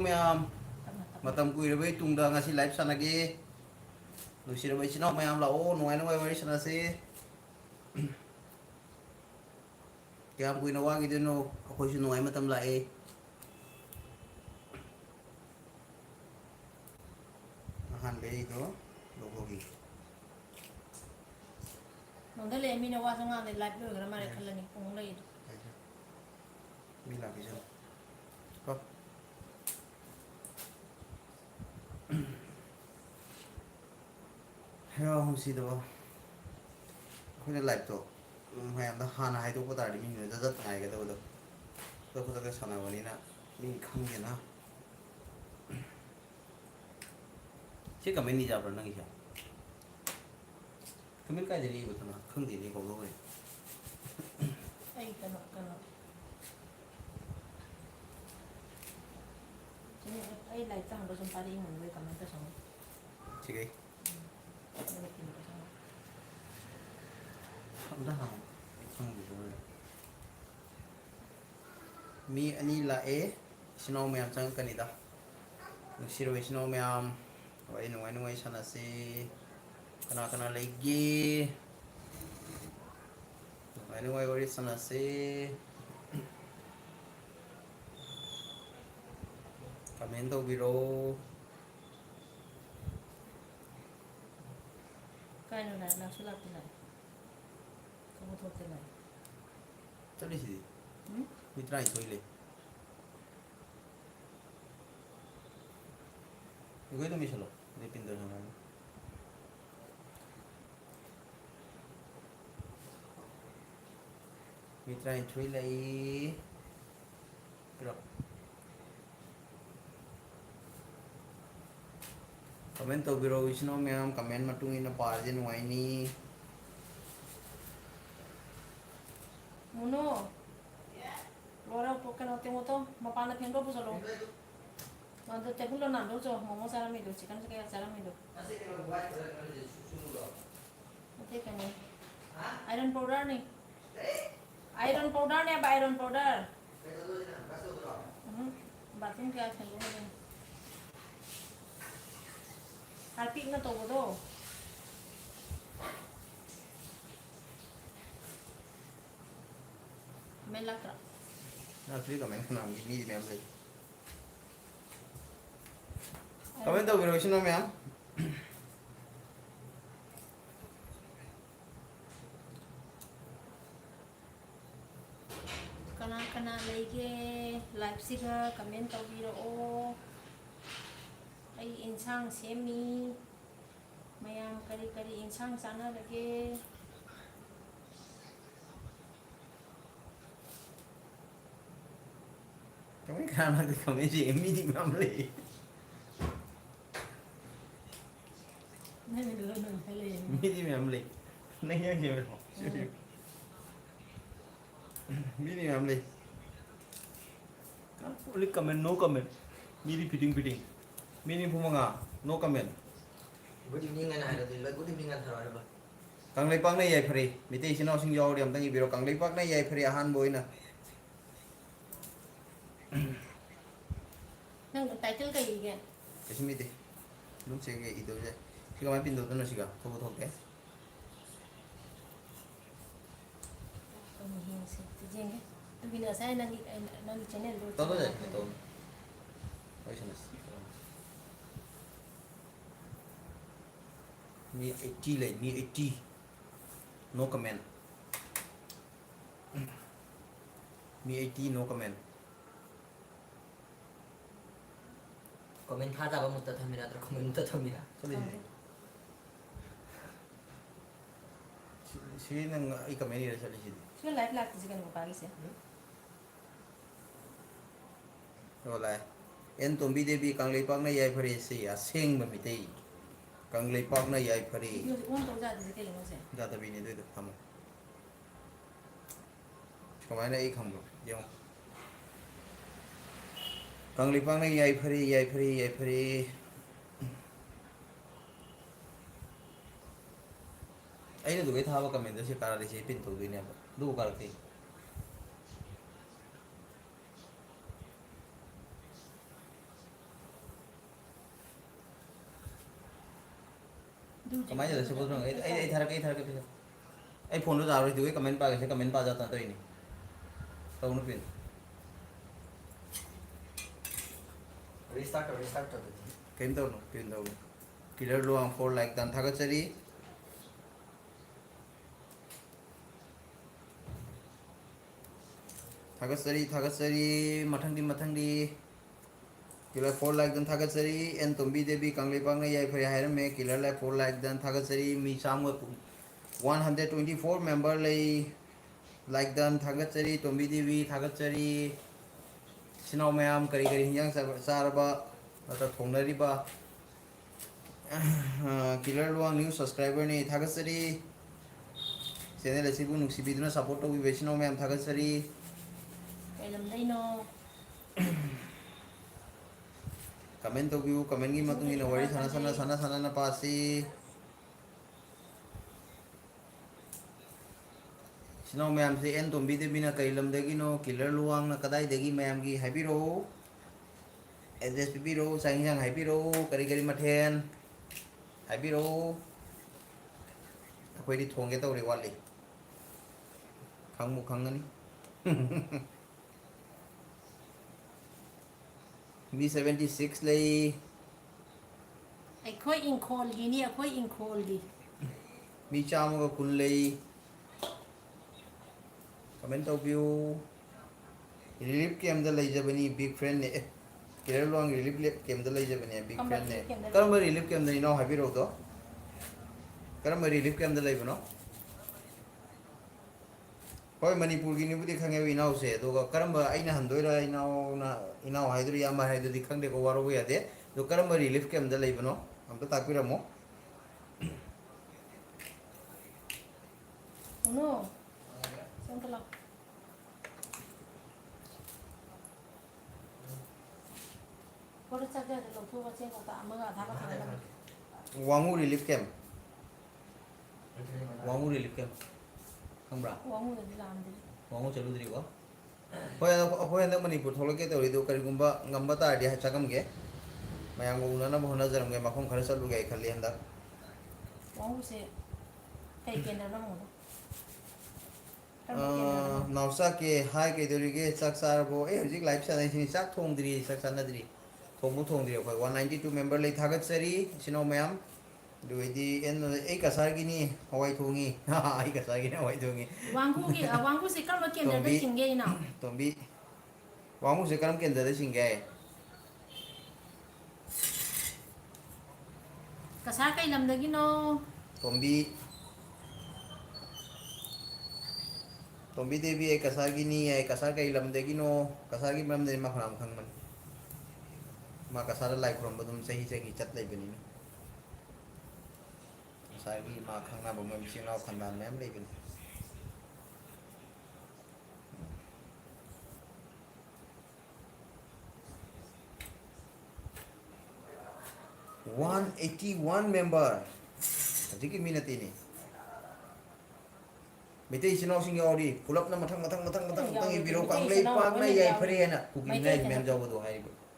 Ma'am, matam kuirabay tungda nga si live sanagi. Lusirabay sino mayam lao nuay nuay wari sanasi. Kaya ang kuinawa gitu no, ako si nuay matam lae. Mahan be ito, logogi. Nung dali mi na waso nga live do gara mare khala ni pung lai do. Mila bisa. Ko. Hello, không gì đâu. Không nên live to. Mayam da hana hai to pata di min da da ngai ga do do. To ko ta sana wani na. Min khang ge na. Che comment ni ja par nang ya. Comment ka jeri ko na khang di ni ko lo ni. Ai kana Jadi ai live tang do sum pari mun we comment ta song. Sige. Ini kin ta song. Không đó không không gì rồi mi ani la e sino me am chang kanida siro sino me am wai no ai sana si kana lagi wai no ai sana si comment biro Kai no na sulap tilai. Kamu thot tilai. chali si mi try toile 이거 좀 미실로 내 핀들 하나 mi try toile pero comment to biro isno me am comment matung ina parjin waini Muno. Lora poke no temo to mapana pendo po solo. Mando te gulo na do so momo sara mi do chicken kaya sara mi do. Oke kan ni. Iron powder ni. Iron powder ni apa iron powder? Bathroom kaya khelo ni. Harpic na to do. Melakra. na free comment na ni me am le comment to biro isno me am Kana lagi live siga comment tau biro o ai insang semi mayam kari insang sana lagi comment kana ke comment si emi di me am le nani dulu nang hele mi di me am le नहीं है ये मेरे mi di me am le only comment no comment mi di fitting mi ni phumanga no comment Good evening and I good evening and hello. kang lepak na yai phari mite sino sing yaw diam tangi biro kang lepak na yai phari ahan boy na nang title kai ge kasi mite lu sige ito je siga mai pindo to siga to to ke kami hin se tijenge tu bina sai nang channel do to je to oi sana mi 80 le mi 80 no comment mi 80 no comment Comment haza ba mutta thamira tra comment mutta thamira. Sabi sige nang i comment ni sa lisid so live lag tiji kan pagi se wala en tombi debi kang lepak na yai phari se aseng ba mite kang lepak na yai phari yo un to ja tiji ke lo se ज़्यादा भी नहीं दे हम कमाने एक हम लोग जो कंगली पांग ने यही फरी ऐने दुबई था वो कमेंट से कारा रिचे पिन तो दुनिया पर दो काल थे कमाई जैसे से बोल रहा हूँ ए थारा के पीछे ए फोन तो जा रही थी कमेंट पा गए कमेंट पा जाता तो ही नहीं तो उन्हें फिर रिस्टार्ट कर देती कहीं तो नो फिर तो किलर लो हम 4 लाइक दान था चरी मथंग दी किलर 4 लाइक दान था चरी एन तुम्बी देवी कंगले पांग ने याई फिर हायर में किलर लाइक 4 लाइक दान था चरी मी शाम को 124 मेंबर ले लाइक दान था चरी तुम्बी देवी था चरी सिनाव मैम करी करी हिंजांग सारबा अता थोंनरिबा किलर लुआंग न्यू सब्सक्राइबर ने थागसरी चैनल असिबु नुक्सिबिदुना सपोर्ट तौबि बेसिनाव मैम थागसरी kay lamday no कमेंट तौबिउ कमेंट की मतुंग इन वरी साना ना पासी सिनाव मैम से एन तोंबि देबिना कई लमदगी नो किलर लुआंग ना कदाई देगी मैम की हाइबिरो एड्रेस पिबिरो सांगिंग हाइबिरो करी करी मथेन हाइबिरो अखोइदि थोंगे तौरि वाली खंगमु खंगनी मी 76 ले ay khoi in call gi ni khoi in call gi मी चाम को कुन ले कमेंट तौबिउ रिलीफ के अंदर ले जबनी बिग फ्रेंड ने किलर लुआंग रिलीफ के अंदर ले जबनी बिग फ्रेंड ने करम रिलीफ के अंदर इनो हाइबिरो तो करम रिलीफ के अंदर ले बनो होय मणिपुर की निबुदी खंगे इनाव से तो करम आइना हंदोइरा इनाव हाइदुरी यामा हाइदुदी खंगे को वारो यादे तो करम रिलीफ के अंदर ले बनो हम तो ताकबिरमो no sentala ko cha ga lo thu ba chen ko ta ma ga tha ka tha वांगू रिलीफ कैम वांगू रिलीफ कैम खंबरा wa mu de lam de वांगू चलू दरी को होय न मणिपुर थोलके तौरि दो करिगुंबा ngamba ta di chagam ge mayang go na bo na jaram ge makhom khare chalu ge khali handa wa mu se kai ken na mo Nausa के high के दोरी के चक सारबो ए हजिक लाइफ सानाय सिनि चक थोंद्री चक सानाद्री थोंबो थोंद्री अखोय 192 मेंबर ले थागत सरी सिनो मैम दुइदी एन ए कसार गिनी हवाई थोंगी आई कसार गिनी हवाई थोंगी wangku se kam ken na de singe ina तोंबी वांगू से करम के अंदर सिंगे kasar kai lam da gi no तोंबी देवी ए कसार गिनी ए कसार के इलम देगी नो कसार की मम दे मा खराम खंग मन मा कसार लाई खरम बदुम सही से की चत ले बनी कसार की मा खंगना बम मम सिनाव खंदान मैम ले बनी वन 81 मेंबर हजिकी मिनती ने मिते सिनाव सिंग यावरी पुलप न मथंग बिरो कांगले पाक न याई फरे ना कुकी मिनाई मेम जाव दो हाई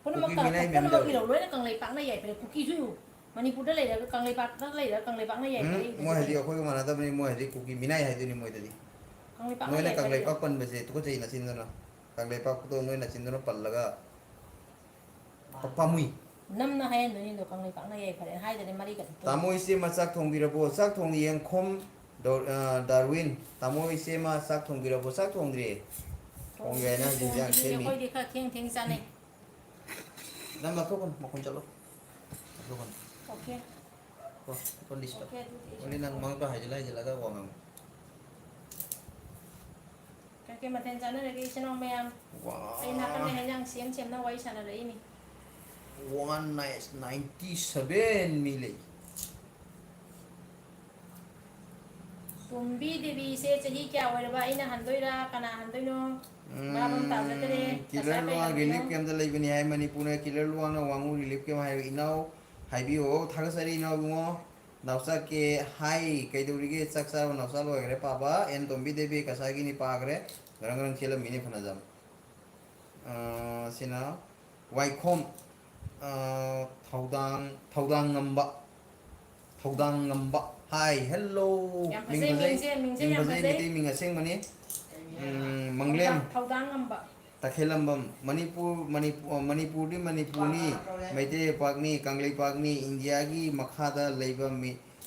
कुकी मिनाई मेम जाव बिरो लोय kang lai pak na yai pe kuki ju manipur da lai da kang lai pak na yai pe मो हजी अखोय को माना तबनी मो हजी कुकी मिनाई हाई दुनी मोय ददी kang lai pak नोय na ने yai कांगले पाक पन बसे तुको चई न सिंदना कांगले पाक तो नोय न सिंदना पल्लगा पप्पा मुई nam na hai no ni do kang lai pak na yai pe hai da ne mari ka तामो इसे मसाक थोंबिरबो साक थोंग यंग खोम डार्विन तामो इसे मा साक थोंबिरबो साक थोंद्री थोंगे ना जिंजांग सेमी khoi de kha theng sa nei नम मखोन चलो मखोन okay kon disturb okay only nang mang to hajila ga wang cái mà tên chắn là cái xin ông em đây là cái này đang xem nó quay sang là đấy mi 197 mili tumbi de bi se chahi kya hoy ba ina handoi ra kana handoi no ba bam ta ja tere killer luang relief camp da leibani hai manipur na killer luang na wangu relief camp hai inau hai bi o thagasari inau bungo nausa ke hai kaiduri ge saksa nausa lo gre papa en tombi debi kasagi ni pagre garang garang chela mini phana jam sina waikhom thaudang ngamba Thogdang ngamba. Hi, hello. Yang phazai, mingse yang phazai. Miti ming aseng mani. Manglem. Thaudang ngamba. Takhelambam. Manipur di Manipurni. Maite Pakni, Kanglei Pakni, India gi makhada leiba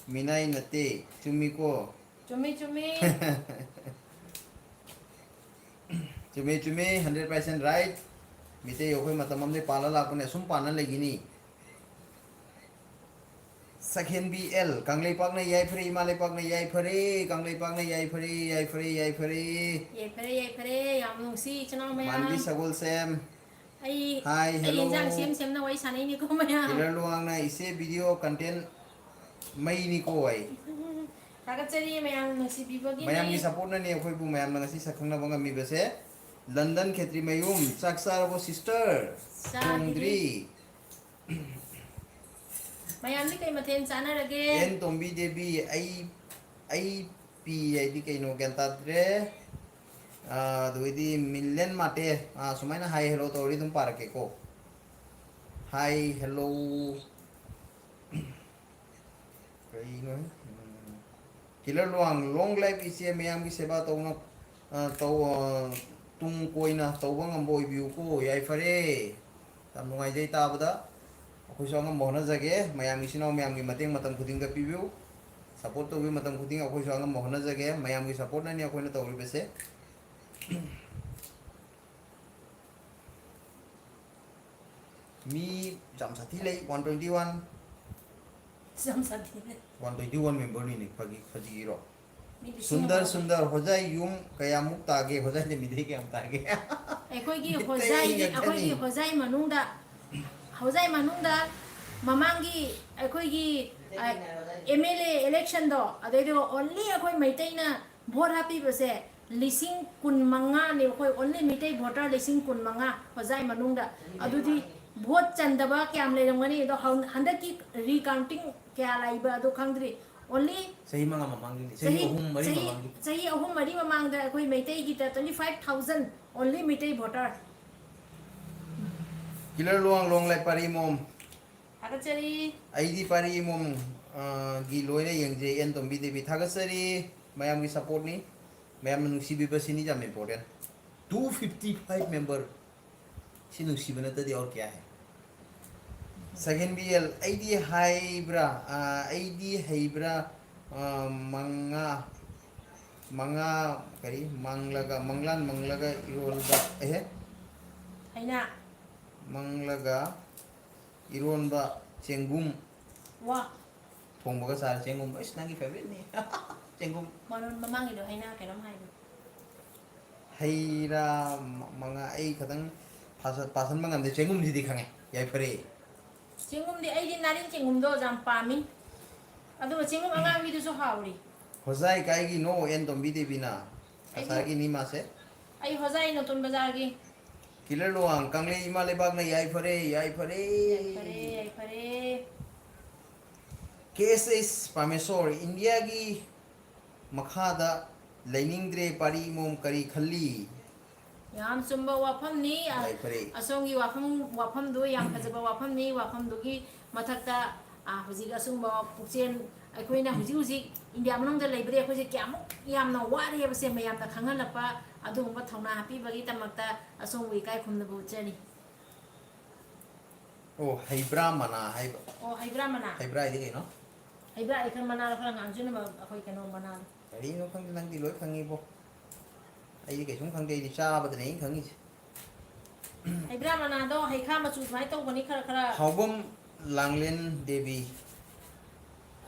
minai nate. Chumiko. Chumi. Chumi 100% right. Mite yokoi matamam de pala lakune sum pana legini. Second BL Kanglei Pakna yai free Malay Pakna yai free Kanglei Pakna yai free Ye phare yang nungsi channel maya. Mandi Sagol Sam Ai Hi hello jang sem na wai sanai ni ko maya. Killer luang na ise video content mai ni ko ai Thagachari mayam nungsi bibagi. mayam ni support na ni khoi bu mayam na ngasi sakhang na banga mi bese London Khetri Mayum Saksar bo sister Tongdri Mayam ni kay mathen sana rage. En Tombi Devi ai pi ai di kai no gantadre duidi million mate sumaina hi hello to ri tum parake ko hi hello kai no killer luang long life ise mayam ki seba to na to tung koina to bang amboi view ko yai fare tam ngai jai ta bada akhoi so ngam mohna jage mayam isino mayam ki mateng matam khuding da pibiu support to bi matam khuding akhoi so ngam mohna jage mayam ki support na ni akhoi na to ri bese mi jam sathi lei 121 Sam sati. 121 member ni pagi ro sundar hojai yum kaya muk tage hojai de midhi ke am tage Akhoi gi hojai manungda mamangi akhoi gi MLA election do adaido only akhoi maitai na vote happy base lising kun manga ne akhoi only mitai voter lising kun manga hojai manungda adudi vote chandaba kyam leramgani do handaki recounting kya laiba do khangdri only sahi manga mamangi sahi ahum mari mamangda akhoi maitai gi ta 25000 only mitai voter killer luang long lai pari mom Thagachari aidi pari mom gi loine yengje en tombi devi thagasari mayam gi support ni mayam nusi bi basini jam important 255 member si nusi bana tadi aur kya hai second BL aidi haibra manga kari manglaga irolba Haina manglaga ironba cengum wa thongbaga sar cengum is nangi favorite ni cengum manon mamangi do haina kenom haido haira manga ai kadang pasan mangam de cengum di dikhange yai pare Cingum di ai di narin cingum do jam pami adu cingum angang wi so hauri hozai kai gi no en tombi de bina asar gi ni mase ai hozai no tun bazar gi killer luang kangle ima lebak na yai pare pare cases pamesor india gi makhada lainingdre pari mom kari khalli yam sumba wafam ni asongi wafam do yam phajaba wafam ni wafam do gi mathakta huji ga sumba pukchen aikoina huji india manong da leibre akhoi kyam yam na wari habse mayam ta khangal pa adu ba thongna happy bagi tamakta asong wi kai khumna bu chani oh haibra mana haiba haibra mana haibra idi no haibra ikan mana la khang anjuna ma akhoi kano mana kari no khang nang di loi khangi bo ai cái chúng khang dei di cha ba nei khangi haibra mana do hai kha ma chu mai to bani khara haubam langlen devi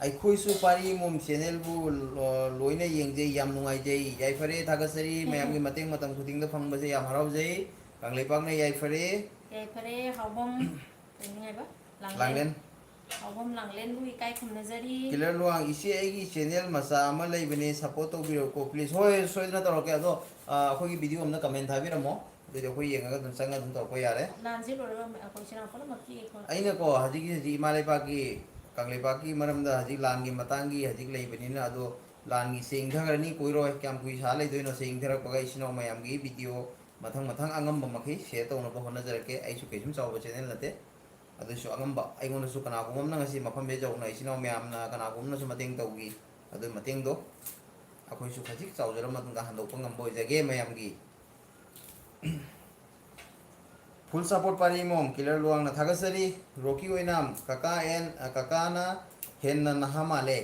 ai khoi su pari mom channel bu loina yengje yam nungai jai yai fare thagasari mayam gi mateng matam khuding da phang ba je yam harau jai kanglei pak na yai fare haubam ngai ba langlen haubam langlen bu kai khum nazari killer luang isi ai gi channel masa ama lei bene support to biro ko please hoi soidna to ke ado khoi gi video amna comment thabi ramo de khoi yenga dun sanga dun to ko yare lanji lo ko china ko ma ki ko aina ko haji gi malai pa gi kanglei pa ki maram da haji lan gi matang gi haji lei bene na ado lan gi sing thang ni koiro kyam kui sa lei doino sing thara ko ga isino mayam gi video mathang angam ba makhi share to na ko hona jara ke ai su ke sum chaw ba channel nate ꯑꯗꯨꯁꯨ ꯑꯉꯝꯕ ꯑꯩꯉꯣꯟꯗꯁꯨ ꯀꯅꯥꯒꯨꯝꯕ ꯑꯃꯅ ꯉꯁꯤ ꯃꯐꯝꯗ ꯌꯧꯅ ꯏꯆꯤꯟ ꯏꯅꯥꯎ ꯃꯌꯥꯝꯅ ꯀꯅꯥꯒꯨꯝꯕ ꯑꯃꯅꯁꯨ ꯃꯇꯦꯡ ꯇꯧꯈꯤ ꯑꯗꯨ ꯃꯇꯦꯡꯗꯣ ꯑꯩꯈꯣꯏꯁꯨ ꯈꯖꯤꯛ ꯆꯥꯎꯖꯔ ꯃꯇꯨꯡꯗ ꯍꯟꯗꯣꯛꯄ ꯉꯝꯕ ꯑꯣꯏꯖꯒꯦ ꯃꯌꯥꯝꯒꯤ ꯐꯨꯜ ꯁꯄꯣꯔꯠ ꯄꯥꯔꯤ ꯃꯣꯝ ꯀꯤꯂꯔ ꯂꯨꯋꯥꯡꯅ ꯊꯥꯒꯠꯆꯔꯤ ꯔꯣꯀꯤ ꯑꯣꯏꯅꯥꯝ ꯀꯀꯥꯅ ꯍꯦꯟꯅ ꯅꯍꯥ ꯃꯥꯜꯂꯦ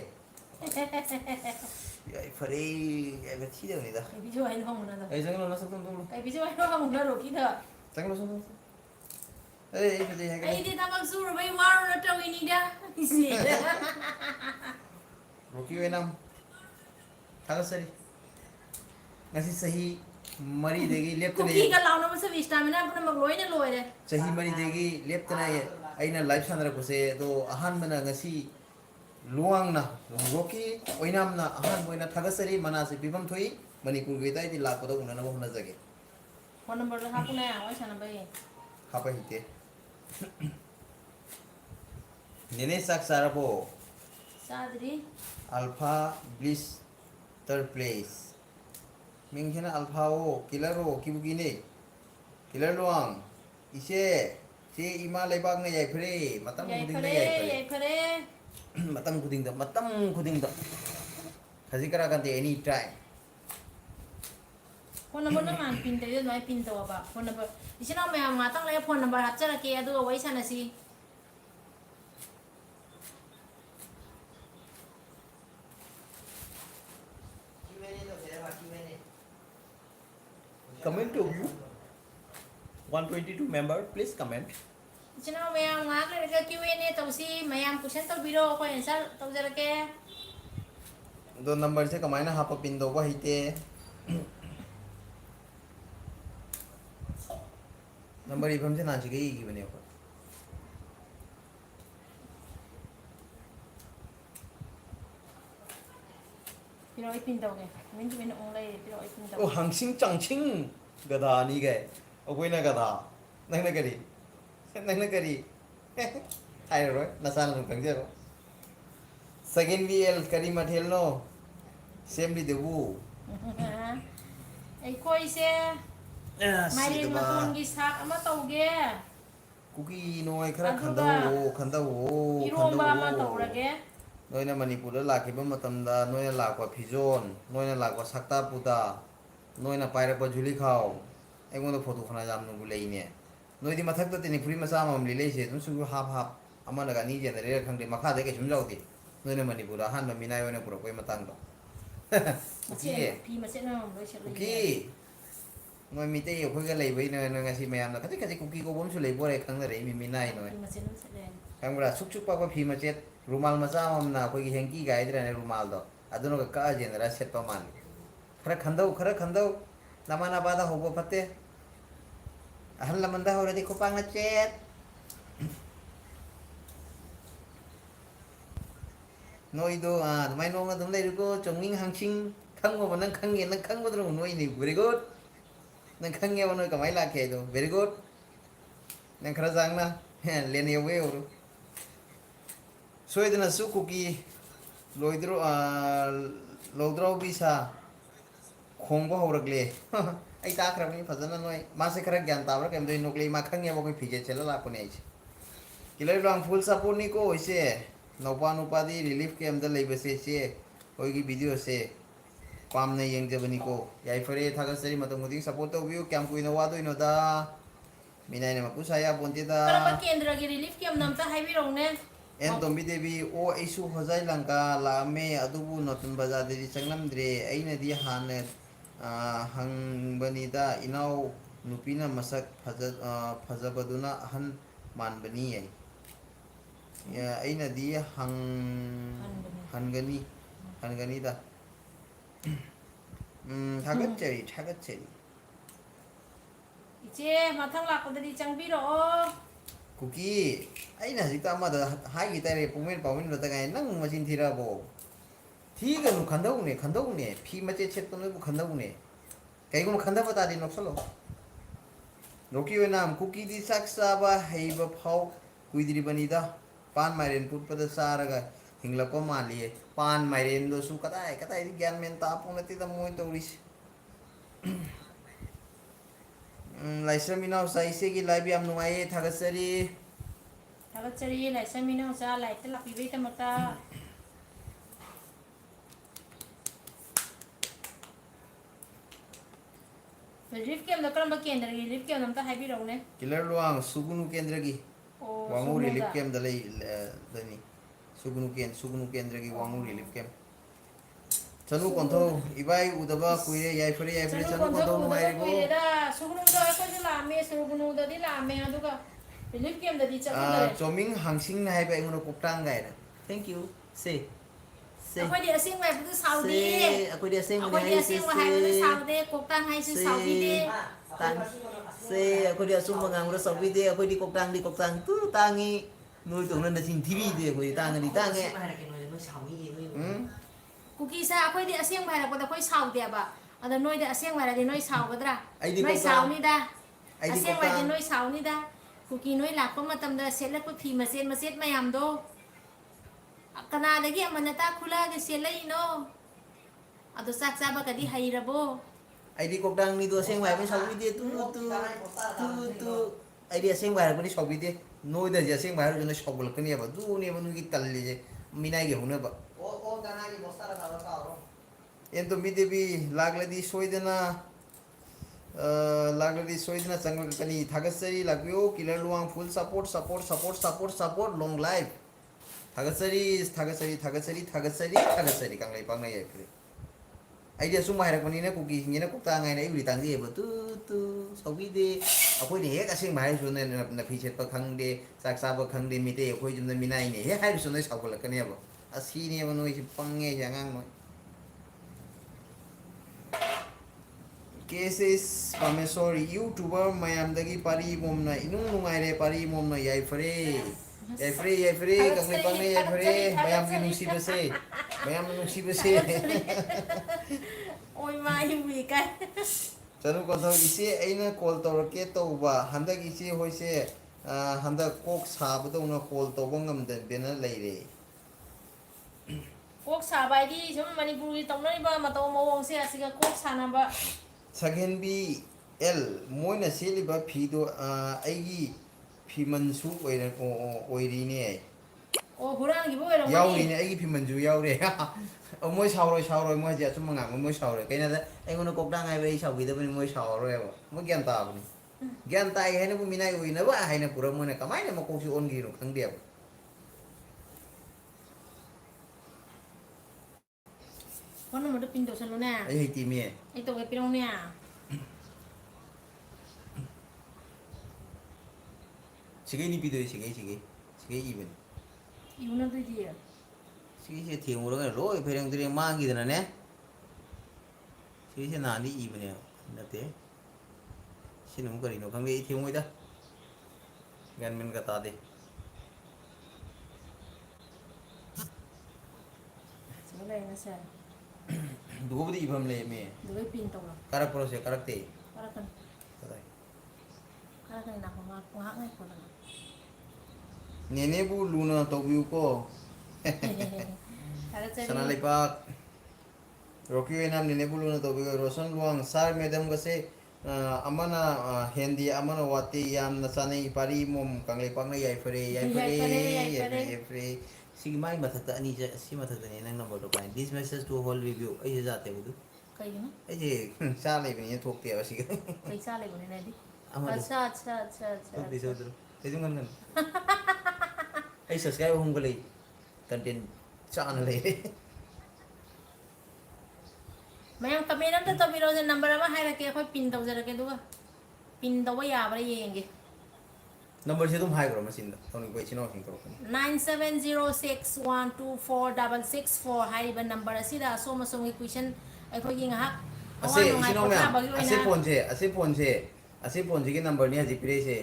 ꯌꯥꯏ ꯐꯔꯦ ꯌꯥꯏꯕ ꯊꯤꯗꯕꯅꯤꯗ ꯀꯩ ꯕꯤꯖꯨ ꯍꯥꯏꯅꯣ ꯍꯪꯉꯨꯅꯗꯣ ꯑꯩ ꯆꯪꯂꯣ ꯅꯁꯛ ꯇꯣꯡꯂꯣ ꯀꯩ ꯕꯤꯖꯨ ꯍꯥꯏꯅꯣ ꯍꯪꯉꯨꯅ ꯔꯣꯀꯤꯗ ꯆꯪꯂꯣ ꯆꯪꯂꯣ ꯑꯩ ꯐꯖꯩ ꯍꯥꯏꯒꯦ ꯑꯩꯗꯤ ꯊꯕꯛ ꯁꯨꯔꯨꯕꯩ ꯋꯥꯔꯨꯅ ꯇꯧꯏꯅꯤꯗ ꯏꯁꯤ ꯔꯣꯀꯤ ꯑꯣꯏꯅꯥꯝ ꯊꯥꯒꯠꯆꯔꯤ ngasi sahi mari degi leptane ꯀꯨꯀꯤꯒ ꯂꯥꯎꯅꯕ ꯁꯕꯤ ꯁ꯭ꯇꯥꯃꯤꯅꯥ ꯄꯨꯝꯅꯃꯛ ꯂꯣꯏꯅ ꯂꯣꯏꯔꯦ sahi mari degi leptana aina live sanara kuse do ahan mana ngasi luangna roki oinamna ahan boina thagasari manasi bibam thoi manipur ge dai di lakpada unana ba hona jage phone number lo hapuna wai sana bai hapa hite nene sak sarabo sadri alpha bliss third place mingkhena alpha o killer o kibugine killer luang ise si ima leibak na yai phre matam khuding na yai phre matam khuding da khaji kara kan any time phone number nang an pin te mai pin to ba phone number isina me ma tang le phone number hapchara ke adu wai sana si comment to you 122 member please comment isina me nga le Q&A to si mayam question to biro ko answer to jara ke do number se kamaina hapa pin do ba hite number ibam se na chi gi bane ko biro ai pin to ke min tu min ong le biro ai pin to oh hangsing changching gada ni ge ogoina gada nang na kari ai rồi nasan lu kang jero second vl kari mathel no sem di debu ai koi se mai rin ma ton gi sak ama to ge kuki noi khara khandau iromba ama to ra ge noina manipur la ki ba matam da noina la ko phizon noina la ko sakta puda noina paira pa juli khao engon photo khana jam nu leine noi di mathak ta tini puri masa mam li leise tum su hap ama daga ni generate khangde makha de ke sum jauti noina manipur han ba minai ona pura koi matang do Masih pi masih na mo siya kuki noi mi te yo khoi ga lei bai na ngasi mayam na khati kuki ko bom su lei bore khang na re mi minai noi pi masih na sa den khangra suk pa pa phi ma chet rumal macha mam na koi hengki ga idra ne rumal do aduno ka jenera set pa man khara khandau namana bada hobo pate ahal lamanda hore di ko pang na chet noi do mai no nga dum lai ko chongning hangching khang mo nang khang ye nang khang mo dro noi ni very good nang khang ye mo ka mai la ke do very good nang khara jang na len ye we ro soidana su kuki loidro lodro bisa khongbo horakle ai ta khrami phajana noi ma se khara gyan tabra kem dei nokle ma khang ye bo ko phige chela la pone ai kilai long full support ni ko ise nopa di relief camp da lei base se koi gi video se pam na yeng jabani ko yai fare thaga sari matung mudi support to view camp kuina wa do ino da minai na maku saya bonte da Karapa kendra gi relief ki am nam ta hai bi rong ne en tombi devi o isu hojai langka la me adubu notun baza de changlam dre aina di han hang bani da inau nupina masak phajabaduna han man bani ai ya aina di hangani da thagat cheri iche mathang lak da di chang bi ro kuki aina hajik ta ma da hai gi tare pumen pawen lo ta ga nang machin thira bo thi ga nu khandau ne phi ma che chet to no bu khandau ne kai go khanda ba ta di noksalo roki we nam kuki di saksa ba heiba phau kuidri bani da pan mairen put pada saraga hingla ko mali pan mairen do su katai di gyan men ta punati da moi to ris laisra minau sai se gi live am nuai thagasari थागतचरी लाइसन मीना उचा लाइट लापीबे तमता relief camp करम केंद्र की रिलीफ कैम्प नमता हाइबी रौने किलर लुआंग सुगुनु केंद्र की वांगू रिलीफ कैम्प दले दनी सुगुनु केंद्र की वांगू रिलीफ कैम्प चनु कोंथो इबाई उदबा कुइरे याई फरे चनु कोंथो नुमाई गो सुगुनु दा को लामे सुगुनु दा दी लामे अदुगा रिलीफ कैम्प दा दी चनु चोमिंग हांसिंग नाय बे उनो कुपटांग गायना थैंक यू से अखोय दि असिंग वाई बुदु साउदी अखोय दि असिंग अखोय दि असिंग वाई बुदु साउदी कोकटांग हाई सु साउदी दे से अखोय दि असुम मंगांग रो साउदी दे अखोय दि कोकटांग तु तांगी नुई तोंग न सिंग टीवी दे अखोय तांग नि तांगे कुकी सा अखोय दि असिंग वाई रको दा कोई साउदी बा अदा नोय दि असिंग वाई दा नोय साउगद्रा नोय साउनी दा असिंग वाई दि नोय साउनी दा कुकी नोय लाको मतम दा सेलक फी मसेत मयाम दो कनादगी अमनता खुला के सेलैनो अदो साक चाबा कदी हैरबो आइडी कोकटांग नि दो सेंग वाई पे साउदी दे तु आइडी सेंग वाई पनि साउदी दे नोय द जे सेंग वाई रो जने सबल कनी बा दु ने बनु की तल्ली जे मिनाई गे हुने बा ओ दाना की बस्ता रा दावा कारो एन तो मिदे भी लागलदी सोइदना लागलदी सोइदना चंगल कनी थागसरी लागयो किलर लुआंग फुल सपोर्ट लॉन्ग लाइफ थागसरी कांगलाई पांगना याय फरे आइडिया सुम माइरक पनि ने कुकी हिंगिना कुक्ता ngai nei uri tang di ba tu sawi de akoi ne hek asing mai su ne na phi pa khang de sak sa ba khang de mi te akoi jum na mi nai ne he hai su ne sa ko la ka ne ba asi ne ba noi si pang nge ja ngang noi cases pamesori youtuber mayam dagi pari mom na inung nungai re pari mom na yai fre kanglai pang ne yai fre mayam ki nungsi bese ओय माई we काय चनु कथो इसे ऐना call तौरके तौबा हंदक इसे होइसे हंदक Coke साबदौना call तौबा ngamदन बेना लैरे कोक साबाइदी सम मणिपुरी तौनरिबा मतौ मवोंसे असिगा कोक सानाबा सगेन बी एल मोइना सेलिबा फीदो आइगी फीमनसु ओइरिने ओ हुरान गिबो एरो याउरिने आइगी फीमनजु याउरे मोय सावरोय मोय जे सुम ngang मोय सावरोय कैना दा आइगोनो कोकडांग आइ बे सावगिदा पनि मोय सावरोय बा मो ज्ञान ताबनि ज्ञान ताइ हैने बु मिनाइ उइना बा हैने पुरा मोने कमाइने म कोसी ओन गिरो खंदिया कोन mud pin दोसन Luna ai hei ti mi ai to ke pirong nia sige ni pido sige even iuna tu dia sige se thieng ro ga ro phereng tri ma gi dana ne sige se na ni even ne na te sinum kari no khang le thieng moi da gan men ka ta de sebenarnya na sa du budi ibam le me dua pin to la karak pro se karak te karakan kadai na ko ma ngai ko na nene bu luna to biu ko kara chari sana lepak Rocky enam nene bu luna to biu rosan luang sar madam ga se amana hindi amana wati yam na sanai pari mom kanglai pang na yai fre sige mai mathak ta ani si mathak ta ne nang number to kai this message to whole review ai jate bu kai na ai je sa le ni thok te ba si kai sa le bune na di amana अच्छा thok di so dro ai jung ngan ai subscribe hum ko le content channel le mayang kami nam to biro je number ama hai ra ke khoi pin to jara ke duga pin to wa ya bara yenge number se tum hai karo machine da toni ko chino sing karo 9706124664 hai ban number asida so ma song question ai khoi gi ngah ase chino me ase phone se ke number ni haji pire se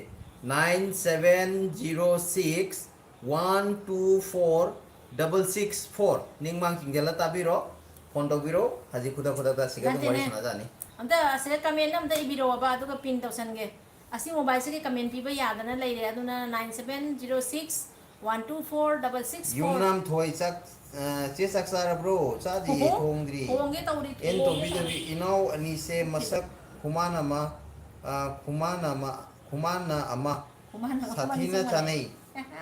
9706124664 ningmang kingjala tabiro phone to biro haji khuda ta siga tum wari sana jani amta ase comment nam da ibiro ba aduga pin to san ge asi mobile se ke comment piba yadana leire aduna 9706124664 yungnam thoi chak che sak sara bro cha di thongdri thongge tawri en to bi inau ani se masak khumana ama sathina chanai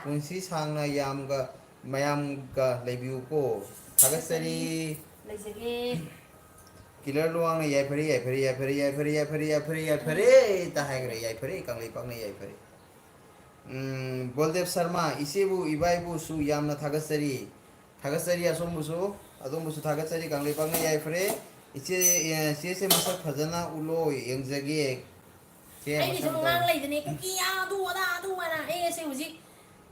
ꯄꯨꯟꯁꯤ ꯁꯥꯡꯅ ꯌꯥꯝꯒ ꯃꯌꯥꯝꯒ ꯂꯩꯕꯤꯌꯨꯀꯣ ꯊꯥꯒꯠꯆꯔꯤ ꯂꯩꯖꯒꯦ killer ꯂꯨꯋꯥꯡꯅ ꯌꯥꯏꯐꯔꯦ ꯌꯥꯏꯐꯔꯦ ꯌꯥꯏꯐꯔꯦ ꯌꯥꯏꯐꯔꯦ ꯌꯥꯏꯐꯔꯦ ꯌꯥꯏꯐꯔꯦ ꯌꯥꯏꯐꯔꯦ ꯇ ꯍꯥꯏꯈ꯭ꯔꯦ ꯌꯥꯏꯐꯔꯦ ꯀꯪꯂꯩꯄꯥꯛꯅ ꯌꯥꯏꯐꯔꯦ ꯕꯣꯜꯗꯦꯕ ꯁꯔꯃ ꯏꯆꯦꯕꯨ ꯏꯕꯥꯏꯕꯨꯁꯨ ꯌꯥꯝꯅ ꯊꯥꯒꯠꯆꯔꯤ ꯊꯥꯒꯠꯆꯔꯤ ꯑꯗꯣꯝꯕꯨꯁꯨ ꯊꯥꯒꯠꯆꯔꯤ ꯀꯪꯂꯩꯄꯥꯛꯅ ꯌꯥꯏꯐꯔꯦ ꯆꯦꯁꯦ ꯃꯁꯛ ꯐꯖꯅ ꯎꯠꯂꯣ ꯌꯦꯡꯖꯒꯦ ꯆꯦ ꯑꯩꯒꯤ ꯁꯨꯝ ꯃꯁꯛ ꯉꯥꯡ ꯂꯩꯗꯅꯦ ꯀꯨꯀꯤ ꯑꯗꯨ ꯑꯗꯥ ꯑꯗꯨ ꯑꯅ ꯑꯩ ꯑꯁꯦ ꯍꯧꯖꯤꯛ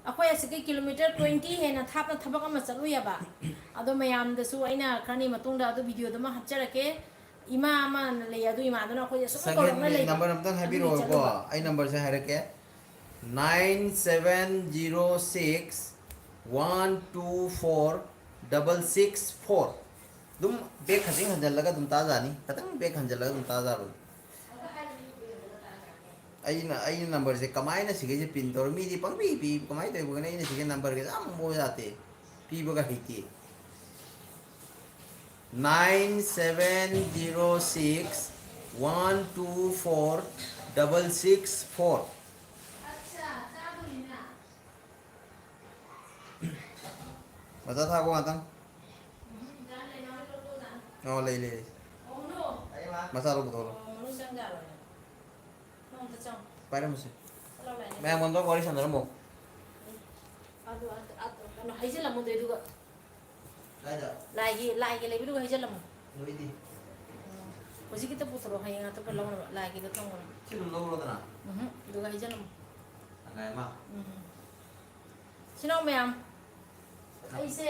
ꯑꯩꯈꯣꯏ ꯑꯁꯤꯒꯤ ꯀꯤꯂꯣꯃꯤꯇꯔ 20 ꯍꯦꯟꯅ ꯊꯥꯞꯅ ꯊꯕꯛ ꯑꯃ ꯆꯠꯂꯨꯏꯑꯕ ꯑꯗꯣ ꯃꯌꯥꯝꯗꯁꯨ ꯑꯩꯅ ꯈꯔꯅꯤ ꯃꯇꯨꯡꯗ ꯑꯗꯨ ꯚꯤꯗꯤꯑꯣꯗꯨ ꯑꯃ ꯍꯥꯞꯆꯔꯛꯀꯦ ꯏꯃꯥ ꯑꯃ ꯂꯩ ꯑꯗꯨ ꯏꯃꯥꯗꯨꯅ ꯑꯩꯈꯣꯏꯗ ꯁꯨꯝ ꯀꯧꯔꯛꯅ ꯁꯦꯀꯦꯟ ꯂꯩꯕ ꯅꯝꯕꯔ ꯑꯝꯇꯪ ꯑꯗꯨꯒꯤ ꯆꯠꯂꯨꯕ ꯍꯥꯏꯕꯤꯔꯛꯑꯣꯀꯣ ꯑꯩ ꯅꯝꯕꯔꯁꯦ ꯍꯥꯏꯔꯛꯀꯦ 9706 124 664 ꯑꯗꯨꯝ ꯕꯦꯛ ꯈꯖꯤꯛ ꯍꯟꯖꯤꯜꯂꯒ ꯑꯗꯨꯝ ꯇꯥꯖꯥꯅꯤ ꯈꯤꯇꯪ ꯕꯦꯛ ꯍꯟꯖꯤꯜꯂꯒ ꯑꯗꯨꯝ ꯇꯥꯖꯥꯕꯅꯤ ꯑꯩꯅ ꯅꯝꯕꯔꯁꯦ ꯀꯃꯥꯏꯅ ꯁꯤꯒꯩꯁꯦ ꯄꯤꯟ ꯇꯧꯔ ꯃꯤꯗꯤ ꯄꯪꯄꯤ ꯄꯤ ꯀꯃꯥꯏꯅ ꯇꯧꯕꯒꯅ ꯑꯩꯅ ꯁꯤꯒꯩ ꯅꯝꯕꯔꯒꯁꯦ ꯌꯥꯝ ꯃꯣꯏ ꯌꯥꯗꯦ ꯄꯤꯕꯒ ꯍꯩꯇꯦ 9706 124 664 ꯃꯆꯥ ꯊꯥꯀꯣ ꯉꯥꯛꯇꯪ ꯑꯣ ꯂꯩ ꯂꯩ ꯃꯆꯥ ꯂꯧ ꯄꯨꯊꯣꯛꯂꯣ ꯄꯥꯏꯔꯝꯃꯨꯁꯦ ꯃꯌꯥꯝ ꯋꯥꯔꯤ ꯁꯥꯟꯅꯔꯝꯃꯣ ꯀꯩꯅꯣ ꯍꯩꯖꯤꯜꯂꯝꯃꯨꯗꯦ ꯑꯗꯨꯒ ꯀꯥꯏꯗ ꯂꯥꯏꯒꯤ ꯂꯩꯕꯗꯨꯒ ꯍꯩꯖꯤꯜꯂꯝꯃꯨ ꯅꯣꯏꯗꯤ ꯍꯧꯖꯤꯛꯀꯤꯇ ꯄꯨꯊꯣꯔꯛꯑꯣ ꯍꯌꯦꯡ ꯑꯇꯣꯞꯄ ꯂꯧꯅꯕ ꯂꯥꯏꯒꯤꯗꯣ ꯊꯝꯒꯅꯨ ꯁꯤ ꯑꯗꯨꯝ ꯂꯧꯔꯣꯗꯅ ꯑꯗꯨꯒ ꯍꯩꯖꯤꯜꯂꯝꯃꯨ ꯇꯪꯈꯥꯏ ꯑꯃ ꯁꯤꯅꯥꯎ ꯃꯌꯥꯝ ꯑꯩꯁꯦ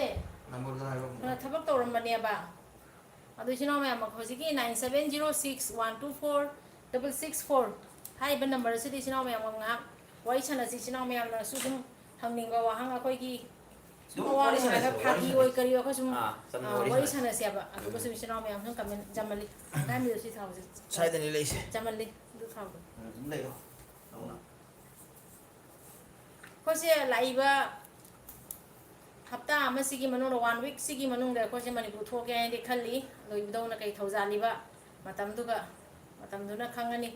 ꯅꯝꯕꯔꯗꯣ ꯍꯥꯏꯔꯛꯑꯣ ꯊꯕꯛ ꯇꯧꯔꯝꯕꯅꯦꯕ ꯑꯗꯨ ꯏꯆꯤꯟ ꯃꯌꯥꯝ ꯍꯧꯖꯤꯛꯀꯤ 9706 124 664 ꯍꯥꯏꯔꯤꯕ ꯅꯝꯕꯔ ꯑꯁꯤꯗ ꯏꯆꯤꯟ ꯃꯌꯥꯝꯒ ꯉꯥꯏꯍꯥꯛ ꯋꯥꯔꯤ ꯁꯥꯟꯅꯁꯤ ꯏꯆꯤꯟ ꯃꯌꯥꯝꯅꯁꯨ ꯁꯨꯝ ꯍꯪꯅꯤꯡꯕ ꯋꯥꯍꯪ ꯑꯩꯈꯣꯏꯒꯤ ꯁꯨꯝ ꯑꯗꯨꯝ ꯑꯋꯥ ꯋꯥꯔꯤ ꯅꯨꯡꯉꯥꯏꯕ ꯁꯥꯟꯅꯁꯦꯕ ꯋꯥꯔꯤ ꯐꯥꯒꯤ ꯑꯣꯏ ꯁꯥꯟꯅꯁꯦ ꯀꯔꯤ ꯑꯩꯈꯣꯏ ꯁꯨꯝ ꯆꯝꯅ ꯋꯥꯔꯤ ꯁꯥꯟꯅꯁꯦ ꯁꯥꯟꯅꯁꯦꯕ ꯑꯗꯨꯒ ꯁꯨꯝ ꯏꯆꯤꯟ ꯃꯌꯥꯝ ꯁꯨꯝ ꯀꯃꯦꯟ ꯖꯃꯜꯂꯤ ꯉꯥꯏꯃꯤꯗꯣ ꯁꯤ ꯊꯥꯎꯁꯦ ꯁ꯭ꯋꯥꯏꯗꯅꯤ ꯂꯩꯁꯦ ꯖꯃꯜꯂꯤ ꯑꯗꯨ ꯊꯥꯎꯗꯣ ꯑꯗꯨꯝ ꯂꯩꯔꯣ ꯇꯧꯅ ꯑꯩꯈꯣꯏꯁꯦ ꯂꯥꯛꯏꯕ ꯍꯞꯇꯥ ꯑꯃꯁꯤꯒꯤ ꯃꯅꯨꯡꯗ 1 ꯋꯤꯛꯁꯤꯒꯤ ꯃꯅꯨꯡꯗ ꯑꯩꯈꯣꯏꯁꯦ ꯃꯅꯤꯄꯨꯔ ꯊꯣꯛꯀꯦ ꯍꯥꯏꯅꯗꯤ ꯈꯜꯂꯤ ꯑꯗꯣ ꯏꯕꯨꯙꯧꯅ ꯀꯩ ꯊꯧꯖꯥꯜꯂꯤꯕ ꯃꯇꯝꯗꯨꯅ ꯈꯪꯉꯅꯤ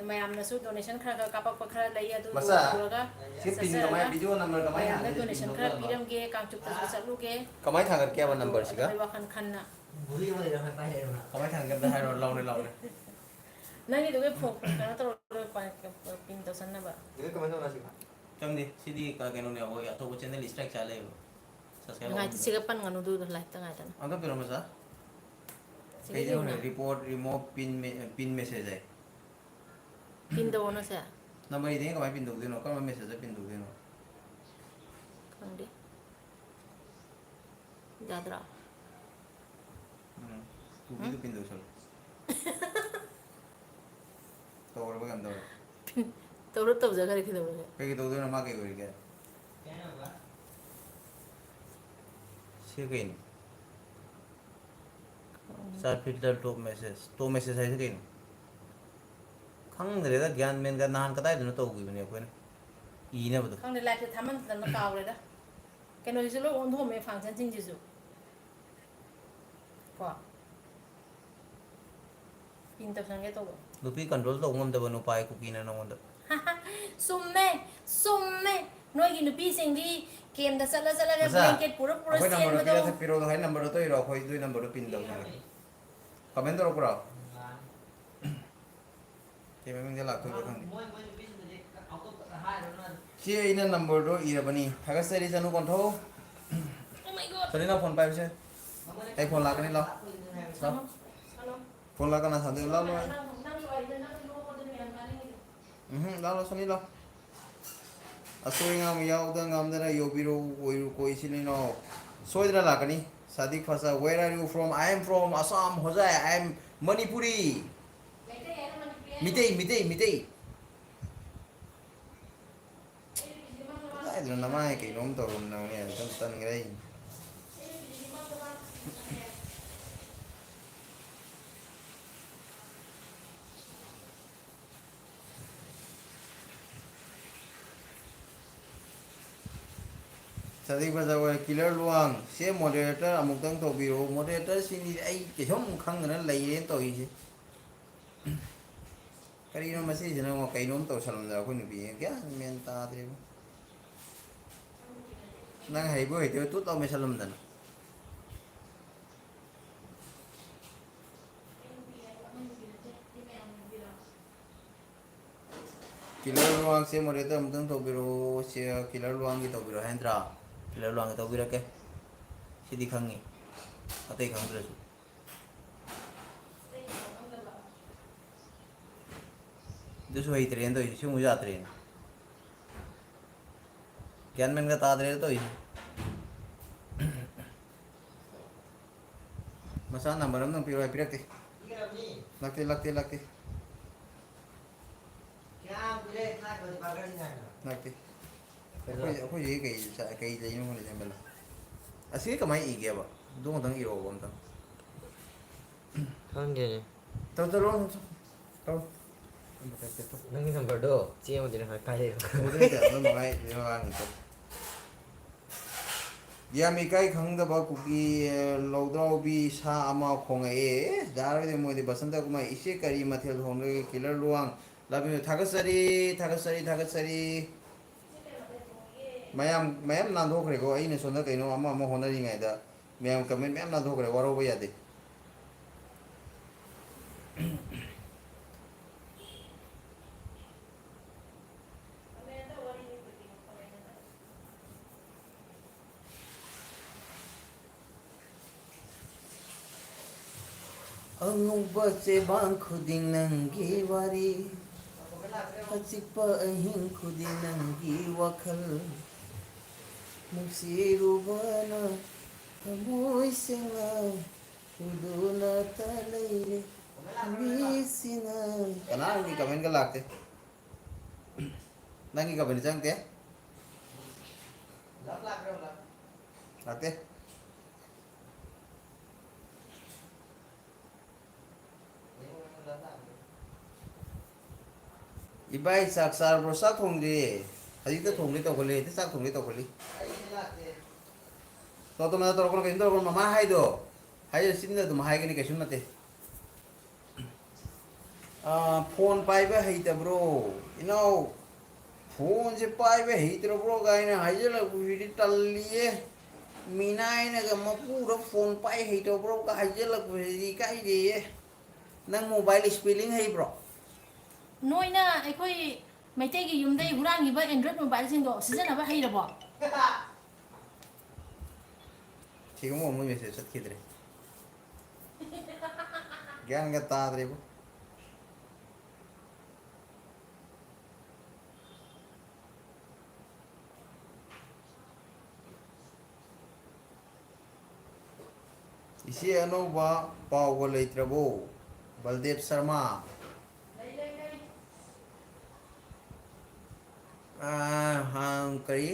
ꯃꯌꯥꯝꯅꯁꯨ ꯗꯣꯅꯦꯁꯟ ꯈꯔ ꯀꯥꯞꯄꯛꯄ ꯈꯔ ꯂꯩ ꯑꯗꯨꯗꯣ ꯃꯆꯥ ꯄꯨꯔꯒ ꯁꯤ ꯄꯤꯟ ꯆꯠꯆꯔꯒ ꯀꯃꯥꯏ ꯚꯤꯗꯤꯑꯣ ꯅꯝꯕꯔ ꯀꯃꯥꯏꯅ ꯃꯌꯥꯝꯗ ꯊꯥꯒꯦ ꯄꯤꯟ ꯗꯣꯅꯦꯁꯟ ꯈꯔ ꯇꯧꯖꯥꯠꯂꯣ ꯄꯤꯔꯝꯒꯦ ꯀꯥꯡꯆꯨꯞꯇꯁꯨ ꯆꯠꯂꯨꯒꯦ ꯀꯃꯥꯏꯅ ꯊꯥꯡꯒꯠꯀꯦ ꯍꯥꯏꯕ ꯑꯗꯣ ꯅꯝꯕꯔꯁꯤꯒ ꯑꯗꯨꯒꯤ ꯋꯥꯈꯜ ꯈꯟꯅ भूली वाले रहा पाए रहा ꯀꯃꯥꯏꯅ ꯊꯥꯡꯒꯦ ꯑꯝꯇ ꯍꯥꯏꯔꯣ ꯂꯥꯎꯅꯦ ꯂꯥꯎꯅꯦ ꯅꯪꯒꯤꯗꯨꯒ ꯀꯩꯅꯣ ꯇꯧꯔꯒ ꯄꯤꯟ ꯇꯧꯁꯟꯅꯕ 이거 그만 좀 하시고. 정리 CD 그게는 거기 아토브 채널 스트라이크 잘해요. ꯉꯥꯏꯇ ꯁꯤꯒ ꯄꯟꯒꯅꯨꯗꯨꯗ ꯂꯥꯏꯠꯇ ꯉꯥꯏꯗꯅ 안 그러면서 ꯁꯤꯒꯗꯤ 페이지는 ꯎꯅ 리포트 리모브 빈 메시지. ꯄꯤꯟ ꯇꯧꯑꯣꯅꯁꯦ नंबर इधे कमाई पिन दोगे नो कम मैसेज पिन दोगे नो ꯈꯪꯗꯦ ꯌꯥꯗ꯭ꯔꯥ तू भी तो पिन दो चल तो और बगम दो ꯇꯧꯔ ꯇꯧꯖꯈ꯭ꯔꯦ ꯀꯩꯗꯧꯔꯒꯦ कई दोगे ना माँ के कोई क्या second sir filter top message है सेकंड खंगरेदा ज्ञान मेन का नान कताई दोनों तो होगी बने अपन ई ना बतो ꯈꯪꯗꯦ ꯂꯥꯏꯐꯇ ꯊꯥꯃꯟꯗꯅ ꯀꯥꯎꯔꯦꯗ ꯀꯩꯅꯣꯁꯤꯁꯨ ꯂꯣꯏ ꯑꯣꯟꯊꯣꯛꯑꯝꯃꯦ ꯐꯪꯁꯟꯁꯤꯡꯁꯤꯁꯨ ꯀꯣ ꯄꯤꯟ ꯇꯧꯁꯟꯒꯦ ꯇꯧꯕ नुपी कंट्रोल तो उंगम दबा नुपाए कुकी ना नोंद ꯆꯨꯝꯃꯦ ꯅꯣꯏꯒꯤ ꯅꯨꯄꯤꯁꯤꯡꯗꯤ ꯀꯦꯝꯗ ꯆꯠꯂꯒ मसा ꯕ꯭ꯂꯦꯡꯀꯦꯠ ꯄꯨꯔ अखोई नंबर ꯆꯦꯟꯕꯗꯣ पिरा पिरो है नंबर तो इरो अखोई दो नंबर पिन दो कमेंट करो पूरा के मैं मिंगे लाख तो खंग सी इन नंबर दो इरबनी थागसरी जनु कोंथो Oh my god सनी ना फोन पाइब से ए फोन लागनी ला फोन लागना सादे ला लो ला लो सनी ला असोई ngam yaudang ngam dana yobiro oiru koi sinino soidra lakani sadik phasa where are you from I am from Assam hojai I am Manipuri mitei ai dun namai ke nom to rum nang ne tan ngai sadik phasa wa killer luang se moderator amuk tang to biro moderator sini ai ke hom khang na lai ren to yi karino masi jana mo kainom to salam da ko ni bi kya men ta de nang hay bu hay tu tao me salam dan killer luang se mo reta mtang to biro se killer luang ki to biro hendra killer luang to biro ke si di khangi atai khang dra su du su hay tren to si mu ja tren kyan men ga ta dre to masa number am nang piro ay pirak te lakte Ngerti. Aku jadi kayak jadi mau nih sambil. Asli kemai igi apa? Dua tang iro bom tang. Kan gini. Tahu. Nangin sampai do, cie mau jadi kaya. Kemudian dia mengenai orang itu. Dia mikai khangda ba kuki lodro bi sa ama khongai jar de mo de basanta kuma ise kari mathel hongre killer luang labi thagasari mayam nan dhokre ko ai ne sonda kaino ama honari ngai da mayam comment mayam nan dhokre waro ba yade Angubba se bang khuding nangi wari Achikpa ahing khuding nangi wakhal Musirubana Amoy singa Uduna talaire Ami singa Kana ngi comment ka lagte Nangi comment changte lagte Ibai saksar bro sak thongri hadi ta thongri to khole te sak thongri to kholi to ma to kon kin to kon mama hai do hai sin da ma hai ni ke sun mate phone pai ba hai ta bro ino phone je pai ba hai tro bro gai na hai je la video talliye minai na ga ma pura phone pai hai to bro ka hai je la video kai de nang mobile spelling hai bro Noina ꯑꯩꯈꯣꯏ ꯃꯩꯇꯩꯒꯤ ꯌꯨꯝꯗꯩ ꯍꯨꯔꯥꯟꯈꯤꯕ Android ꯃꯣꯕꯥꯏꯜꯁꯤꯡꯗꯣ ꯁꯤꯖꯤꯟꯅꯕ ꯍꯩꯔꯕꯣ? 지금 오늘 메시지 쳤기들이 그냥 갔다 드리고 이시 अनोबा पाव लेत्रबो बलदेव शर्मा हाँ करी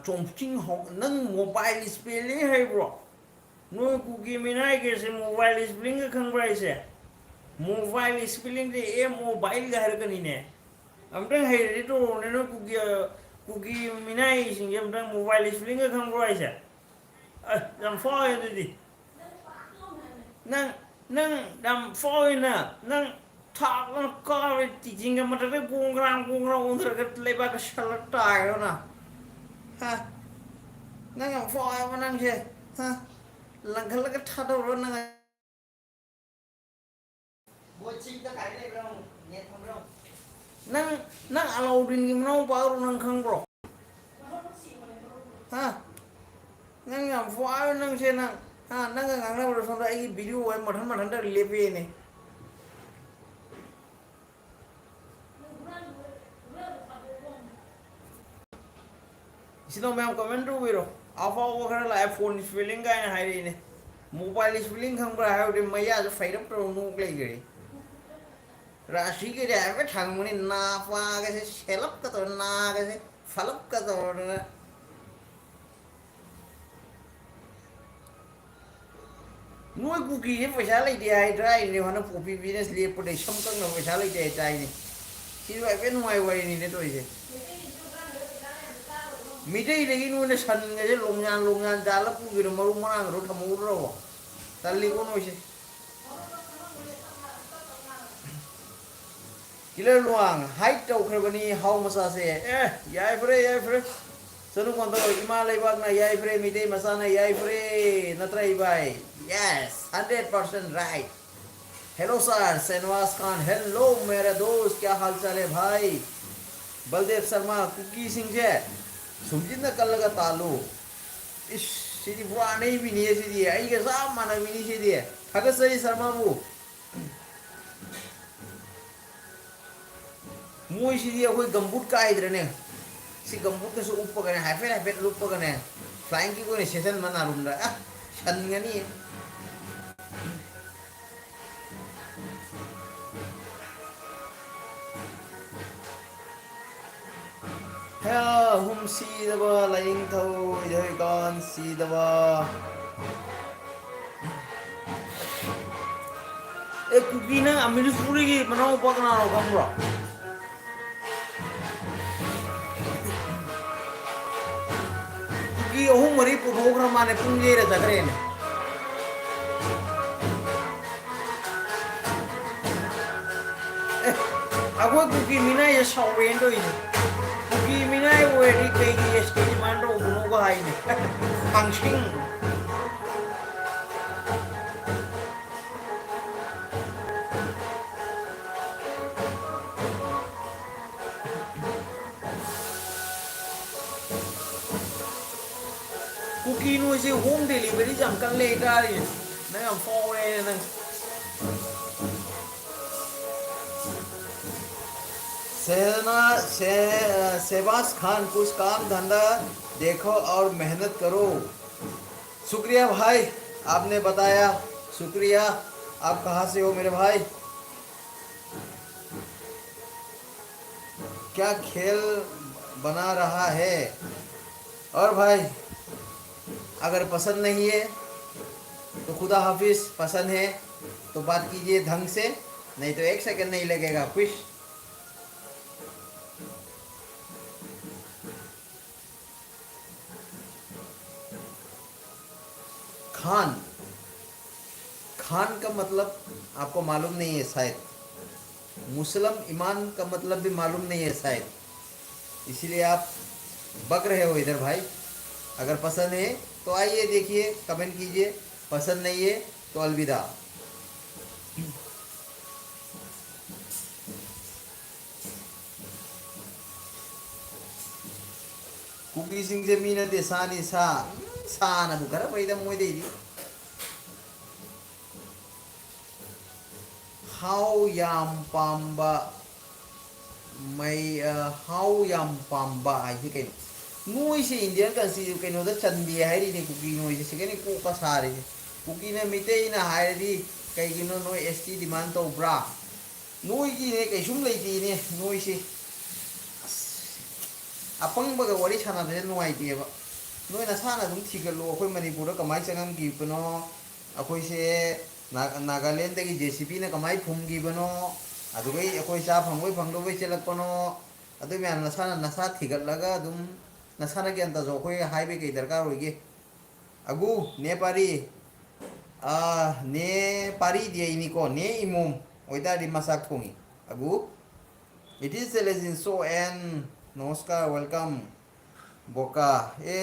चोंचिंग नंग mobile spelling है bro नो कुकी मिनाई के से मोबाइल स्पेलिंग का खंगराई से मोबाइल स्पेलिंग दे ए मोबाइल का हर कनी ने अमतंग है रे तो ने नो कुकी मिनाई सिंगे अमतंग मोबाइल स्पेलिंग का खंगराई से दम फॉय दे नंग दम फॉय ना नंग थागन कार टीचिंग मत रे गोंग्राम उधर के लेबा का शलट आयो ना ha nang yang fo ai ma nang che ha lang khal ka tha do ro nang bo ching ta kai le bro ne thom bro nang alaudin gi mno pa ro nang khang bro ha nang yang fo ai nang che nang ha nang ngang na ro so da ai video ai ma than da le pe ne Sino मैं comment रू बिरो आफा वो खरा ला phone spelling का है high ने mobile spelling खम कर है उधर मैया जो फाइट तो नोक ले गई राशि के रे पे ठंग मनी ना पा कैसे शेलप का तो ना कैसे फलप का तो ना nuôi cookie với phải lấy đi ai trai nếu nó phổ biến business liệt của để xong căng nó phải lấy đi trai này chỉ vậy bên ngoài vậy này thôi chứ Midai lagi nu ne san ngaje longan dala pu giro maru manang ro thamu ro talli kono ise kila luang height tau kharbani how masa se yai fre Sanu konto ima leibak na yai fre mite masana yai fre natra ibai. Yes, 100% right. Hello sir Shahnawaz Khan hello मेरे दोस्त क्या हाल चाल है भाई Baldev Sharma cookie Singh से सुमजित न कल लगा तालु इस सीधी बुआ नहीं भी नहीं है सीधी है आई के साथ माना भी नहीं सीधी है थकत सही शर्मा वो मुझे सीधी है कोई गंबूट का इधर ने सी गंबूट के से ऊपर करने हैफेट ऊपर करने फ्लाइंग की कोई सेशन मना रूम रहा शनियानी है hum sidaba laing thau idhoi kan sidaba e kuki na amil puri gi manau pakna ro kamra kuki ohum mari program mane punje re sagre ne agoi kuki mina ye sawendo ini Gimana itu di kayak stage mana uno ko hai ne function cookie nu si home delivery jam kan le ka ri na am phone ne na सेबास Khan कुछ काम धंधा देखो और मेहनत करो शुक्रिया भाई आपने बताया शुक्रिया आप कहाँ से हो मेरे भाई क्या खेल बना रहा है और भाई अगर पसंद नहीं है तो खुदा हाफिज पसंद है तो बात कीजिए ढंग से नहीं तो एक सेकंड नहीं लगेगा खुश खान खान का मतलब आपको मालूम नहीं है शायद मुस्लिम ईमान का मतलब भी मालूम नहीं है शायद इसीलिए आप बक रहे हो इधर भाई अगर पसंद है तो आइए देखिए कमेंट कीजिए पसंद नहीं है तो अलविदा कुकी सिंह से मीना दे सानी सा sana bukara paida moy de how yam pamba mai how yam pamba ai ke noi se indian kan si ke no da chandi hai ri ne kuki noi se ke ne ko ka sare kuki ne mitei na hai ri kai gi no noi st demand to bra noi gi ne kai sum lai ti ne noi se apang ba ga wari chana de noi ti ba noi na sana dum thigalo khoi manipur kamai changam gi pano akhoi se Nagaland की JCB ने कमाई फुमगी बनो अदुगै अखोई चा फंगोई फंगदोबै चलकपनो अदु ma'am नसा थिगलगा दुम नसाना के अंत जो अखोई हाईवे के दरकार होइगे अगु नेपारी नेपारी दियैनी को ने इमोम ओइदा दि मसाक थोंगी अगु इट इज सेलेजिन सो एन नमस्कार वेलकम बोका ए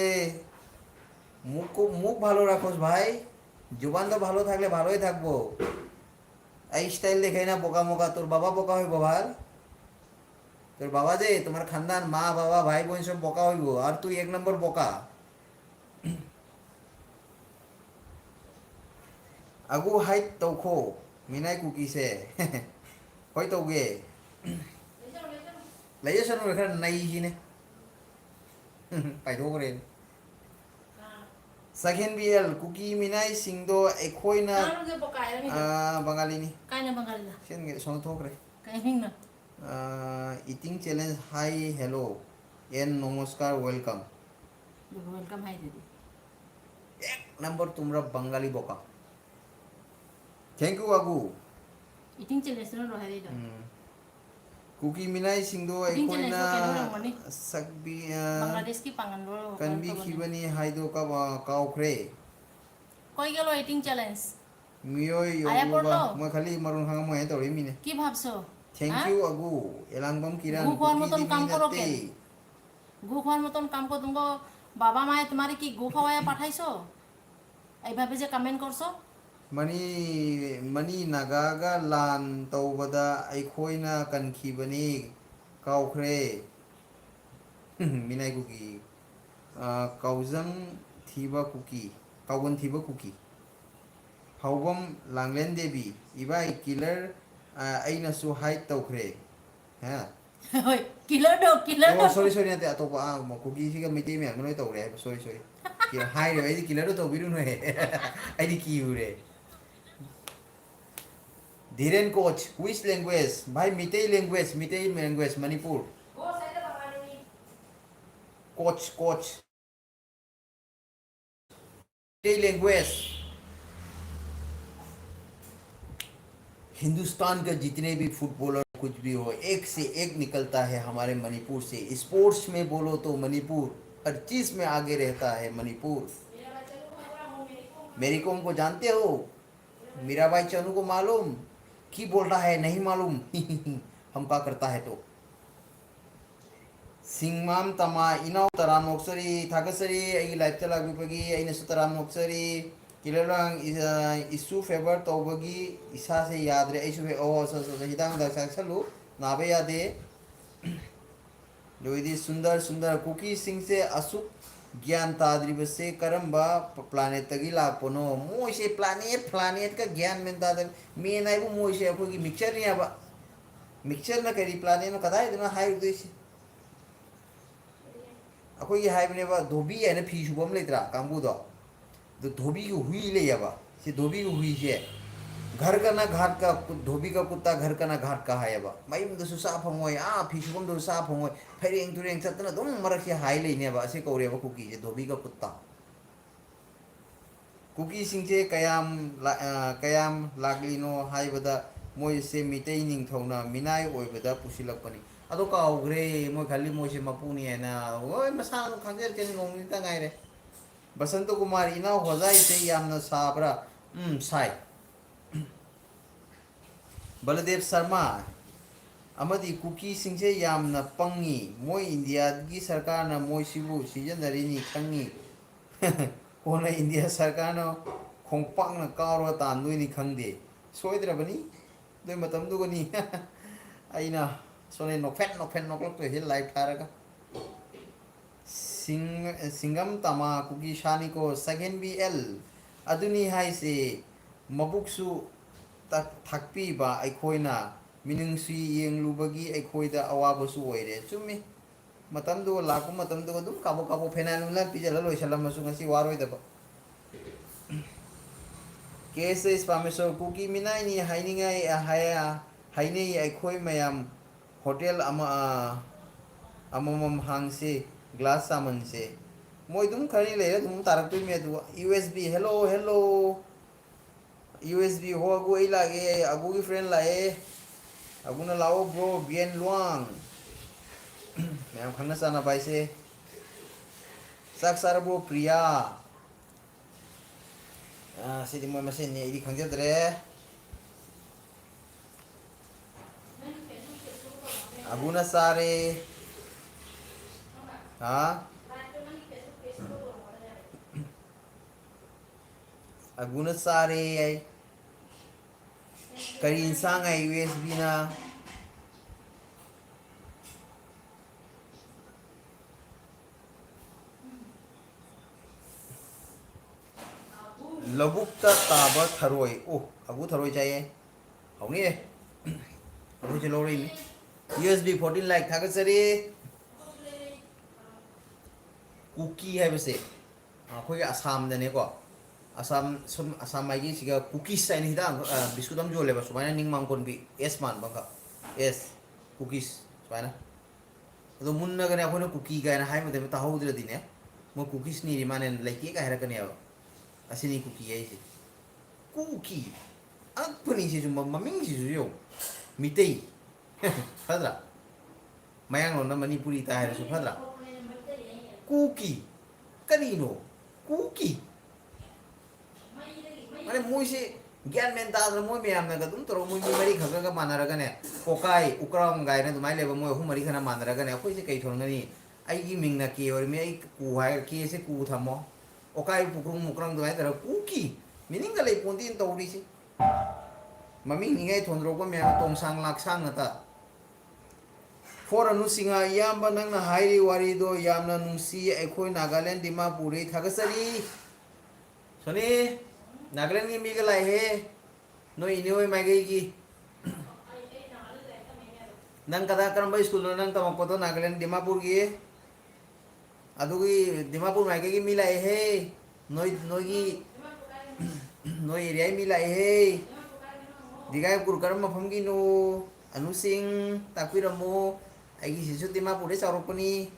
मुख ভালো রাখোস ভাই जुबान तो ভালো থাকলে ভালোই থাকবো এই স্টাইল দেখাই না বোকা মোকা তোর বাবা বোকা হইব ভাই তোর বাবা যে তোমার খানদান মা বাবা ভাই বোন সব বোকা হইব আর তুই এক নম্বর বোকা আগু হাইট তৌখো মিনাই কুকি से होय तौगे लेजन रेखा नई ही ने पाइथो करे Second BL कुकी मिनाई सिंगदो एखोइना बंगाली नि काइना बंगाली ना सेन गे सोन थोकरे काइनिंग ना ईटिंग चैलेंज हाय हेलो एन नमस्कार वेलकम वेलकम हाय दीदी एक नंबर तुमरा बंगाली बोका थैंक यू आगू ईटिंग चैलेंज न रहा दीदा कुकी मिनाई सिंगदो एखोइना सकबी बांग्लादेश की पांगन रो कनबी खिबनी हाइदो का काउखरे कोई गेलो ईटिंग चैलेंज मियोय योबा म खाली मरुन हांग मय तोरि मिने की भाबसो थैंक यू अगु एलांगबम किरण गु कोन मतन काम करो के গু খোৱাৰ মতন কাম কৰ তুমको বাবা মায়ে তোমাৰে কি গু খোৱাই পাঠাইছো এইভাবে যে কমেন্ট কৰছো मनी नागागा लान तौबदा अखोइना कनखिबनी काउखरे मिनाई कुकी काउजंग थीबा कुकी काउगन थीबा कुकी हाउबम लांगलेन देवी इबाई किलर अइनसु हाइट तौखरे हाँ होय killer Oh, sorry, sorry, nanti atau apa? Mau kuki sih kan meeting yang mana tahu deh. Sorry, sorry. Kira hai deh, ini kira tuh tahu biru nih. Ini kiu deh. Dhiren coach, which language? Bhai Meitei language, Manipur. Coach. Meitei language. Hindustan का जितने भी footballer कुछ भी हो एक से एक निकलता है हमारे मणिपुर से स्पोर्ट्स में बोलो तो मणिपुर हर चीज में आगे रहता है मणिपुर मेरी कोम को जानते हो मीराबाई चानू को मालूम की बोल रहा है नहीं मालूम हम का करता है तो सिंगमाम तमा इनाव तराम नोक्सरी थागसरी आई लाइफ चला बिपगी आई नसु तराम नोक्सरी किलरंग इशू फेवर तौबगी इसा से याद रे इशू ओ हिदांग दा साक्सलु नाबे यादे लोइदी सुंदर सुंदर कुकी सिंह से असुक ज्ञान ताद्रिब से करम्बा प्लानेट तगी लापोनो मोय से प्लानेट का ज्ञान में तादर मे नाइबु मोय से अखोगी मिक्सचर नि आबा मिक्सचर ना करी प्लानेट न कदाय दना हाय उदेश अखोगी हाय बनेबा धोबी है न फी सुबम लेत्रा कांबुदो तो धोबी की हुई ले याबा से धोबी की हुई से घर का ना घाट का धोबी का कुत्ता घर का ना घाट का है बा भाई मुझे सुसाफ होंगे फिशुबम तो साफ होंगे फिर एक तुरेंग सतना तुम मरक से हाई लेने बा से कौरे बा कुकी से धोबी का कुत्ता कुकी सिंह से कयाम लागलिनो हाई बदा मोय से मिटे निंग थौना मिनाई ओय बदा पुसिलक पनी अदो काउग्रे मोय खाली मोय से मपुनी है ना ओय मसा नो खांजर के नोंग ता गाय रे बसंत कुमार इनाव होजाई से यामना साबरा साई बलदेव शर्मा अमदी कुकी सिंह से यामना पंगी मोय इंडिया की सरकार ना मोय सिबु सिजनरिनी खंगी कोना इंडिया सरकार ना खोंगपांग ना कारो तांदुनी खंगदे सोइद्रबनी दोय मतम दुगनी आइना सोने नोफेन नोकलक तो हे लाइफ थारगा सिंगम तमा कुकी शानी को सेकेंड बी एल अदुनी हाई से मबुक्सु थकपी बा अखोइना मिनुंगसु येंगलुबगी अखोइदा अवाबसु ओइरे चुम्मी मतम दो लाकु मतम दो दुम काबो फेनानु ला पिजला लोइसलमसु ngasi वारोइदबा केसे स्पामेसो कुकी मिनाइनी हाइनिंगाई हाइने अखोइ मयाम होटल अमम हांगसे ग्लास सामन से मोय तुम खरी ले तुम तारक तुम में दु यूएसबी हेलो यूएसबी हो अगु ई लागे अगु की फ्रेंड लाए अगु ना लाओ ब्रो बियन लुआंग मैं खन्ना साना भाई से साक सारा ब्रो प्रिया सिदी मोय मसे ने इदी खंजे दरे अगु ना सारे अगुन सारे करी इंसान है यूएसबी ना लबुक्ता ताबा थरोय ओ अगु थरोय चाहिए होनी है अगु चलो रही यूएसबी 14 लाइक था सरी कुकी है वैसे कोई आसाम दने को आसाम माइगी सिगा कुकीज साइन हिदा बिस्कुट हम जो लेबा सुमाइना निंग मांगकोन बी एस मान बंगा एस कुकीज सुमाइना तो मुन्ना गने अखोने कुकी गायना हाय मते ताहौद्र दिने मो कुकीज नि रिमाने लाइकी का हेरा कने अब असिनी कुकी है इसे कुकी अखनी से जुम ममिंग से जो मितेई फदरा मयांग लोन मणिपुरी ता है सु फदरा कुकी करीनो कुकी माने मुझे ज्ञान में दादर मोय मैम ना तुम तरो मुझे मरी खगा का मानरगा ने कोकाई उकराम गाय ने तुमाय लेबा मोय हु मरी खना मानरगा ने कोई से कई थोंगनी ꯑꯩꯒꯤ ꯃꯤꯡꯅ ꯀꯦ ꯑꯣꯏꯔꯝꯃꯤ ꯑꯩ ꯀꯨ ꯍꯥꯏꯔ ꯀꯦꯁꯦ ꯀꯨ ꯊꯝꯃꯣ ꯑꯣꯀꯥꯏ ꯄꯨꯀ꯭ꯔꯨꯡ ꯃꯨꯀ꯭ꯔꯪ ꯑꯗꯨꯃꯥꯏꯅ ꯇꯧꯔꯒ ꯀꯨꯀꯤ ꯃꯤꯅꯤꯡꯒ ꯂꯩ ꯄꯣꯟꯇꯦꯅ ꯇꯧꯔꯤꯁꯤ ꯃꯃꯤꯡꯅꯤꯉꯥꯏ ꯊꯣꯟꯗꯣꯔꯛꯄ ꯃꯌꯥꯝ ꯇꯣꯡꯁꯥꯡ ꯂꯥꯛꯁꯥꯡ ꯉꯥꯛꯇ ꯐꯣꯔ ꯑꯅꯨꯁꯤꯡꯍ ꯏꯌꯥꯝꯕ ꯅꯪꯅ ꯍꯥꯏꯔꯤ ꯋꯥꯔꯤꯗꯣ ꯌꯥꯝꯅ ꯅꯨꯡꯁꯤ ꯑꯩꯈꯣꯏ ꯅꯥꯒꯥꯂꯦꯟ ꯗꯤꯃꯥꯄꯨꯔꯗꯒꯤ ꯊꯥꯒꯠꯆꯔꯤ ꯁꯣꯅꯤ ꯅꯥꯒꯥꯂꯦꯟꯒꯤ ꯃꯤꯒ ꯂꯥꯛꯑꯦꯍꯦ ꯅꯣꯏ ꯏꯅꯦ ꯍꯣꯏ ꯃꯥꯏꯀꯩꯒꯤ nang kada karamba school nang tamakpoto Nagaland Dimapur gi adugi Dimapur mai gi mila he noi noi area mila he digai pur karamba pham gi no anusing takpiramo aigi sisu Dimapur de sarokoni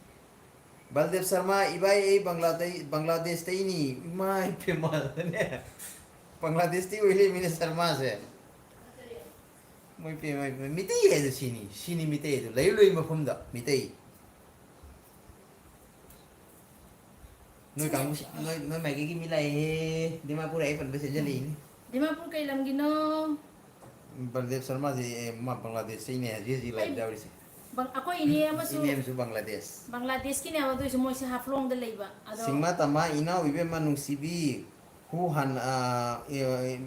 Baldev Sharma ibai Bangladesh tai ni mai famous ne Bangladesh ti oile mine Sharma se moi pe mai mitei he sini mitei do lai loi mafum da mitei noi kang noi mai gi mi lai he Dimapur ai pan bese jali ni Dimapur kay lam gino Baldev Sharma ji ma Bangladesh sai ne ji lai da ri se bang ako ini amasu ini su Bangladesh Bangladesh ki ne amado isu mo sa haflong de leiba ado singma tama ina wibe manung sibi hu han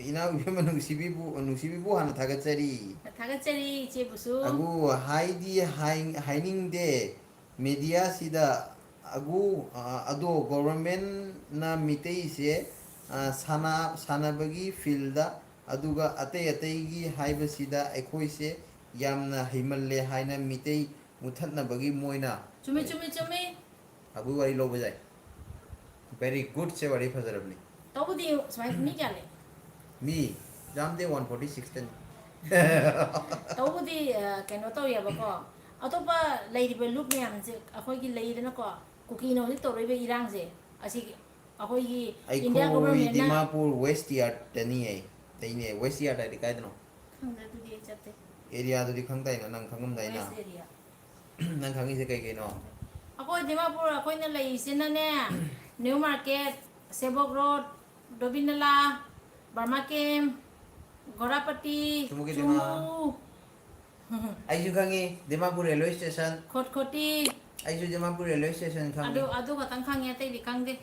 ina wibe manung sibi bu han thagachari thagachari che busu agu haidi haining de media sida agu ado government na mitei se sana bagi field da aduga atei gi haiba sida ekhoi se yamna himalle haina mitei muthatna bagi moina chumi agu wari lo bajai very good se wari fajarabni tawdi smai mi kyale mi jamde 146 ten tawdi keno taw ya bako atopa leidibe look me am je akoi gi leidena ko kuki no to rebe irang je asi akoi gi India aiko government na Dimapur West Yard tani ai taine West Yard ai kai dano khangda tu di chatte area du di khangtai na nang khangam dai na West area nang khangi se kai no akoi Dimapur akoi na lei sina ne New Market Sebok Road Dobinala Burma Camp Gorapati Chumuki Chumu ai ju khangi Dimapur railway station Khotkhoti ai ju Dimapur railway station khangi adu katang khang ya tai di kang de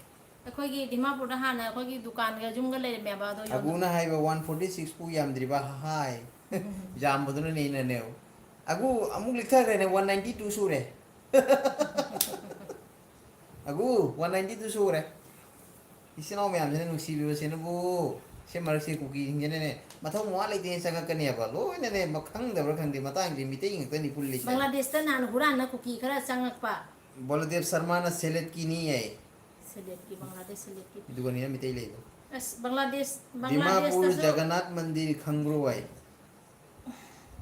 akoi gi Dimapur da hana akoi gi dukan ga jum ga le me ba do yo aguna haiba 146 pu yam driba hai jam boduna nei na ne agu amuk likha re ne 192 sure agu 192 sure isino me am jene nusi biwa sene bu se mar se kuki jene ne mathau mo lai te sanga kane ba lo ne ne makhang da khang de matang de meeting ta ni pulli Bangladesh ta nan huran na kuki khara changak pa Baladev Sharma na select ki ni ai select ki Bangladesh select ki dugani na mitei le as Bangladesh Dimapur ta so Jagannath Mandir khangro ai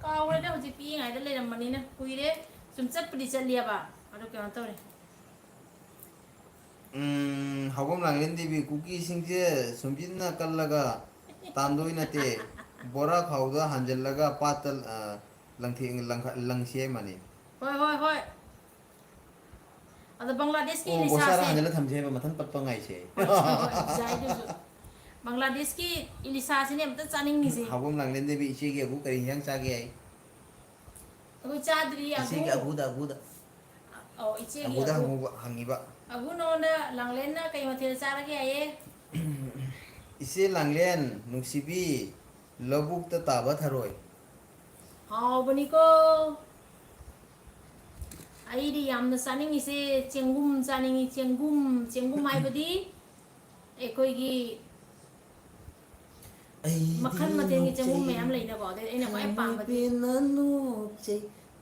ka wa da hoji pi ngai da le ram mani na kuire sum chat pudi chal liya ba ado kya to re hagom langlen debi kuki singje sumbinna kallaga tandoi na te bora khawda hanjallaga patal langsie mani hoi ado Bangladesh ki o lisa bosara se hanjalla thamje ba mathan patpa ngai se jai du Bangladesh ki ilisa se ne mta chaning ni se hagom langlen debi iche gi agu kari yang cha gi ai agu chadri iche gi agu agu da oh iche gi agu da agu hangi ba agu no na langlen na kai mathil chara ge aye ise langlen nusibi lobuk ta taba tharoi hau bani ko ai di yam na saning ise chengum saning chengum mai badi ekoi gi makhan mathe gi chengum me am lai na ba de ena ko ai pam badi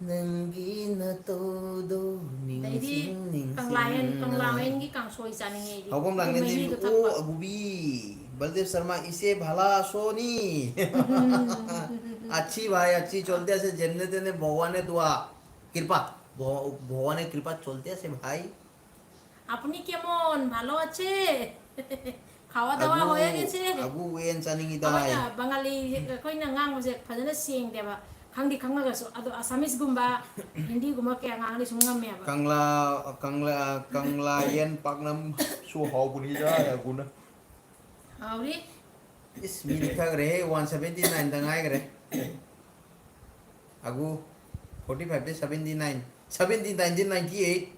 nangi na todo dai di kanglayen gi kang soi saning ai di hagom langlen debi o agubi Baldev Sharma इसे भला सोनी अच्छी भाई अच्छी चलते से जन्नत ने भगवान ने दुआ कृपा भगवान ने कृपा चलते से भाई আপনি কেমন ভালো আছে খাওয়া দাওয়া হয়ে গেছে agu wen chaningi আবার dai বাঙালি কইনা ngang যে ফাজনা সিং দেবা খাংদি খাঙ্গাগাসো আদো Assamese গুম্বা Hindi গুম্বা K ngang sung ngam ya ba kangla yen paknam su hau buni ja ya guna auri is min thag re 179 dangai gre agu 45 de 79 1998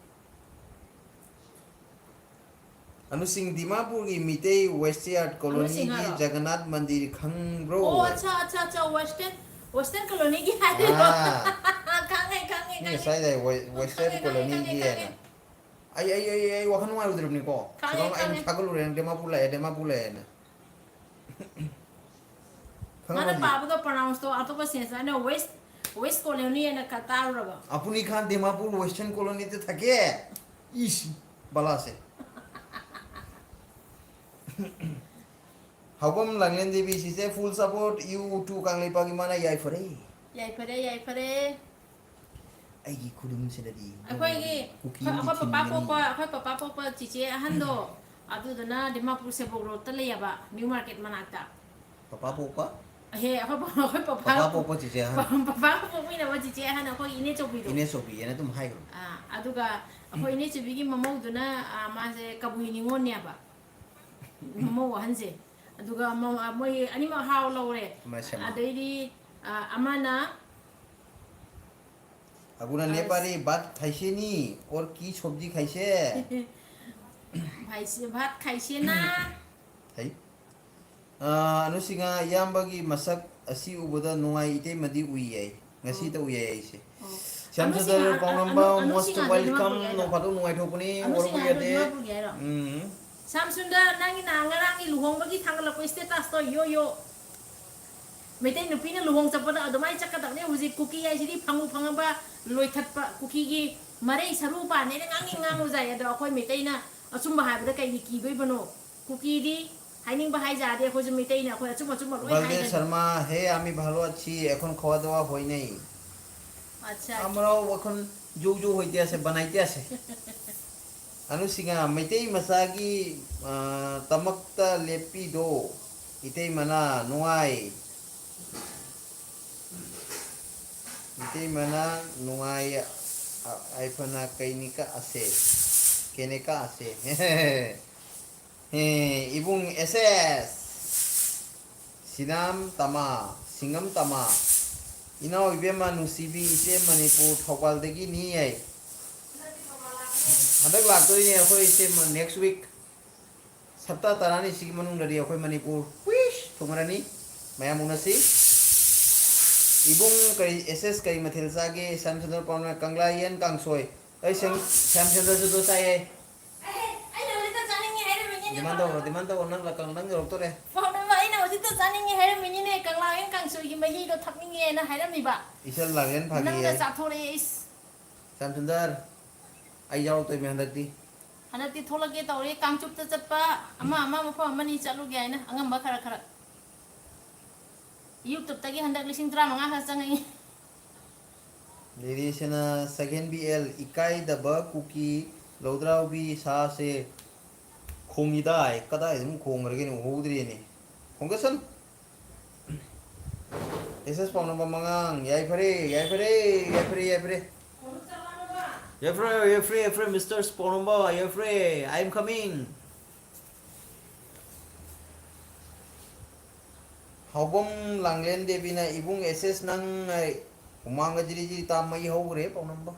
अनुसिंग Dimapur की मिते वेस्ट यार्ड कॉलोनी अनुसिंह की हारो? जगन्नाथ मंदिर खंग्रो ओ अच्छा अच्छा अच्छा वेस्टर्न कॉलोनी की है Ah. खांगे खांगे Ni खांगे sai dai western colony gi na. Ai wa khanu ai udrip ni ko. Kang Sabang eh, ai kang eh. thagul ren dema pula na. mana Khang ma pa ba pronounce to ato ba sense na west colony na kata raba apuni khan dimapur western colony te thake. Ish bala se. Hawam langlen devi si se full support you to kanglei pagi mana yai fare. yai pare Ai gi khudum se dadi. akhoi gi akhoi papa popa chiche hando adu dana dimapur se bogro ta le yaba new market manata Papa popa. he akhoi Papa papa popa chi se han. papa popa ina wa chiche han akhoi ine chobi do Ine sopi ene tum hai. aduga akhoi ine chobi gi mamau duna ma se kabui ni ngon ya ba mamau hanse aduga moi anima haw lore Mashallah. adaidi amana Aguna Nepali bat khaise ni or ki sabji khaise. भाई से भात खाइसे ना Hai. Anusinga yambagi masak asi ubada nuai ite madi ui ai. Ngasi ta ui ai se. Samsudar Pawnamba most welcome no padu nuai thopuni anu or sing ui adu ade. dua puluh ya Samsunda nangi na ngarangi luhong bagi tanggal ko status to yo metai nupi na luhong sapada adamai cakatak ne huzi cookie ai sidi phangu phangaba loi thatpa cookie gi marei saru pa ne ngangi ngangu zai ado akoi metai na asumba haibada kai ki goi bano cookie di haining ba hai ja de ko metai na akoi achuma loi Balde hai Sharma he ami bhalo achi ekhon খাওয়া দাওয়া হই নাই acha আমরাও এখন জো হইতে আছে বানাইতে আছে Anusinga meitei masagi tamakta lepi do itei mana nuai itei mana nuai aipana kainika ase keneka ase ibung SS sinam tama singam tama inaw ibema nusibi ite manipur thopaldagi ni ai Hadak lagto ini aku isi next week Sabta tarani sigi manung dari aku Manipur wish tumarani maya munasi ibung kay SS kay mathil sage Samsudar Pawnama kanglayan kangsoy ay Samsudar sudo saya ai na lita chaning hai re menye dimanta onan lakang nang yorok re phone ma ai na lita chaning hai re menye ne kangla yang kangsui gi mahi do thakning na hai re mi ba isal lagen phagi nang da chathore is Samsudar ay jaw to mehandati Hanati thola ke tawre kangchup ta chatpa ama mafam amani chalu ge na angam ba khara YouTube tagi handak lising tra manga ha changai Ladies and second BL ikai da ba kuki lodrau bi sa se khongida ai kada dum khong rage ni hodri ni khonggasan SS Pawnama mangang yai fare You're free, Mr. Pawnama, you're free. I'm coming. Hawbam langlen devi na ibung SS nang umanga jiri tamai hawre Pawnama.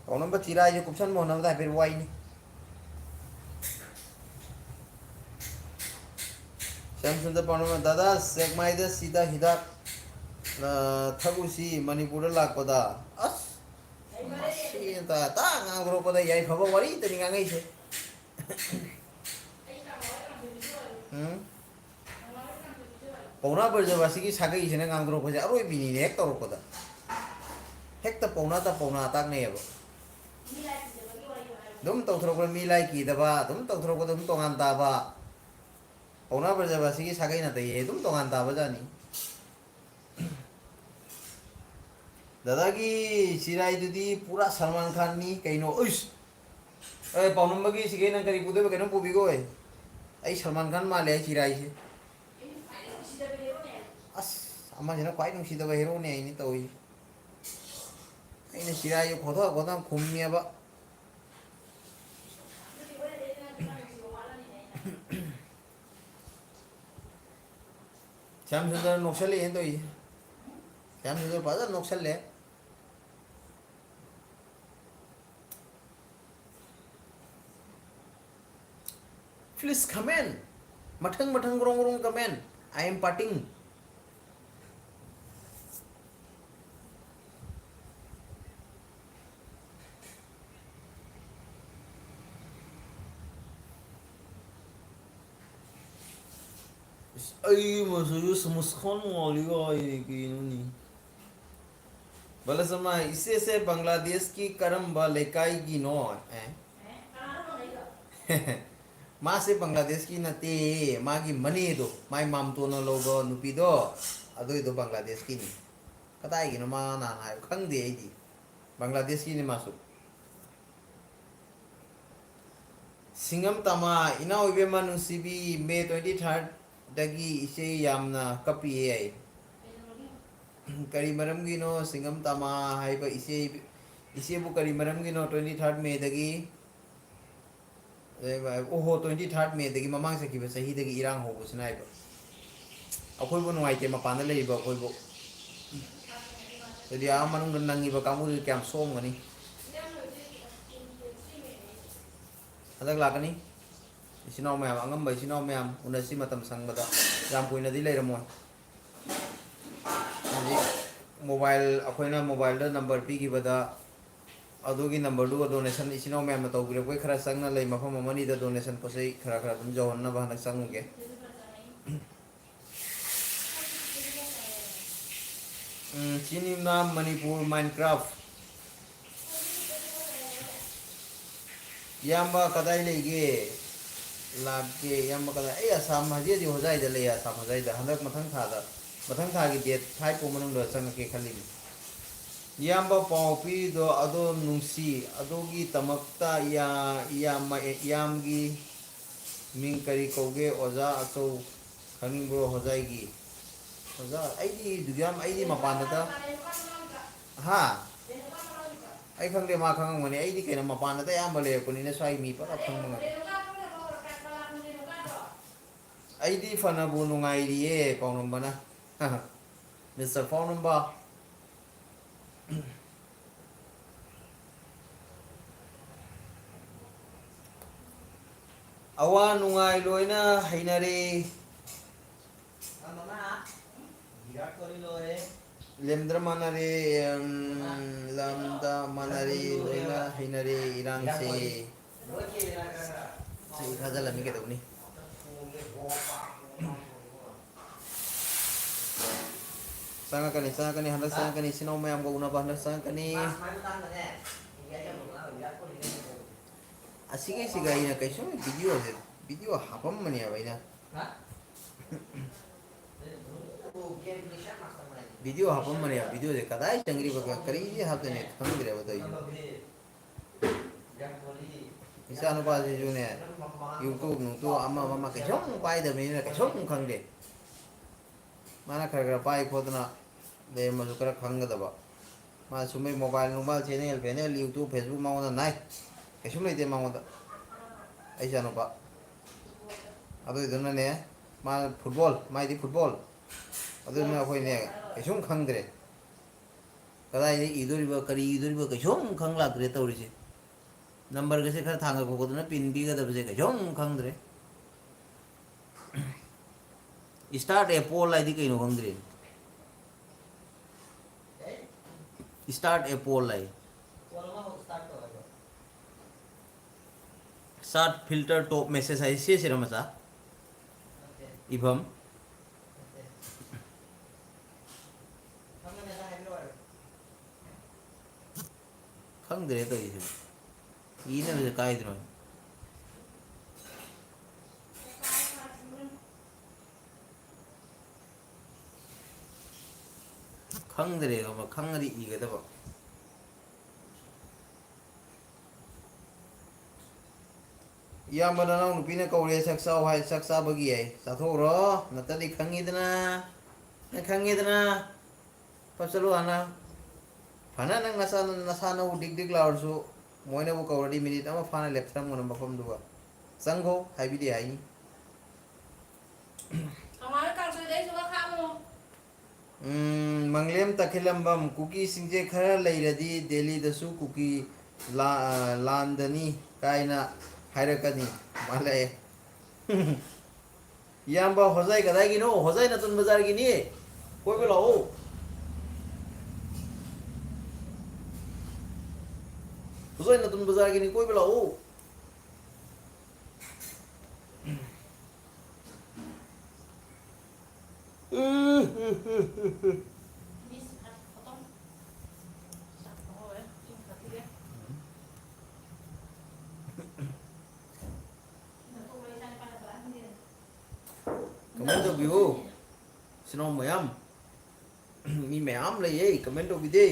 Pawnama tira je kupsan mo na da per wai ni. Samsudar Pawnama dada segmaida sida hidak thagusi Manipur lakpada as ta ngagro pada yai phaba wari tani ngai se Pauna berjawasi ki sagai isena ngagro ko ja aroi bini ne hektor ko da hekta pauna tak ne yabo dum tawthro ko milai ki da ba dum tawthro ko dum tongan ta ba Pauna berjawasi ki sagai na tai dum tongan ta ba jani Dadagi sirai dudi pura Salman Khan ni kaino uish Pawnama gi sigai nang kari pude ba kaino pubi ko ai Salman Khan ma le sirai se as ama jena kwai nung sida ba hero ne ai ni toi ai ne sirai yo khoda khumnia ba Samsudar noksali hen toi Shyam Sundar फजन नोक्सले please comment मठंग मठंग ग्रोंग ग्रोंग comment I am parting ay masuyo sumuskhon ngoliga ay kinuni bala sama isse se Bangladesh की करम्बा लेकाई की no माँ से बांग्लादेश की नते माँ की मनी दो माई माम तो न लोगो नुपी दो अदो इदो बांग्लादेश की नहीं कताई की नो माँ ना ना खंग दे दी बांग्लादेश की नहीं मासु सिंगम तमा इना उबे मनुसीबी मे 23 दगी इसे यामना कपी है करी मरम की नो सिंगम तमा है पर इसे वो करी मरम की नो 23 मे दगी ओहो 23 मे दगी ममांग से की बस सही दगी इरांग हो कुछ ना अखोई वो नुआई मपान ले अखोई वो यदि आ मनुंग नंगी बा कामु क्या सोम गनी हदक लागनी इसिनाव मैम अंगम इसिनाव मैम उनसी मतम संगबदा याम कोइना दी लेरमो मोबाइल अखोइना मोबाइल दा नंबर पी की बदा अदोगी नंबर दु डोनेशन इसिनाव मैम तो बिरे कोई खरा संगना ले मफम मनी दा डोनेशन पसई खरा खरा तुम जवन ना बहनक संगुगे चिनी नाम मणिपुर माइनक्राफ्ट याम्बा कदाई लेगे लागे याम्बा कदाई ए असम हजे दि हो जाय दले असम हो जाय द हंदक मथंग था की डेट 5 को मनंग द संग के खली याम्बा पापी दो अदो नुंसी अदोगी तमक्ता याम की मिंग करी कोगे ओजा अचो खनिंगो हो जायगी ओजा आईदी दुयाम आईदी मपान दा हा आई खंगे मा खंग मने आई दी केना मपान दा याम बले कोनी ने स्वाई मी पर खंग मंग आई दी फना बु नुंगाई दिए पाउ नंबर ना मिस्टर फोन नंबर अवा नुंगाई लोइना हैनरे लेमद्र मनरे लमदा मनरे लोइना हैनरे इरांग से सही खाजा लमी के दउनी sangat kani hendak sangat kani sinau mayam ko una hendak sangat kani asige siga ina kaiso video hapam mani ya baina video hapam mani ya video de kadai changri baga kari je hapte ne thang dire badai isa anu ba je jo ne youtube nu to amma mama kaiso pai da me ne kaiso khang de माना खरखर पाई खोदना ले मजु कर खंगदबा मा सुमे mobile नोबाइल channel YouTube Facebook मावना नाय कैसुम लेते मावदा ऐसा नोबा अदो इदना ने मा फुटबॉल माइदी फुटबॉल अदो ना कोई ने कैसुम खंगद्रे कदाई इदोरिबा करी इदोरिबा कैसुम खंगला द्रे तौरिसे नंबर गसे खर थांगा खोदना पिन बिगदबसे कैसुम खंगद्रे स्टार्ट ए पोल आई दी कहीं नो खंगद्रे स्टार्ट ए पोल आई स्टार्ट फिल्टर टॉप मैसेज आई से रमसा इभम खंगद्रे तो इसे इने से काय द्रो खंगद्रे ग खंगरी इगदब या मनानाव नुपीने कौरे सक्साव हाय सक्सा बगी है साथोरो नतदी खंगीदना पचलो आना फना नंग नसा न डिग डिग लावरसु मोइने बु कौरडी मिनिट अमा फाना लेफ्टम गन मफम दुवा संगो हाइबिदि हाइ เอามาแล้วกันช่วยได้ช่วยข้ามโม मंगलेम तखिलंबम कुकी सिंजे खरा लेरदी दिल्ली दसु कुकी लांदनी कायना हायरकनी माले याम्बा होजाई गदाई गिनो होजाई नतुन बाजार गिनी कोई बोलाओ होजाई नतुन बाजार गिनी कोई बोलाओ कमेंट तो बिहो सिनो मयाम मी मयाम ले ये कमेंट तो बिदे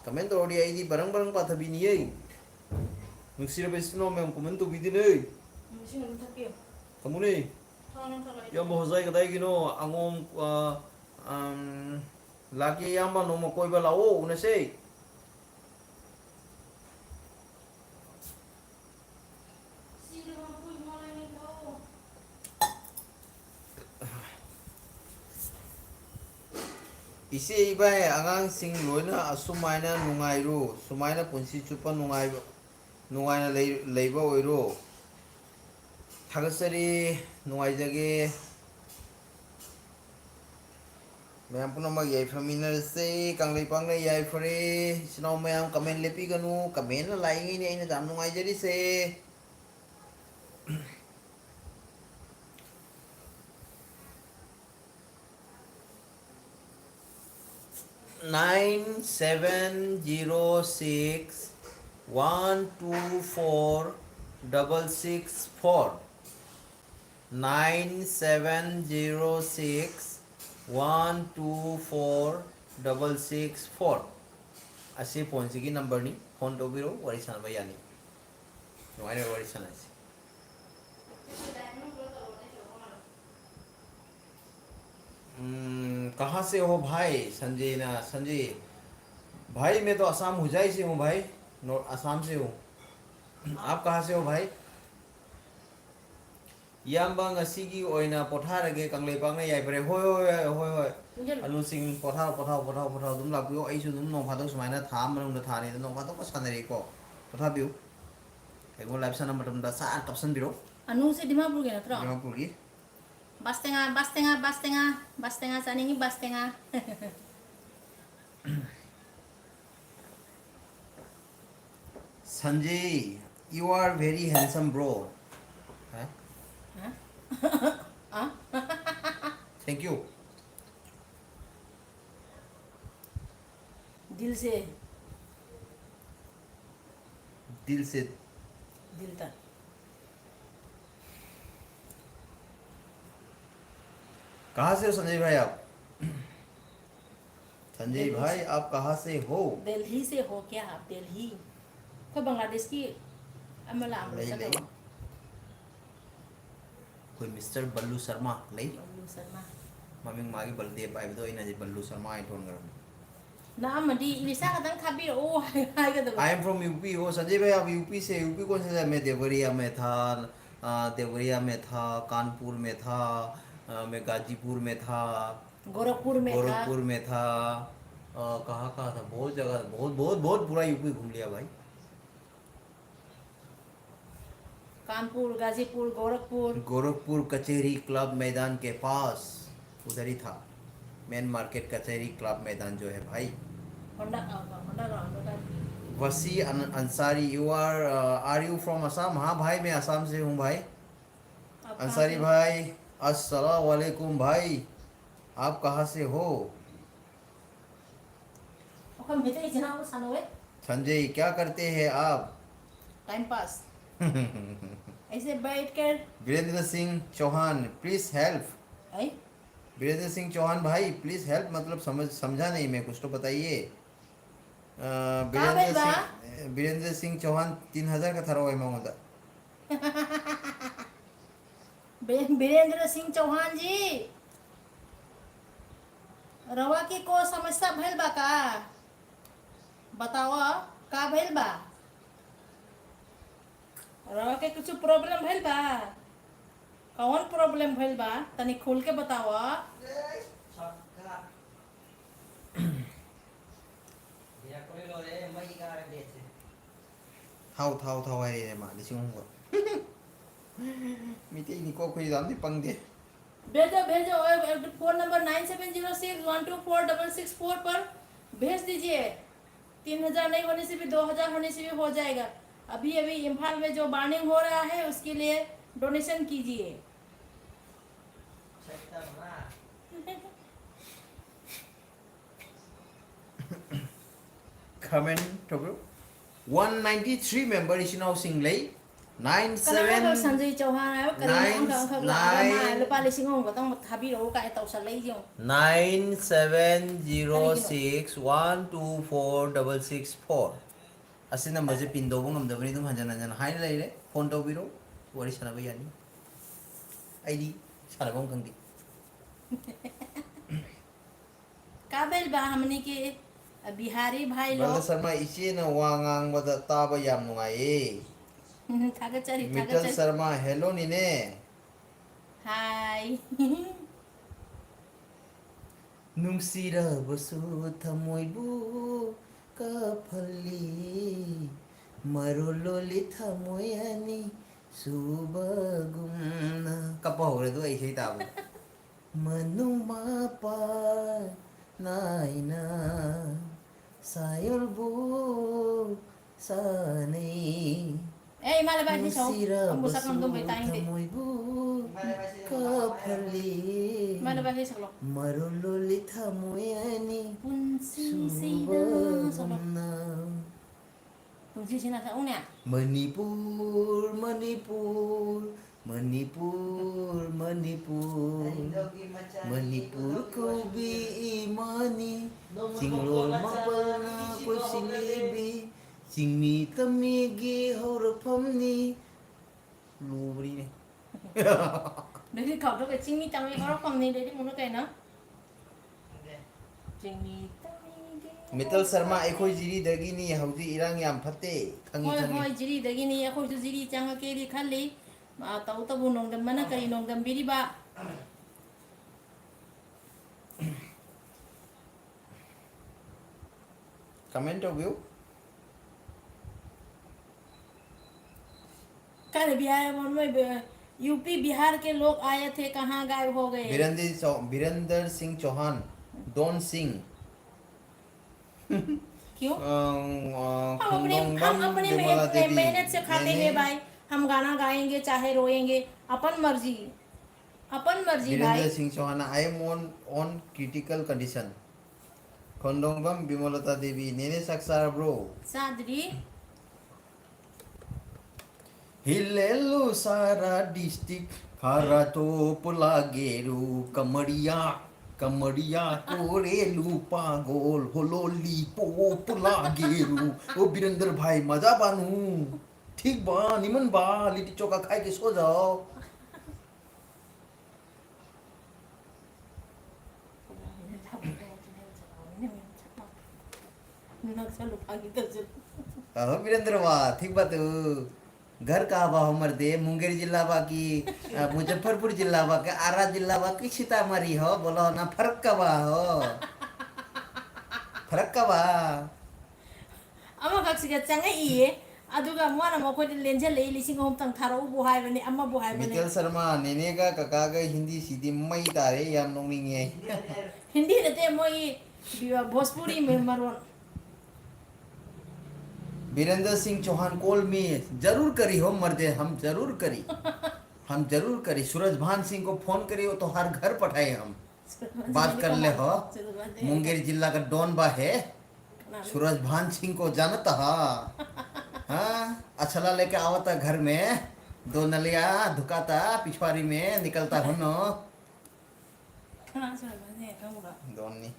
कमेंट तो ओडी आई दी बरंग बरंग पाथा बिनी ये नुक्सिर बेसिनो मयाम कमेंट तो बिदे ने kamu nih yang mau saya kata gino angom lagi yang mana mau koi belau unese isi ibai angang sing loina asumaina nungairu sumaina punsi chupa nungaina leiba oiru थागसरी नुआइजगे ma'am Punam याइफमिनर से कांगलेपांग ने याइफरे सिनाव मैम कमेंट लेपी गनु कमेंट लाइंगे ने इन दाम नुआइजरी से 9706124664 9706124664 असी फोन से की नंबर नी फोन तो बिरो वरी सन भैया नी नुआइने वरी सन ऐसे कहाँ से हो भाई संजय ना संजय भाई मैं तो असम हुजाई से हूँ भाई असम से हूँ आप कहाँ से हो भाई याम्बा ngasi oina potharage kangleipang ne yaipare hoi alu sing pothao dum lakpio ai su dum nong phatok sumaina tham manung da thani nong phatok ko sanare ko pothabiu ego live sana matam da sa caption biro anu se dimapur ge natra dimapur gi bastenga saningi bastenga Sanjay, you are very handsome, bro. Huh? Thank you. दिल से दिल तक कहाँ से हो संजय भाई आप संजय भाई आप कहाँ से हो दिल्ली से हो क्या आप दिल्ली कोई बांग्लादेश की अमला ले कोई मिस्टर बल्लू शर्मा ले बल्लू शर्मा ममिंग मागी बलदेव आई तो इना बल्लू शर्मा आई टोन कर नाम मडी लिसा का तंग खाबी ओ हाय का आई एम फ्रॉम यूपी हो संजय भाई आप यूपी से यूपी कौन से मैं देवरिया में था कानपुर में था मैं गाजीपुर में था गोरखपुर में था कहाँ था बहुत जगह बहुत पूरा यूपी घूम लिया भाई कानपुर गाजीपुर गोरखपुर कचहरी क्लब मैदान के पास उधर ही था मेन मार्केट कचहरी क्लब मैदान जो है भाई Wasi Ansari you are you from Assam हाँ भाई मैं असम से हूँ भाई अंसारी भाई अस्सलाम वालेकुम भाई आप कहाँ से हो संजय क्या करते हैं आप टाइम पास ऐसे बैठ कर वीरेंद्र सिंह चौहान प्लीज हेल्प वीरेंद्र सिंह चौहान भाई प्लीज हेल्प मतलब समझा नहीं मैं कुछ तो बताइए वीरेंद्र सिंह चौहान 3000 का थरा हुआ है होता वीरेंद्र सिंह चौहान जी रवा की को समस्या भइल बा का बताओ का भइल बा रवा के कुछ प्रॉब्लम भइल बा कौन प्रॉब्लम भइल बा तनी खोल के बताओ थाव है मा लिसिंग होंगो मिते नि को खोई दाम दि पंगदे भेजो भेजो फोन नंबर 9706124664 पर भेज दीजिए। 3000 नहीं होने से भी 2000 होने से भी हो जाएगा। अभी अभी इम्फाल में जो बार्निंग हो रहा है उसके लिए डोनेशन कीजिए। कमेंट टोब्रो 193 मेंबर इस नाउ सिंग ले 97 संजय चौहान है करीम अंक लामा लुपा लिसिंग होंगो तंग थाबी रो का तौसल ले जो 9706124664 असे नंबर से पिन दो ngam दबनी तुम हंजन हंजन हाय ले रे फोन तो बिरो वरी सनाबा यानी आईडी सनाबा कंगी काबिल बा हमने के बिहारी भाई लोग बंदा शर्मा इसे न वांगांग बदा ताबा याम नुंगाए थागचरी मित्तल शर्मा हेलो नीने हाय नुंगसिरबसु थमोइबु कफली मरोलोली थमोयानी सुबगुमना कपा हो रे तो ऐसे ही ताब मनुमा पा नाइना सायरबु साने ए माले बाजी छौ हम सकम तुम बताएं दे कफली माले बाजी सकलो मरोलोली थमोयानी पुंसी सीना सकलो पुंसी सीना सा उन्या मणिपुर मणिपुर मणिपुर मणिपुर मणिपुर को भी इमानी चिंगलोल मपलना कुसिलेबी चिंगमी तमीगी हौरफमनी लूबरी ने देखि खाउ तो के चिंगी तमे गरो कम नहीं देदी मुनो के ना चिंगी तमीगी मित्तल शर्मा एखोई जिरी दगिनी हौजी इरांग याम फते खंगी होय खंगी होय जिरी दगिनी अखोय तो जिरी चांगा के री खाली ताऊ तबु नोंदम मना करी नोंदम बिरिबा कमेंट हो गयो कल बिहार में यूपी बिहार के लोग आए थे कहाँ गायब हो गए वीरेंद्र सिंह चौहान डॉन सिंह क्यों हम अपने देवी मेहनत से खाते हैं भाई। हम गाना गाएंगे चाहे रोएंगे अपन मर्जी भाई। Virendra Singh Chauhan I am on critical condition खंडोंगम विमलता देवी नेने सक्सार ब्रो सादरी हिलेलु सारा डिस्ट्रिक्ट खारा तो पुला गेरु कमरिया कमरिया कोरेलु पागोल होलोली पो पुला गेरु ओ वीरेंद्र भाई मजा बानू ठीक बा निमन बा लिट्टी चोखा खाए के सो जाओ वीरेंद्र वाह ठीक बात घर का बा हमर दे मुंगेर जिला बा की मुजफ्फरपुर जिला बा के आरा जिला बा की सीतामढ़ी हो बोलो ना फर्क का बा हो फर्क का बा अमा कक्सिगा चंगा इए अदुगा मोना मखोय लेंजे ले लिसिंग होम तंग थारो बु हायबने अमा बु हायबने मित्तल शर्मा नेने का काका का हिंदी सीधी मई तारे याम नोंगिंगे हिंदी रहते मोई भोजपुरी में मरोन वीरेंद्र सिंह चौहान कॉल में जरूर करी हो मर्दे हम जरूर करी सूरज भान सिंह को फोन करी हो तो हर घर पठाए हम बात कर ले हो मुंगेर जिला का डॉन बा है सूरज भान सिंह को जानता हाँ अछला लेके आवता घर में 2 नलिया धुकाता पिछवाड़ी में निकलता हुनो दोनी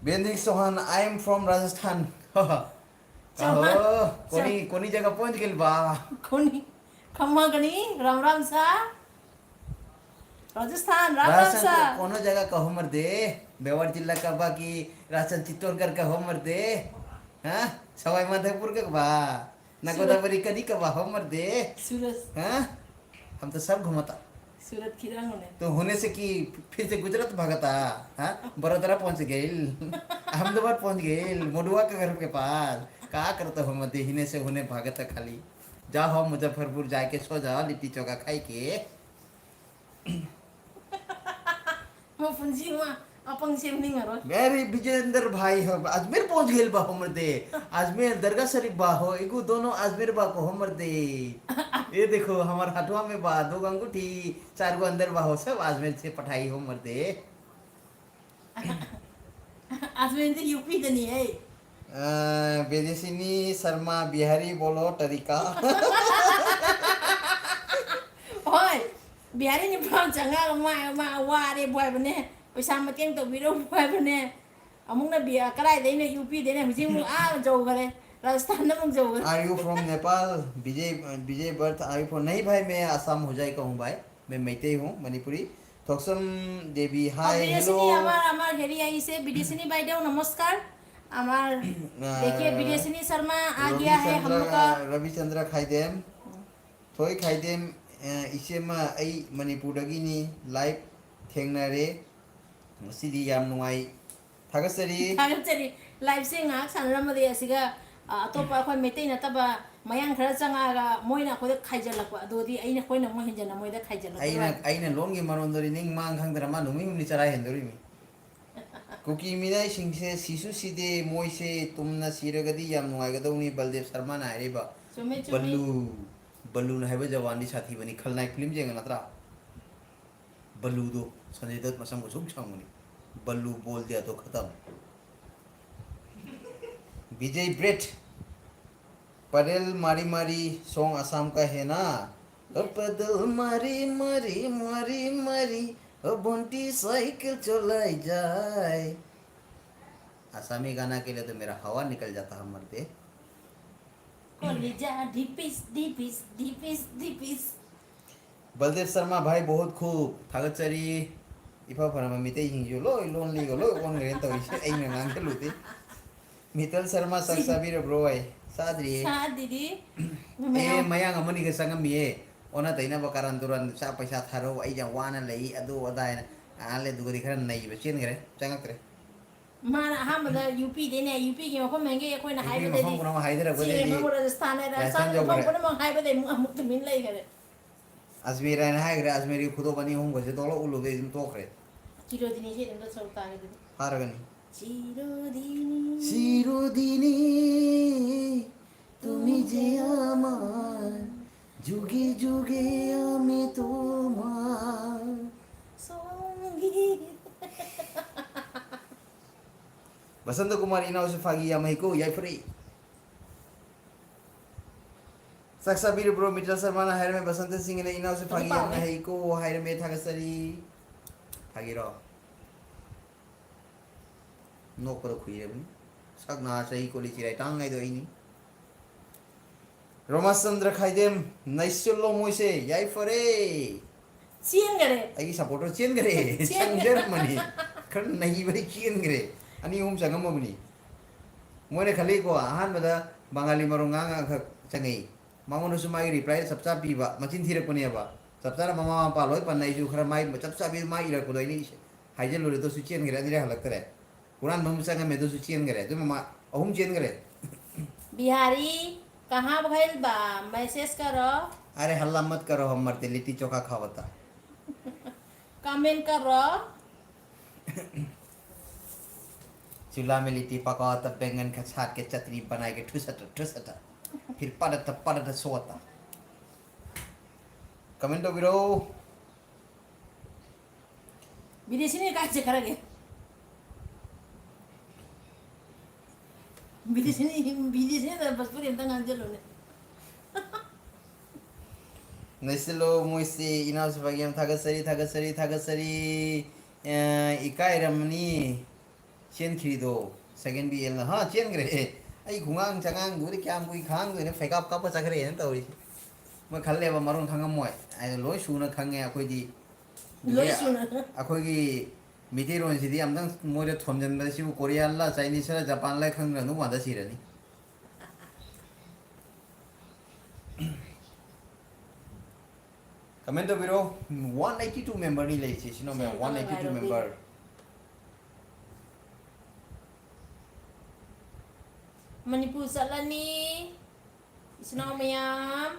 Virendra Chauhan I am from Rajasthan कोनी जगह पहुंच गेल बा कोनी खम्मा गनी राम राम सा राजस्थान राम राम सा कोनो जगह का हमर दे बेवर जिला का बा की राजस्थान चित्तौड़गढ़ का हमर दे हां सवाई माधोपुर का बा ना गोदावरी कदी का बा हमर दे सूरज हां हम तो सब घुमता सूरत खीरा होने तो होने से कि फिर से गुजरात भागता हाँ बड़ोदरा पहुंच गए अहमदाबाद पहुंच गए मोडुआ के घर के पास क्या करता हो मत हिने से होने भागता खाली जाओ मुजफ्फरपुर जाके सो जाओ लिट्टी चोखा खाई के मैं पुंजी में अपन सेम नहीं करो मेरे विजेंद्र भाई हो अजमेर पहुंच गए बा हमर दे अजमेर दरगाह शरीफ बा हो एगो दोनों अजमेर बा को हमर दे ये देखो हमार हटवा में बा 2 अंगूठी 4 गो अंदर बा हो सब अजमेर से पठाई हो हमर दे आज में तो यूपी तो नहीं है बेदेसिनी शर्मा बिहारी बोलो तरीका ओए बिहारी नहीं पाऊँ चंगा मा वारे बॉय बने पैसा मत तो बिरो बॉय बने अमुक ना बिया कराए देने यूपी देने मुझे मुझे जाओ करे राजस्थान ना मुझे जाओ are you from Nepal Vijay Vijay birth are you from नहीं भाई मैं आसाम हो जाए कहूँ भाई मैं मैते हूँ मणिपुरी थोक्सम देवी हाय हेलो हमार हेरी आई से विदेशिनी बाइदेव नमस्कार हमार देखिए विदेशिनी शर्मा आ गया है हम लोग का रविचंद्र खाइदेम थोई खाइदेम इसे मा आई मणिपुर गिनी लाइव थेंगनारे सिदी याम नुआई थागसरी थागसरी लाइव से ngak sanramade asiga atopa khoi metai na taba mayang khara changa moina khoi khaijalakwa adodi aina khoi na mo hinjana moida khaijalakwa aina longi marondori ning mang khangdra ma numi ni chara hendori mi कुकी मिना सिंसे सिसु सिदे मोइसे तुमना सिरगदी याम नुआई गदौनी बलदेव शर्मा ना आरेबा बल्लू बल्लू ना हाइबा जवानी साथी बनी खलनाय फिल्म जेंग नत्रा बल्लू दो संजय दत्त मसम को सुख छामुनी बल्लू बोल दिया तो खत्म विजय ब्रेट परेल मारी मारी सॉन्ग असम का है ना पदल मारी मारी मारी मारी बंटी साइकिल चलाई जाए असमी गाना के लिए तो मेरा हवा निकल जाता है मरते कॉलेजा डीपिस डीपिस डीपिस डीपिस बलदेव शर्मा भाई बहुत खूब थागतचरी इफा फरमा मिते हिंजो लो लोनली गो लो कोन गरे तो इसे आई में मांग के लुते मितल शर्मा सक्साबीर ब्रो भाई सादरी साद दीदी ए मयांग अमनी के संगम ये ओना तैना बकारान दुरान सा पैसा थारो आई जा वाना लई अदो अदाय आले दुगरी खरन नहीं बचेन करे चंगक रे माना हम दा यूपी देने यूपी के मफम महंगे कोई ना हाइवे दे मफम कोना हाइदर को दे दी राजस्थान है राजस्थान मफम कोना मग हाइवे दे मुक तो मिल लई करे अजमेर है हाय रे अजमेर खुदो बनी हूं गजे तोलो उलो दे तो करे चिरोदिनी से दंड चलता है दीदी हारगनी चिरोदिनी চিরদিনে তুমি যে আমার যুগে যুগে আমি তোমার संगीत बसंत कुमार इनाव से फागी या को याई फ्री सक्साबीर ब्रो मित्र शर्मा ना हायर में बसंत सिंह ने इनाव से फागी या को हायर में थागसरी फागी रो नो पर खुई रे सकना सही को लिचिराय टांगाई दो इनी रोमाचंद्र खाइदेम नैसलो मोइसे याई फरे चीन करे आई सपोर्टर चेन करे संजर मनी खन नहीं बड़ी चेन करे अनि हम संगम मनी मोने खली को आहान बदा बंगाली मरोंगा चंगई मामोन सुमाई रिप्लाई सबसा पीबा मचिन थिरक पनियाबा सबसा मामा पालोय पन्नाई जु खरा माई सबसा पी माई इरा को दोइनी हाइजल लोरे तो सुचेन करे दिरा हलक करे कुरान मम संग में तो सुचेन करे तो मामा अहुम चेन करे बिहारी कहाँ भइल बा मैसेज करो अरे हल्ला मत करो हम मरते लिट्टी चोखा खावता कमेंट करो चूल्हा में लिट्टी पकाओ तब बैंगन का छाट के चटनी बना के ठुसटा फिर पड़ता सोता कमेंट तो बिरो विदेशी ने काहे करेंगे विदेशी ने तो बस पूरी तंग अंजल होने नैसलो मोइसे इनाउस बगियम थागसरी इकाई रमनी चेन खरीदो सेकंड बी एल हां चेन करे आई खुंगांग चंगांग दुरी क्याम कुई खांग दुरी फेकअप कप चखरे न तौरी मैं खल्ले बा मरुन खांगम मोय आई लोय सुना खांगे अखोइदी लोय सुना अखोइगी मितेरोन सिदी आमदं मोरे थोमजन बा सिबु कोरिया ला चाइनीस ला जापान ला खांग नु वादा सिरनी comment the video 182 member ni lei chi sino me 182 member Manipur Salani Isnao Mayam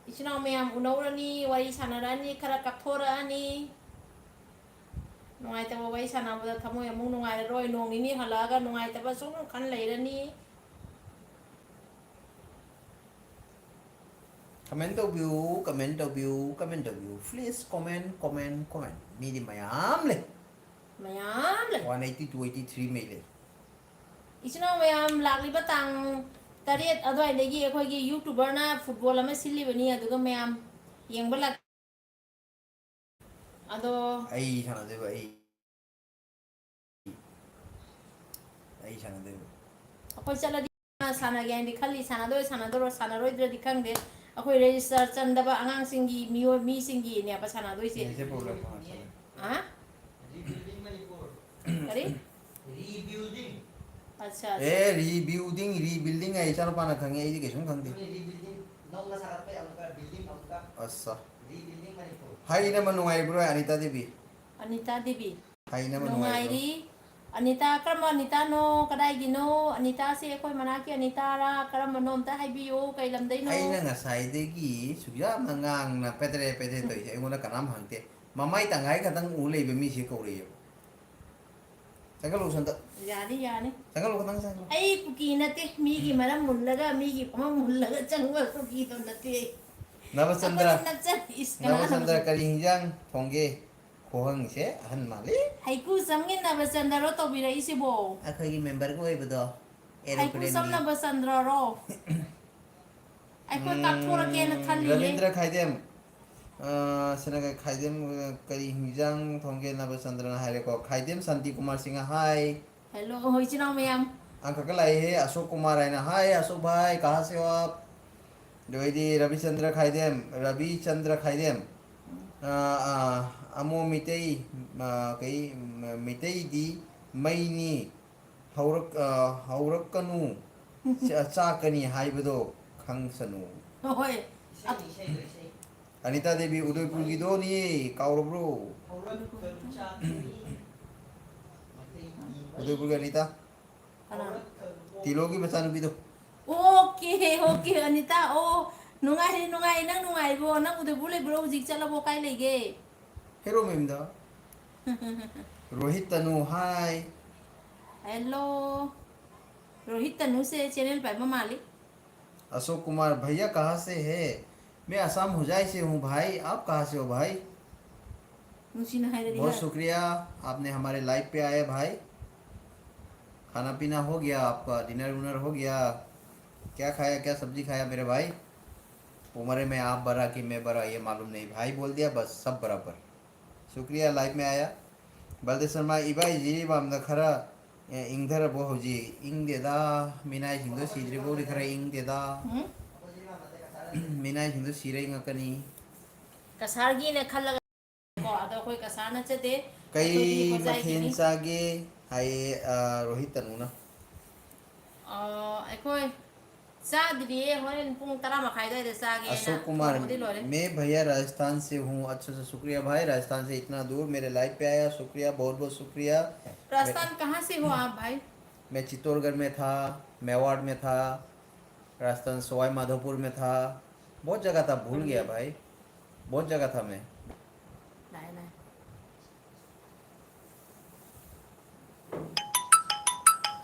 Isnao Mayam Unaurani Wari Sanarani Karakatorani Nungai Taba Wai Sanabada Tamo Yamu Nungai Roy Nongini Halaga Nungai Taba Sunu Kan Lairani comment the view comment the view comment the view please comment mi di mayam le Mayam 182 83 me le Isnao Mayam Lagli Batang Tariet Adwai Legi Akogi YouTuber na Football Ama Silly Bani Aduga Mayam Yang Balak Ado ai sana de ai sana de Ako chala di sana gyan di khali sana doi dra di khang de ako register chanda ba angang singi mi singi ne pa sana doi se se problem ha Rebuilding Manipur. kari Rebuilding. acha A rebuilding ai char pa na khange ai ke sum khang de Rebuilding. Nong na sarat pe amuka building amuka. assa Rebuilding Manipur. hai na manu ai bro anita devi Anita Devi hai na manu ai nungai ri Anita karma Anita no kadai gino Anita se koi manaki Anita ra karma nom ta hai biyo kai lam dai no ai na ngasai de gi sugya mangang na petre to ai ngona kanam hangte mamai tangai ka tang u le be mi se ko re yo tanggal lu santa yani tanggal lu katang sang ai kuki nate mi gi maram mullaga mi gi pama mullaga changwa kuki to nate Navasandra Navasandra Navasandra kali hinjang thongge khohang se han mali Haiku samgin Navasandra ro to bira isibo akhoi gi member ko ai bodo Haiku sam Navasandra ro Haiku kapura ke na khali Ravindra Khaidem sinaga Khaidem kali hinjang thongge Navasandra na haire ko Khaidem Santi Kumar Singha hai Hello hoi chino mayam अंक कलाई है अशोक कुमार है ना हाय अशोक भाई कहाँ से हो आप द्विवेदी रविचंद्र खाइदेम अमो मितई कई मितई दी मईनी हौरक कनु चाकनी हाइबदो खंगसनु hoi अनिता देवी उदयपुर की दो नी काउरब्रो उदयपुर की अनिता तिलो की बचानु भी दो okay Anita oh nungai nang nungai bo nang ude bule bro jik chala bo kai lege हेरो मेम दा रोहित तनु हाय hello रोहित तनु से चैनल पे मालिक अशोक कुमार भैया कहाँ से है मैं असम हुजाई से हूँ भाई आप कहाँ से हो भाई मुसीना है रे बहुत शुक्रिया आपने हमारे लाइव पे आए भाई खाना पीना हो गया आपका डिनर विनर हो गया क्या खाया क्या सब्जी खाया मेरे भाई उम्र में आप बरा कि मैं बरा ये मालूम नहीं भाई बोल दिया बस सब बराबर शुक्रिया लाइव में आया बलदेव शर्मा इबाई जी बामदा खरा इंगधर बो होजी इंग देदा मिनाई सिंधु सीजरी बो खरा इंग देदा Minai Sindhu सीरे ngakani kasargi ne khalaga ko ado koi kasar na chate कई मथेन चागे हाय रोहित तनु ना अखोई चादरिए होरेन पुंग 10 मखाई दे चागे अशोक कुमार मैं भैया राजस्थान से हूँ अच्छा से शुक्रिया भाई राजस्थान से इतना दूर मेरे लाइव पे आया शुक्रिया बहुत बहुत शुक्रिया राजस्थान कहाँ से हो आप भाई मैं चित्तौड़गढ़ में था मेवाड़ में था राजस्थान सवाई माधोपुर में था बहुत जगह था भूल गया भाई बहुत जगह था मैं नहीं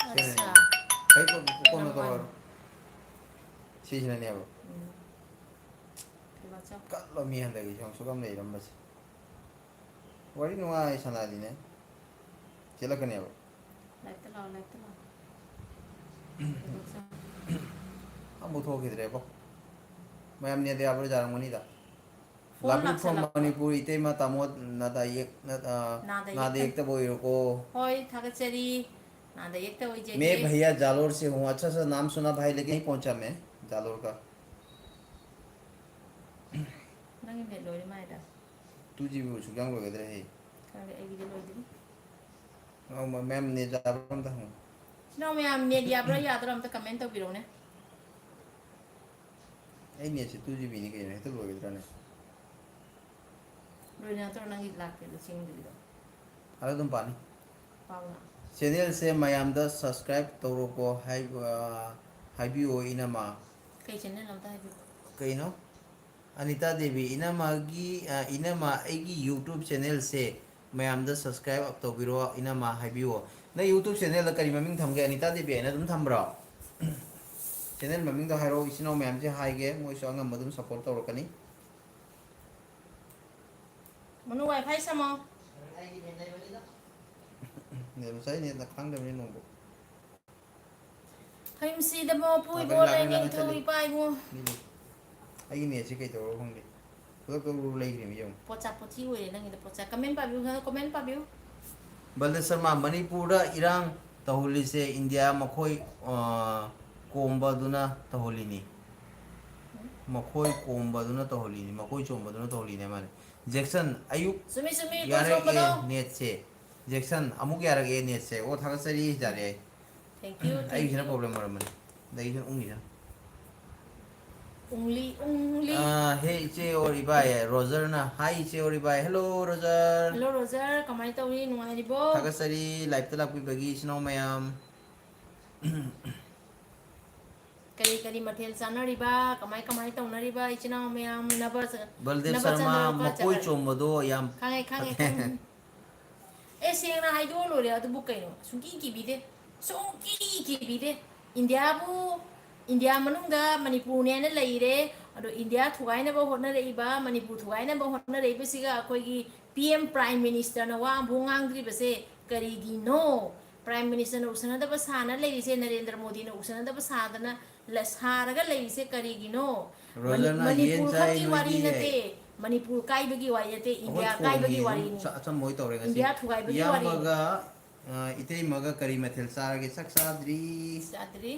अच्छा कई को मैं तो चीज नहीं है वो कल लो मी हंदे की जों सुगम नहीं रंबस वरी नुआ सना दी ने चला कने वो लाइट ला हम बुथो के दरे को मैं हमने दे आप जा रंग नहीं था Phone लाभी nak from salah. Manipur इते मा तामोद नदा एक ना दे एक तो बोई को होय थागचरी नादा एक तो जे मैं भैया जालोर से हूँ अच्छा सा नाम सुना भाई लेकिन नहीं पहुंचा मैं जालोर का नंगे में लोरी माइदा तू जी भी सुगम को गदरे है कागे एगी जे लोरी और मैम ने जालोर था हूँ नो मैं am ने दिया ब्रो याद रम तो कमेंट तो बिरो ने ऐ नहीं से तू जी भी नहीं कह रहे तो लोग गदरा ने ꯂꯣꯏꯅ ꯅꯠꯇ꯭ꯔꯣ ꯅꯪꯒꯤ ꯂꯥꯛꯀꯦ ꯂꯤꯁꯤꯡꯗꯨꯒꯤꯗꯣ ꯑꯗꯨ ꯑꯗꯨꯝ ꯄꯥꯅꯤ ꯄꯥꯎꯅ ꯆꯦꯅꯦꯜꯁꯦ ꯃꯌꯥꯝꯗ ꯁꯕꯁꯀ꯭ꯔꯥꯏꯕ ꯇꯧꯔꯣꯀꯣ ꯍꯥꯏꯕꯤꯌꯣ ꯏꯅꯝꯃ ꯀꯩ ꯆꯦꯅꯦꯜ ꯑꯝꯇ ꯍꯥꯏꯕꯤꯌꯨ ꯀꯩꯅꯣ ꯑꯅꯤꯇꯥ ꯗꯦꯕꯤ ꯏꯅꯝꯃ ꯑꯩꯒꯤ ꯌꯨꯇꯨꯕ ꯆꯦꯅꯦꯜꯁꯦ ꯃꯌꯥꯝꯗ ꯁꯕꯁꯀ꯭ꯔꯥꯏꯕ ꯇꯧꯕꯤꯔꯣ ꯏꯅꯝꯃ ꯍꯥꯏꯕꯤꯌꯣ ꯅꯪ ꯌꯨꯇꯨꯕ ꯆꯦꯅꯦꯜꯗ ꯀꯔꯤ ꯃꯃꯤꯡ ꯊꯝꯒꯦ ꯑꯅꯤꯇꯥ ꯗꯦꯕꯤ ꯍꯥꯏꯅ ꯑꯗꯨꯝ ꯊꯝꯕ꯭ꯔꯣ ꯆꯦꯅꯦꯜ ꯃꯃꯤꯡꯗꯣ ꯍꯥꯏꯔꯛꯑꯣ ꯏꯆꯤꯟ ꯏꯅꯥꯎ ꯃꯌꯥꯝꯁꯦ ꯍꯥꯏꯒꯦ ꯃꯣꯏꯁꯨ ꯑꯉꯝꯕ ꯑꯗꯨꯝ ꯁꯞꯄꯣꯔꯠ ꯇꯧꯔꯛꯀꯅꯤ ꯃꯅꯨ ꯋꯥꯏꯐꯥꯏ ꯁꯝꯃꯣ ꯉꯁꯥꯏ ꯅꯦꯠꯅ ꯈꯪꯗꯕꯅꯤ ꯅꯣꯡꯕꯨ ꯍꯌꯨꯝꯁꯤꯗꯕꯣ ꯐꯨꯏꯕꯣ ꯂꯥꯛꯀꯅꯤ ꯂꯩꯅꯤ ꯏꯊꯧ ꯆꯠꯂꯤ ꯏꯄꯥ ꯏꯕꯨ ꯃꯤ ꯂꯩ ꯑꯩꯒꯤ ꯅꯦꯠꯁꯦ ꯀꯩꯗꯧꯔꯕ ꯈꯪꯗꯦ ꯈꯨꯗꯛꯇ ꯂꯩꯈ꯭ꯔꯦꯃꯤ ꯌꯦꯡꯉꯨ ꯄꯣꯆꯥ ꯄꯣꯆꯤ ꯑꯣꯏꯔꯦ ꯅꯪꯒꯤꯗ ꯄꯣꯆꯥ ꯀꯃꯦꯟ ꯄꯥꯕꯤꯌꯨ ꯀꯃꯦꯟ ꯄꯥꯕꯤꯌꯨ ꯕꯜꯗꯦ ꯁꯔꯃ ꯃꯅꯤꯄꯨꯔꯗ ꯏꯔꯥꯡ ꯇꯧꯍꯜꯂꯤꯁꯦ ꯏꯟꯗꯤꯌꯥ ꯃꯈꯣꯏ ꯀꯣꯝꯕꯗꯨꯅ ꯇꯧꯍꯜꯂꯤꯅꯤ ꯃꯈꯣꯏ ꯀꯣꯝꯕꯗꯨꯅ ꯇꯧꯍꯜꯂꯤꯅꯤ ꯃꯈꯣꯏ ꯆꯣꯡꯕꯗꯨꯅ ꯇꯧꯍꯜꯂꯤꯅꯦ ꯃꯥꯅꯤ ꯖꯦꯛꯁꯟ ꯑꯌꯨꯛ ꯆꯨꯝꯃꯤ ꯆꯨꯝꯃꯤ ꯏꯀꯣ ꯌꯥꯔꯛꯑꯦ ꯆꯣꯡꯕꯗꯣ ꯅꯦꯠꯁꯦ ꯖꯦꯛꯁꯟ ꯑꯃꯨꯛ ꯌꯥꯔꯛꯑꯦ ꯅꯦꯠꯁꯦ ꯑꯣ ꯊꯥꯒꯠꯆꯔꯤ ꯌꯥꯔꯦ ꯊꯦꯡꯛ ꯑꯩꯒꯤꯁꯤꯅ ꯌꯨ ꯄ꯭ꯔꯣꯕ꯭ꯂꯦꯝ ꯑꯣꯏꯔꯝꯕꯅꯤ ꯑꯗꯒꯤꯁꯤꯅ ꯎꯪꯉꯤꯁꯤꯅ ꯎꯡꯂꯤ ꯎꯡꯂꯤ ꯍꯦ ꯏꯆꯦ ꯑꯣꯔ ꯏꯕꯥꯏ ꯔꯣꯖꯔꯅ ꯍꯥꯏ ꯏꯆꯦ ꯑꯣꯔ ꯏꯕꯥꯏ ꯍꯦꯜꯂꯣ ꯔꯣꯖꯔ ꯍꯜꯂꯣ ꯔꯣꯖꯔ ꯀꯃꯥꯏꯅ ꯇꯧꯔꯤ ꯅꯨꯡꯉꯥꯏꯔꯤꯕꯣ ꯊꯥꯒꯠꯆꯔꯤ ꯂꯥꯏꯞꯇ ꯂꯥꯛꯄꯤꯕꯒꯤ ꯏꯆꯤꯟ ꯏꯅꯥꯎ ꯃꯌꯥꯝ ꯀꯔꯤ ꯀꯔꯤ ꯃꯊꯦꯜ ꯆꯥꯅꯔꯤꯕ ꯀꯃꯥꯏ ꯀꯃꯥꯏ ꯇꯧꯅꯔꯤꯕ ꯏꯆꯤꯟ ꯏꯅꯥꯎ ꯃꯌꯥꯝ ꯕꯜꯗꯦꯕ ꯁꯔꯃ ꯃꯀꯣꯏ ꯅꯕꯆꯟꯗ꯭ꯔꯀꯥꯆꯔ ꯆꯣꯡꯕꯗꯣ ꯌꯥꯝ ꯈꯪꯉꯦ ꯈꯪꯉꯦ ꯈꯪꯉꯦ ꯑꯦ ꯁꯦꯡꯅ ꯍꯥꯏꯗꯣꯛꯑ ꯂꯣꯏꯔꯦ ꯑꯗꯨꯕꯨ ꯀꯩꯅꯣ ꯁꯨꯡꯀꯤ ꯀꯤꯕꯤꯗꯦ ꯁꯨꯡꯀꯤ ꯀꯤꯕꯤꯗꯦ ꯏꯟꯗꯤꯌꯥꯕꯨ ꯏꯟꯗꯤꯌꯥ ꯃꯅꯨꯡꯗ ꯃꯅꯤꯄꯨꯔꯅꯦꯅ ꯂꯩꯔꯦ ꯑꯗꯣ ꯏꯟꯗꯤꯌꯥ ꯊꯨꯒꯥꯏꯅꯕ ꯍꯣꯠꯅꯔꯛꯏꯕ ꯃꯅꯤꯄꯨꯔ ꯊꯨꯒꯥꯏꯅꯕ ꯍꯣꯠꯅꯔꯛꯏꯕꯁꯤꯒ ꯑꯩꯈꯣꯏꯒꯤ ꯄꯤ ꯑꯦꯝ ꯄ꯭ꯔꯥꯏꯝ ꯃꯤꯅꯤꯁꯇꯔꯅ ꯋꯥ ꯑꯃꯐꯥꯎ ꯉꯥꯡꯗ꯭ꯔꯤꯕꯁꯦ ꯀꯔꯤꯒꯤꯅꯣ ꯄ꯭ꯔꯥꯏꯝ ꯃꯤꯅꯤꯁꯇꯔꯅ ꯎꯁꯟꯅꯗꯕ ꯁꯥꯅ ꯂꯩꯔꯤꯁꯦ ꯅꯔꯦꯟꯗ꯭ꯔ ꯃꯣꯗꯤꯅ ꯎꯁꯟꯅꯗꯕ ꯁꯥꯗꯅ ꯁꯥꯔꯒ ꯂꯩꯔꯤꯁꯦ ꯀꯔꯤꯒꯤꯅꯣ ꯔꯣꯖꯔꯅ ꯌꯦꯟ ꯃꯅꯤꯄꯨꯔ ꯆꯥꯏ ꯈꯛꯀꯤ ꯋꯥꯔꯤ ꯅꯣꯏꯗꯤ ꯅꯠꯇꯦ ꯃꯅꯤꯄꯨꯔ ꯀꯥꯏꯕꯒꯤ ꯋꯥꯔꯤ ꯅꯠꯇꯦ ꯑꯩꯈꯣꯏ ꯏꯟꯗꯤꯌꯥ ꯊꯣꯡꯉꯤ ꯀꯥꯏꯕꯒꯤ ꯑꯗꯨꯝ ꯋꯥꯔꯤꯅꯤ ꯑꯆꯝꯕ ꯑꯣꯏ ꯇꯧꯔꯦ ꯉꯁꯤ ꯏꯟꯗꯤꯌꯥ ꯊꯨꯒꯥꯏꯕꯒꯤ ꯋꯥꯔꯤꯅꯤ ꯏꯌꯥꯝꯕꯒ ꯏꯇꯩꯃꯒ ꯀꯔꯤ ꯃꯊꯦꯜ ꯆꯥꯔꯒꯦ ꯆꯥꯛ ꯆꯥꯗ꯭ꯔꯤ ꯆꯥꯗ꯭ꯔꯤ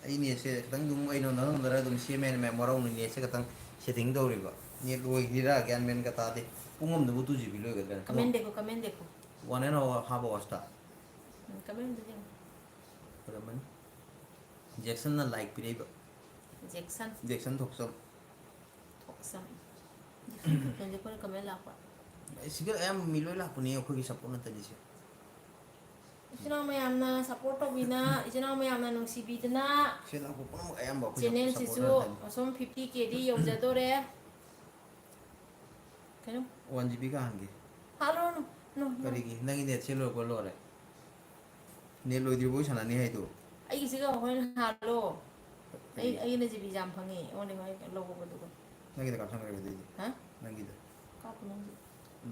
ꯑꯩ ꯅꯦꯠꯁꯦ ꯈꯤꯇꯪ ꯑꯗꯨꯝ ꯑꯩꯅ ꯅꯔꯝꯗꯔ ꯑꯗꯨꯝ ꯁꯦꯝꯃꯦꯅ ꯃꯌꯥꯝ ꯋꯥꯔꯧꯅ ꯅꯦꯠꯁꯦ ꯈꯤꯇꯪ ꯁꯦꯠꯇꯤꯡ ꯇꯧꯔꯤꯕ ꯅꯦꯠ ꯂꯣꯏꯈ꯭ꯔꯤꯔꯥ ꯒ꯭ꯌꯥꯟ ꯃꯦꯟꯒ ꯇꯥꯗꯦ ꯄꯨꯡ ꯑꯃꯗꯕꯨ 2 GB ꯂꯣꯏꯒꯗ꯭ꯔꯥ कमेंट देखो कमेंट देखो 1.5 hours कमेंट देखो ꯑꯣꯏꯔꯝꯃꯅꯤ ꯖꯦꯛꯁꯟꯅ ꯂꯥꯏꯛ ꯄꯤꯔꯛꯏꯕ जैक्सन ꯖꯦꯛꯁꯟ ꯊꯣꯛꯆꯝ थॉक्सम जैक्सन थॉक्सम देखो ना कमेंट लापा ꯁꯤꯒ ꯑꯌꯥꯝꯕ ꯃꯤ ꯂꯣꯏ ꯂꯥꯛꯄꯅꯦ ꯑꯩꯈꯣꯏꯒꯤ ꯁꯞꯄꯣꯔꯠ ꯅꯠꯇꯅꯤꯁꯦ इचना मयामना सपोर्ट तौबीना इचना मयामना नुंसीबीदना ꯁꯤ ꯂꯥꯛꯄ ꯄꯨꯝꯅꯃꯛ ꯑꯌꯥꯝꯕ चैनल ꯑꯩꯈꯣꯏ ꯁꯞꯄꯣꯔꯠ सिसु ꯉꯥꯛꯇꯅꯤ असोम 50K दी यौजदोरे कनो 1 GB का ꯍꯥꯡꯒꯦ हालो नो नो ꯀꯔꯤꯒꯤ ꯅꯪꯒꯤ ꯅꯦꯠ ꯁꯦ ꯂꯣꯏꯔꯛꯄ ꯂꯣꯏꯔꯦ ꯅꯦꯠ ꯂꯣꯏꯗ꯭ꯔꯤꯕꯣꯏ ꯁꯥꯟꯅꯅꯤ ꯍꯥꯏꯗꯣ ꯑꯩꯒꯤꯁꯤꯒ ꯍꯣꯔꯦꯟ ꯍꯥꯜꯂꯣ ꯀꯔꯤꯒꯤ ꯑꯩꯅ ꯖꯤꯕꯤ ꯌꯥꯝ ꯐꯪꯉꯤ ꯑꯩꯉꯣꯟꯗ ꯍꯣꯔꯦꯟ ꯂꯧꯕꯗꯨꯒ ꯅꯪꯒꯤꯗ ꯀꯥꯞꯁꯟꯈ꯭ꯔꯒꯦ ꯑꯗꯨꯏꯗꯤ ꯍꯥ ꯅꯪꯒꯤꯗ ꯀꯥꯞꯄꯨ ꯅꯪꯒꯤ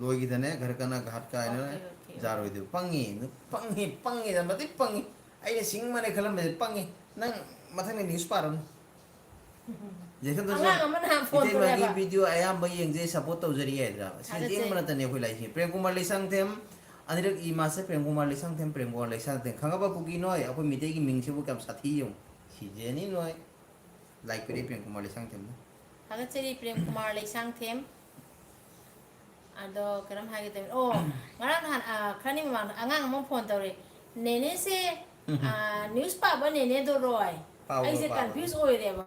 ꯂꯣꯏꯈꯤꯗꯅꯦ ꯈꯔ ꯀꯟꯅ ꯘꯥꯠ ꯀꯥꯏꯅ ꯑꯣꯀꯦ ꯑꯣꯀꯦ ꯑꯣꯀꯦ ꯖꯥꯔꯣꯏꯗꯣꯏ ꯄꯪꯉꯤꯗ ꯃꯇꯤꯛ ꯄꯪꯉꯤ ꯑꯩꯅ ꯁꯤꯡꯕꯅꯦ ꯈꯜꯂꯝꯕꯁꯦ ꯄꯪꯉꯤ ꯅꯪ ꯃꯊꯪꯗ ꯅ꯭ꯌꯨꯁ ꯄꯥꯔꯅꯨ ꯖꯦꯛꯁꯟꯗꯁꯨ ꯑꯉꯥꯡ ꯑꯃꯅ ꯐꯣꯟ ꯏꯇꯩꯃꯒꯤ ꯇꯧꯔꯛꯑꯦꯕ ꯚꯤꯗꯤꯑꯣ ꯑꯌꯥꯝꯕ ꯌꯦꯡꯖꯩ ꯁꯞꯄꯣꯔꯠ ꯇꯧꯖꯔꯤ ꯍꯥꯏꯗ꯭ꯔꯥ ꯁꯤ ꯌꯦꯡꯕ ꯊꯥꯒꯠꯆꯩ ꯅꯠꯇꯅꯦ ꯑꯩꯈꯣꯏ ꯂꯥꯛꯏꯁꯦ ꯄ꯭ꯔꯦꯝ ꯀꯨꯃꯥꯔ ꯂꯩꯁꯥꯡꯊꯦꯝ ꯑꯅꯤꯔꯛ ꯏꯃꯥꯁꯦ ꯄ꯭ꯔꯦꯝ ꯀꯨꯃꯥꯔ ꯂꯩꯁꯥꯡꯊꯦꯝ ꯄ꯭ꯔꯦꯝ ꯀꯨꯃꯥꯔ ꯂꯩꯁꯥꯡꯊꯦꯝ ꯈꯪꯉꯕ ꯀꯨꯀꯤ ꯅꯣꯏ ꯑꯩꯈꯣꯏ ꯃꯤꯇꯩꯒꯤ ꯃꯤꯡꯁꯤꯕꯨ ꯀꯌꯥꯝ ꯁꯥꯊꯤ ꯌꯦꯡꯉꯨ ꯁꯤꯖꯦꯅꯤ ꯅꯣꯏ ꯂꯥꯏꯛ ꯄꯤꯔꯛꯏ ꯄ꯭ꯔꯦꯝ ꯀꯨꯃꯥꯔ ꯂꯩꯁꯥꯡꯊꯦꯝꯅ ꯊꯥꯒꯠꯆꯔꯤ ꯄ꯭ꯔꯦꯝ ꯀꯨꯃꯥꯔ ꯂꯩꯁꯥꯡꯊꯦꯝ ꯑꯗꯣ ꯀꯔꯝ ꯍꯥꯏꯒꯦ ꯇꯧꯕꯅꯣ ꯑꯣ ꯉꯔꯥꯡ ꯅꯍꯥꯟ ꯈꯔꯅꯤ ꯃꯃꯥꯡꯗ ꯑꯉꯥꯡ ꯑꯃ ꯐꯣꯟ ꯇꯧꯔꯛꯑꯦ ꯅꯦꯅꯦꯁꯦ ꯅ꯭ꯌꯨꯁ ꯄꯥꯕ ꯅꯦꯅꯦꯗꯨꯔꯣꯏ ꯄꯥꯎꯕ꯭ꯔꯣ ꯑꯩꯁꯦ ꯄꯥꯕ꯭ꯔꯣ ꯀꯟꯐ꯭ꯌꯨꯁ ꯑꯣꯏꯔꯦꯕ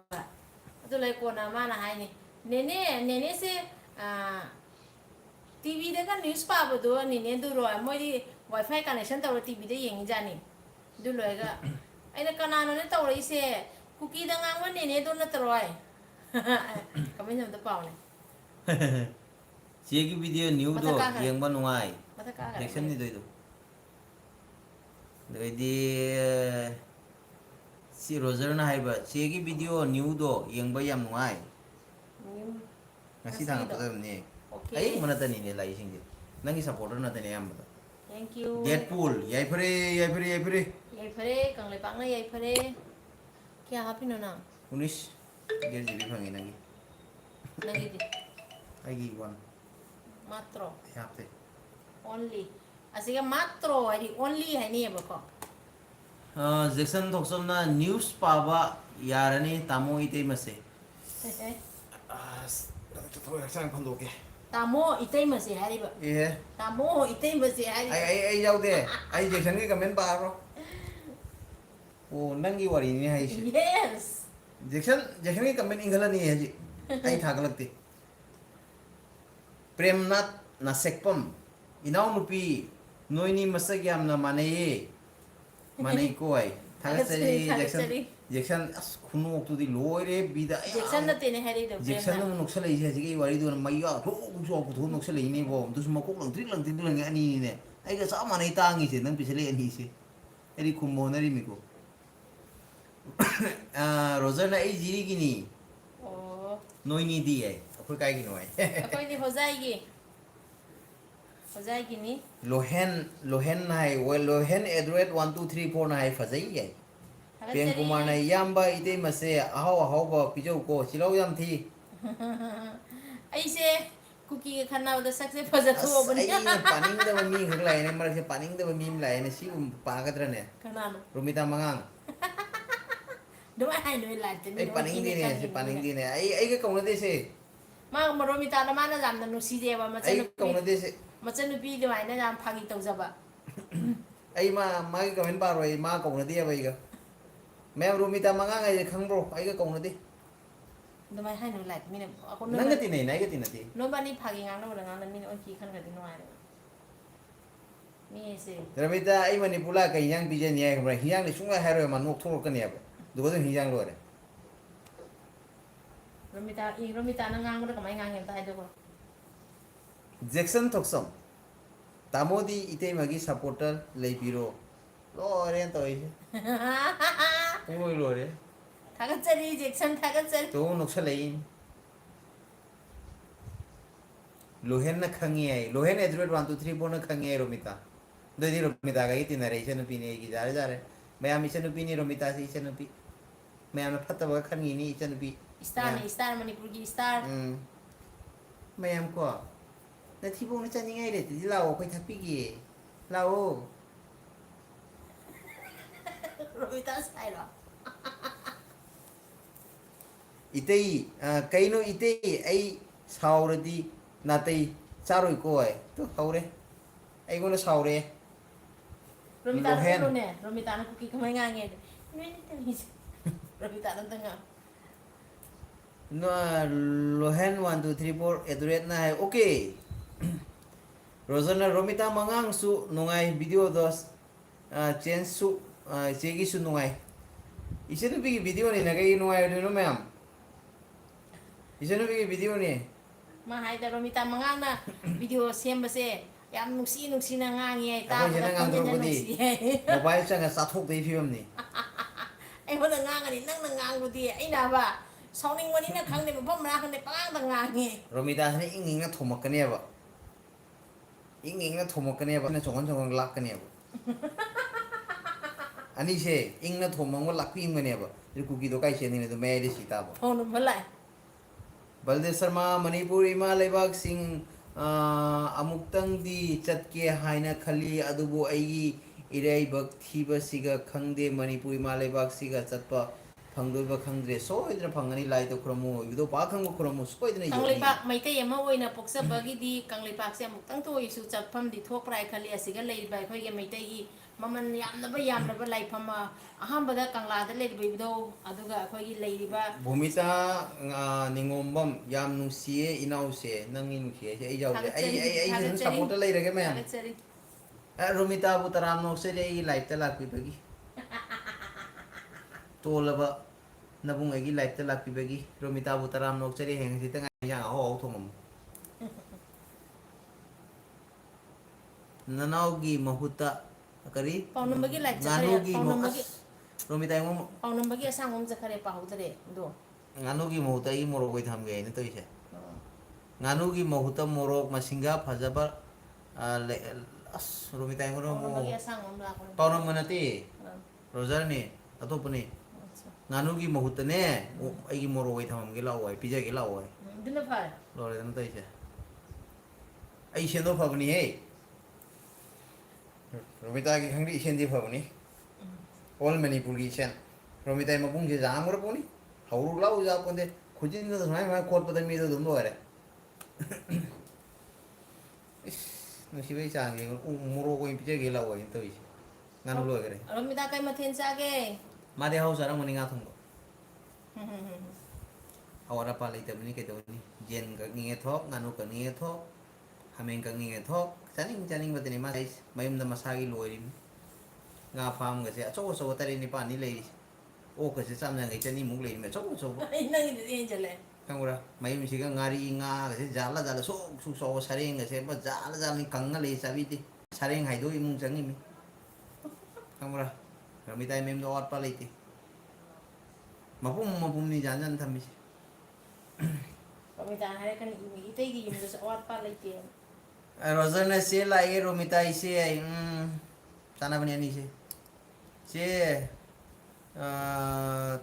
ꯑꯗꯨ ꯂꯩ ꯀꯣꯟꯅ ꯃꯥꯅ ꯍꯥꯏꯅꯤ ꯅꯦꯅꯦ ꯅꯦꯅꯦꯁꯦ ꯇꯤꯚꯤꯗꯒ ꯅ꯭ꯌꯨꯁ ꯄꯥꯕꯗꯣ ꯅꯦꯅꯦꯗꯨꯔꯣ ꯃꯣꯏꯗꯤ ꯋꯥꯏꯐꯥꯏ ꯀꯅꯦꯛꯁꯟ ꯇꯧꯔ ꯇꯤꯚꯤꯗ ꯌꯦꯡꯉꯤꯖꯥꯠꯅꯤ ꯑꯗꯨ ꯂꯣꯏꯔꯒ ꯑꯩꯅ ꯀꯅꯥꯅꯣꯅꯦ ꯇꯧꯔꯛꯏꯁꯦ ꯀꯨꯀꯤꯗ ꯉꯥꯡꯕ ꯅꯦꯅꯦꯗꯣ ꯅꯠꯇꯔꯣꯏ ꯀꯃꯥꯏꯅ ꯑꯝꯇ ꯄꯥꯎꯅꯦ ꯆꯦꯒꯤ ꯚꯤꯗꯤꯑꯣ ꯅ꯭ꯌꯨꯗꯣ ꯃꯊꯛ ꯀꯥꯈ꯭ꯔꯦ ꯌꯦꯡꯕ ꯅꯨꯡꯉꯥꯏ ꯃꯊꯛ ꯀꯥꯈ꯭ꯔꯦ ꯃꯩ ꯖꯦꯛꯁꯟꯅꯤꯗꯣꯏꯗꯣ ꯑꯗꯩꯗꯤ ꯁꯤ ꯔꯣꯖꯔꯅ ꯍꯥꯏꯕ ꯆꯦꯒꯤ ꯚꯤꯗꯤꯑꯣ ꯅ꯭ꯌꯨꯗꯣ ꯌꯦꯡꯕ ꯌꯥꯝ ꯅꯨꯡꯉꯥꯏ ꯉꯁꯤ ꯉꯁꯤꯒꯤꯗꯣ ꯊꯥꯡꯒꯠꯄꯗꯕꯅꯦ ꯑꯣꯀꯦ ꯑꯌꯦꯡꯕ ꯅꯠꯇꯅꯤꯅꯦ ꯂꯥꯛꯏꯁꯤꯡꯁꯦ ꯅꯪꯒꯤ ꯁꯞꯄꯣꯔꯇꯔ ꯅꯠꯇꯅꯦ ꯑꯌꯥꯝꯕꯗ ꯊꯦꯡꯛ ꯌꯨ ꯗꯦꯠꯄꯨꯜ ꯌꯥꯏꯐꯔꯦ ꯌꯥꯏꯐꯔꯦ ꯌꯥꯏꯐꯔꯦ ꯌꯥꯏꯐꯔꯦ ꯀꯪꯂꯩꯄꯥꯛꯅ ꯌꯥꯏꯐꯔꯦ ꯀꯌꯥ ꯍꯥꯞꯄꯤꯅꯣ ꯅꯪ 19 1.5 GB ꯐꯪꯉꯦ ꯅꯪꯒꯤ ꯅꯪꯒꯤꯗꯤ ꯑꯩꯒꯤ 1 ꯃꯥꯠꯇ꯭ꯔꯣ ꯑꯩ ꯍꯥꯞꯇꯦ ꯑꯣꯟꯂꯤ ꯑꯁꯤꯒ ꯃꯥꯇ꯭ꯔꯣ ꯍꯥꯏꯗꯤ ꯑꯣꯟꯂꯤ ꯍꯥꯏꯅꯩꯌꯦꯕꯀꯣ ꯖꯦꯛꯁꯟ ꯊꯣꯛꯆꯝꯅ ꯅ꯭ꯌꯨꯁ ꯄꯥꯕ ꯌꯥꯔꯅꯤ ꯇꯥꯃꯣ ꯏꯇꯩꯃꯁꯦ ꯑꯁ ꯊꯣꯛꯑꯦ ꯍꯛꯆꯥꯡ ꯐꯣꯡꯗꯣꯛꯀꯦ ꯇꯥꯃꯣ ꯏꯇꯩꯃꯁꯦ ꯍꯥꯏꯔꯤꯕ ꯑꯦ ꯇꯥꯃꯣ ꯏꯇꯩꯃꯁꯦ ꯍꯥꯏꯔꯤꯕ ꯑꯩ ꯌꯥꯎꯗꯦ ꯑꯩ ꯖꯦꯛꯁꯟꯒꯤ ꯀꯃꯦꯟ ꯄꯥꯔꯣ ꯑꯣ ꯅꯪꯒꯤ ꯋꯥꯔꯤꯅꯤ ꯍꯥꯏꯁꯦ ꯌꯦꯁ ꯖꯦꯛꯁꯟꯒꯤ ꯀꯃꯦꯟ ꯏꯟꯈꯠꯂꯅꯤ ꯍꯧꯖꯤꯛ ai thagalakti premnath nasekpam inau nupi noini masak yamna manai ko ai thagasari jackson as khunok tu di loire bida Jackson न तेने हेरी दो jackson no noksalai je ji wari do maiya tho so ku tho noksalai ni bo tu sma kok lang tri lang ani ne ai ga sa manai tangi se nang pisale ani se eri kumonari miko roger na ai jiri gini O noini di ai khoi kai gi noi कोई नहीं हो जाएगी नहीं lohen nai well lohen edred 1 2 3 4 nai fazai ai pen kumar nai yamba ite mase ahau ba pijau ko silau yam thi ऐसे cookie के खाना उधर सक्से फजा तो बनी ai paning da mi khak lai ne mar se paning da mi lai ne si pa gadra ne खाना no rumita mangang दो I know latte ai paning di ne se paning di ne ai ga kauna de se मा मरोमी ताना माना जाम न नुसी देवा ai kauna de se मचन नुपी दो आइना जाम Phagi तौजबा ai ma ga kamen ba roi ma kauna de bai ga me rumita mangang ai khang bro ai ga kauna de दो my hi no light मिने अको nang ga ti nei nai ga ti na ti नो बानी फागी ngang no रंगा न मिने own की खन गदि नो आरे मी से Ramita ai manipula ka yang bijen ni ai bra hiang ni sunga hero ma nok thor ka ni ba du ko hiang lo re Romita न ngang रो कमाई ngang ta दो Jackson Thoksam Tamodi ite magi supporter lei piro lo re to ai oi lo re थागचरी Jackson थागचरी to nok sa lei lohen na khangi ai lohen edward 1 2 3 4 na khangi ai Romita do di Romita ga iti na re chen pi ni gi jare jare mayam chen pi ni Romita si chen pi mayam na phatta ba khangi ni chen pi star Manipur की star mayam ko na thibong na chani ngai re ti lao khoi thapi gi lao Romita साइरो itei kaino itei ai sauradi natai charoi ko ai to haure ai gona saure Romita न cookie कमाई ngang ने रोमिता न तंगा no lohen 1 2 3 4 eduret na hai okay rozana Romita mangang su nungai video dos change su chegi su nungai isenu bi video ni nagai nungai no ma'am isenu bi video ni मा hi the Romita मंगांग ना video same बसे याम नुसी ना ngang ye ta ako jena ngang dro di mobile changa sathok dei phim ni ai ho da ngang ani nang ngang ru di ai na ba sauning wani na khang ne ba ma khang ne pang da ngang ye Romita ne ing na thomak ne ba ing na thomak ne ba na chong lak ne ba ani se ing na thomang wa lak pi ne ba ru ku ki do kai se ni ne do me de sita ba phone भलाई Baldev Sharma Manipur ima leibak sing amuktang di chatke haina khali adubu ai irai bak thiba siga khangde Manipur ima leibak siga chatpa phangdoi ba khangdre soidra phangani lai to khramu ido pa khangmu khramu soidra yo Kanglipak mai tay ama oina poksa bagi di Kanglipak se amuktang to isu chatpham di thok prai khali asiga lei bai khoi ge mai tay gi maman yamna ba lai phama aham bada kangla da lei bai do aduga khoi gi lei ba Bhumita ningombam yam nusie inause nangi nusie ai jaw ai support lai rage ma'am Chari Romita butaram no se ai live ta lakpi bagi tolaba nabung ai live ta lakpi bagi Romita butaram no se heng si tanga yang ho thomam nanau gi mahuta kari paunam bagi lai nganu chari gi paunam bagi Romita mo paunam bagi asang om zakhare pa hudare do nganu gi mahuta i morok bai tham ge ne to ise nganu gi mahuta morok masinga phajaba as Romita mo paunam bagi asang om la ko paunam manati rojar ni atopani nganu gi mahuta ne ai gi morok bai tham ge law ai pija ge law ai dina phai lore dan to ise ai sendo phabni he Romita gi khangdi sendi phabni all Manipur gi sen Romita ma pung je jam ro poni hauru lau ja ponde khujin no nai ma khot padan mi do dum lo are no si bai chang ge muro ko pija ge law ai to ise nganu lo gare Romita kai mathen cha ge ma de hau sara mani nga thong awara pa leitabni kedawni jen kangninge thok nganu kangninge thok hameng kangninge thok chaning batini ma sais mayumda masagi loirim nga farm ga se acho so tari ni pa ni lei o ka se samna ngai chani muk lei me acho Ay, nang ina jale. kangura mayum siga ngari nga ga se jala so sareng ga se ba jala ni kanga lei sabiti sareng haido imung changi mi kangura ramitai mem do at pa leiti mapum ni janjan thammi Pamitan hari kan ini kita ini yung sa awat pa lagi. Roger na sila ay Romita isi ay sana bani ani si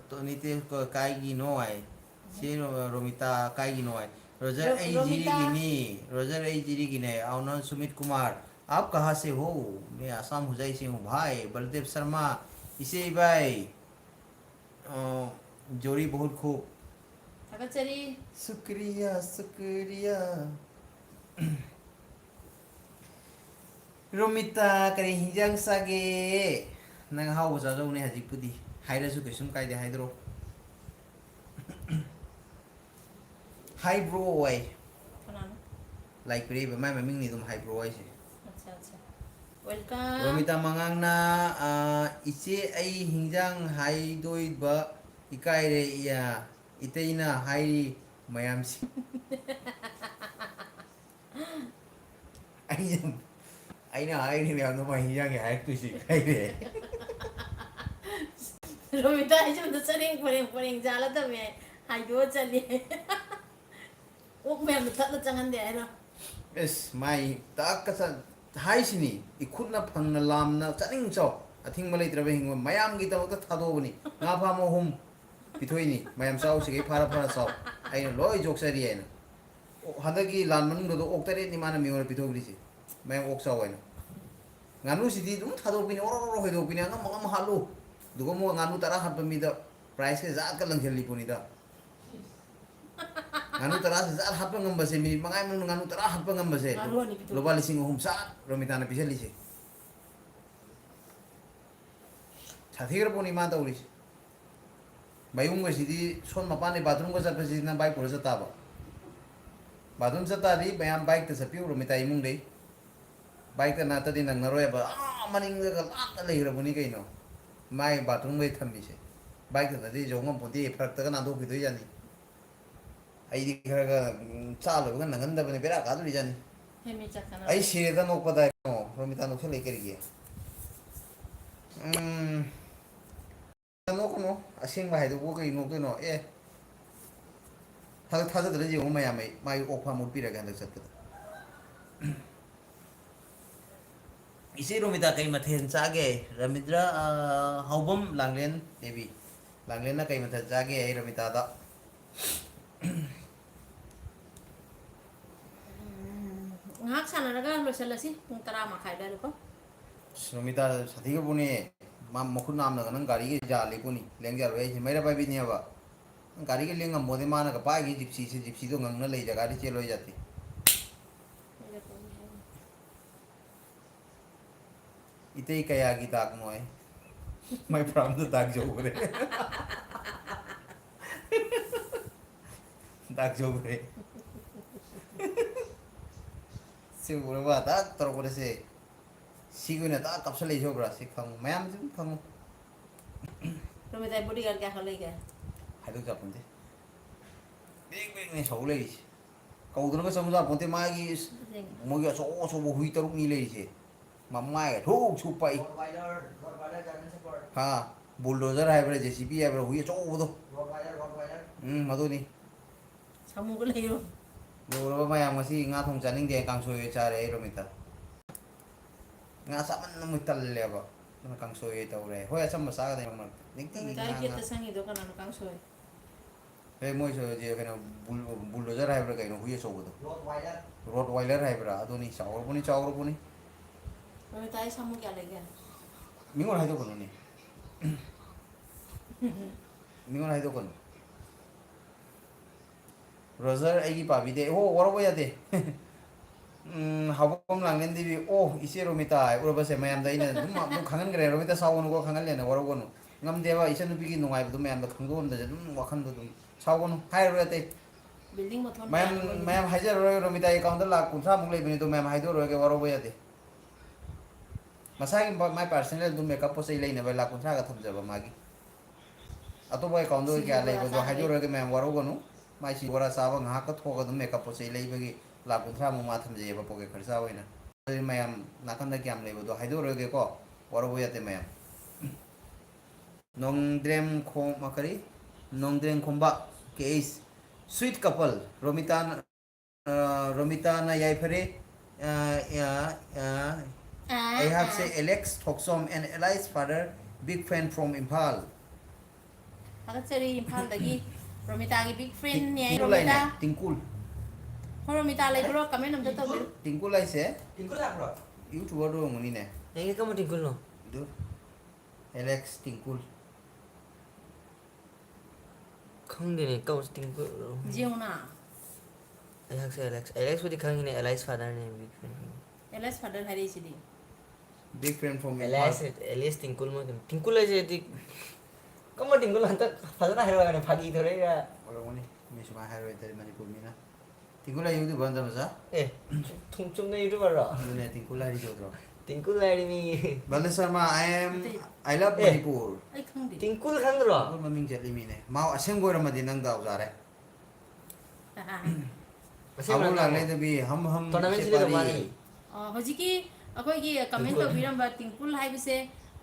to niti ko kai gino ay si Romita kai gino ay Roger ay jiri gine aunan Sumit Kumar आप कहाँ से हो मैं आसाम हुजाई से हूँ भाई बलदेव शर्मा इसे भाई जोड़ी बहुत खूब Agad sari शुक्रिया Romita kare hinjang sage nang hau sa zo ne haji pudi haira su kesum kai de haidro hi bro wai kanan. like pre ba mai ming ni dum hi bro wai se Acha. Welcome. Romita mangang na ise ai hinjang hai doi ba ikai re ya iteina hai mayam si aina hai ni mayam no ma hinjang hai tu si kai re Romita aja udah sering jalan tuh ya. Hayo cali. Uk memang tak jangan deh no. es mai tak kasa hai sini ikutna phangna lamna chaning chau athing malai trabe hing mayam gi ta thado bani nga pha mo hum pithoi ni mayam chau sigi phara chau ai loi jok sari ai na hadagi lan manung do ok tare ni mana mi ora pithogri si mayam ok chau ai na nganu sidi dum thado bini oro hoi do bini ngam halu dugo mo nganu tara hat mi da price ke za ka lang kheli puni da nganu tara za hat ngam base mi mangai mun nganu tara hat ngam base loba lising hum sa Romita na pisali se chathir puni ma ta ulis bayung ga sidi son mapane bathroom ga sa pasi na bike pura sa ta ba bathroom sa ta di bayam bike ta sa piu Romita imung dei bike ta na ta din nang naroya ba maning ga la ta lei ra puni kai no mai bathroom ga thambi se bike ta di jongam poti phak ta ga na do ki doi jani ai di khara ga cha lo ga nangan da bane bera ka doi jani Hemi cakana. ai se da no pada no Romita no khele keri gi no ko no asing ba hai do ko kai no to no e ha tha sa de ji o mai mai ok pha mu pi ra ga da sat isi Romita kai mathen chage Ramidra haubam langlen devi langlen na kai mathen chage ai Romita da Ngak sana naga lo selasi pung tara makai dah lupa. Romita sathi ko pune mam mokun nam na nang gari ke ja le puni leng ja roi mera pai bi ni ba gari ke leng am mode mana ka pai gi gypsy to ngang na le ja gari che loi jati ite kaya gi tak moi mai pram to tak jo gore tak jo gore se gore ba tak tor gore se siguna ta kapsale jo bra se khang mayam jum khang Romita body guard kya khale kya. hadu ja punte big ne so le isi kau dun ka samja punte ma gi mo gi so bo hui taruk ni le isi mamma ga thuk chu pai Rottweiler German Shepherd. ha bulldozer hai bra JCB hai bra hui so bo do Rottweiler. madu ni Samu ko layo. lo ba mayam ngasi nga thong chaning de kang soe cha re Romita nga sa man na mutal le ba na kang soe ta ure hoya sam sa ga de ma ning ting Romita kita sangi do kan anu kang soy. he moi so je kana bulldozer hai bra kai no hui so bo do Rottweiler. Rottweiler hai bra adoni chaur puni Romita ay samu kya lagi. mingon hai do kono ni mingon hai do kono Roger ai gi pabi de ho waro ya de habom langlen di oh ise Romita ai uro ba se mayam da ina dum khangan gre Romita sawo no ko khangan le na waro ko no ngam de ba ise nu bi gi nungai bu mayam da khangdo on da dum wakhan do dum सावगनु हाइरोते building मथोन ma'am हाइजर Romita account lakh 50 मुक लेबिनी तो ma'am हाइदो रोगे वरोबो याते मसाई माय पर्सनल दु मेकअप पोसै लेने लाख 50 का थमजबा मागी अतोबो अकाउंट दो क्या लेबो दो हाइदो रोगे मैम वरोगनु माय सी वरा साबा ngha का थोगा दु मेकअप पोसै लेबगी लाख 50 मु मा थमजेबा पोके खर्चा होइना मैम नाकंदा क्याम लेबो दो हाइदो रोगे को वरोबो याते मैम नोंद्रेम खोम मकरी नोंद्रेम खोंबा केस स्वीट कपल रोमिता ना याई फरे I have say Alex Thoksom and Eli's father big fan from Impal Tagatsari Impal dagi Romita gi big friend ni ay Tinkul Romita lai bro kami nam to Tinkul lai se tingkul lah bro YouTuber do ngoni ne yang kamu tingkul no do Alex Tinkul không đi này kamu tingkul Jiona Alex Alex udah kang ini Eli's father nih big fan Eli's father hari sini big friend from Eli's tingkul mah tingkul aja di kamu tingkul hantar father hari mana pagi itu ya orang ngoni mi cuma hero dari Manipur mina Tinkul lai YouTuber anda masa cum na YouTuber lah ini Tinkul lai jodoh tingkul lah ini Balde Sharma I love Manipur ay khangdi tingkul kan bro Tinkul maming jeli mine mau asem goira madin nang dau jare Abu lang lai to bi hum tournament sila kamani hojiki akoi gi comment to biram ba Tinkul hai bise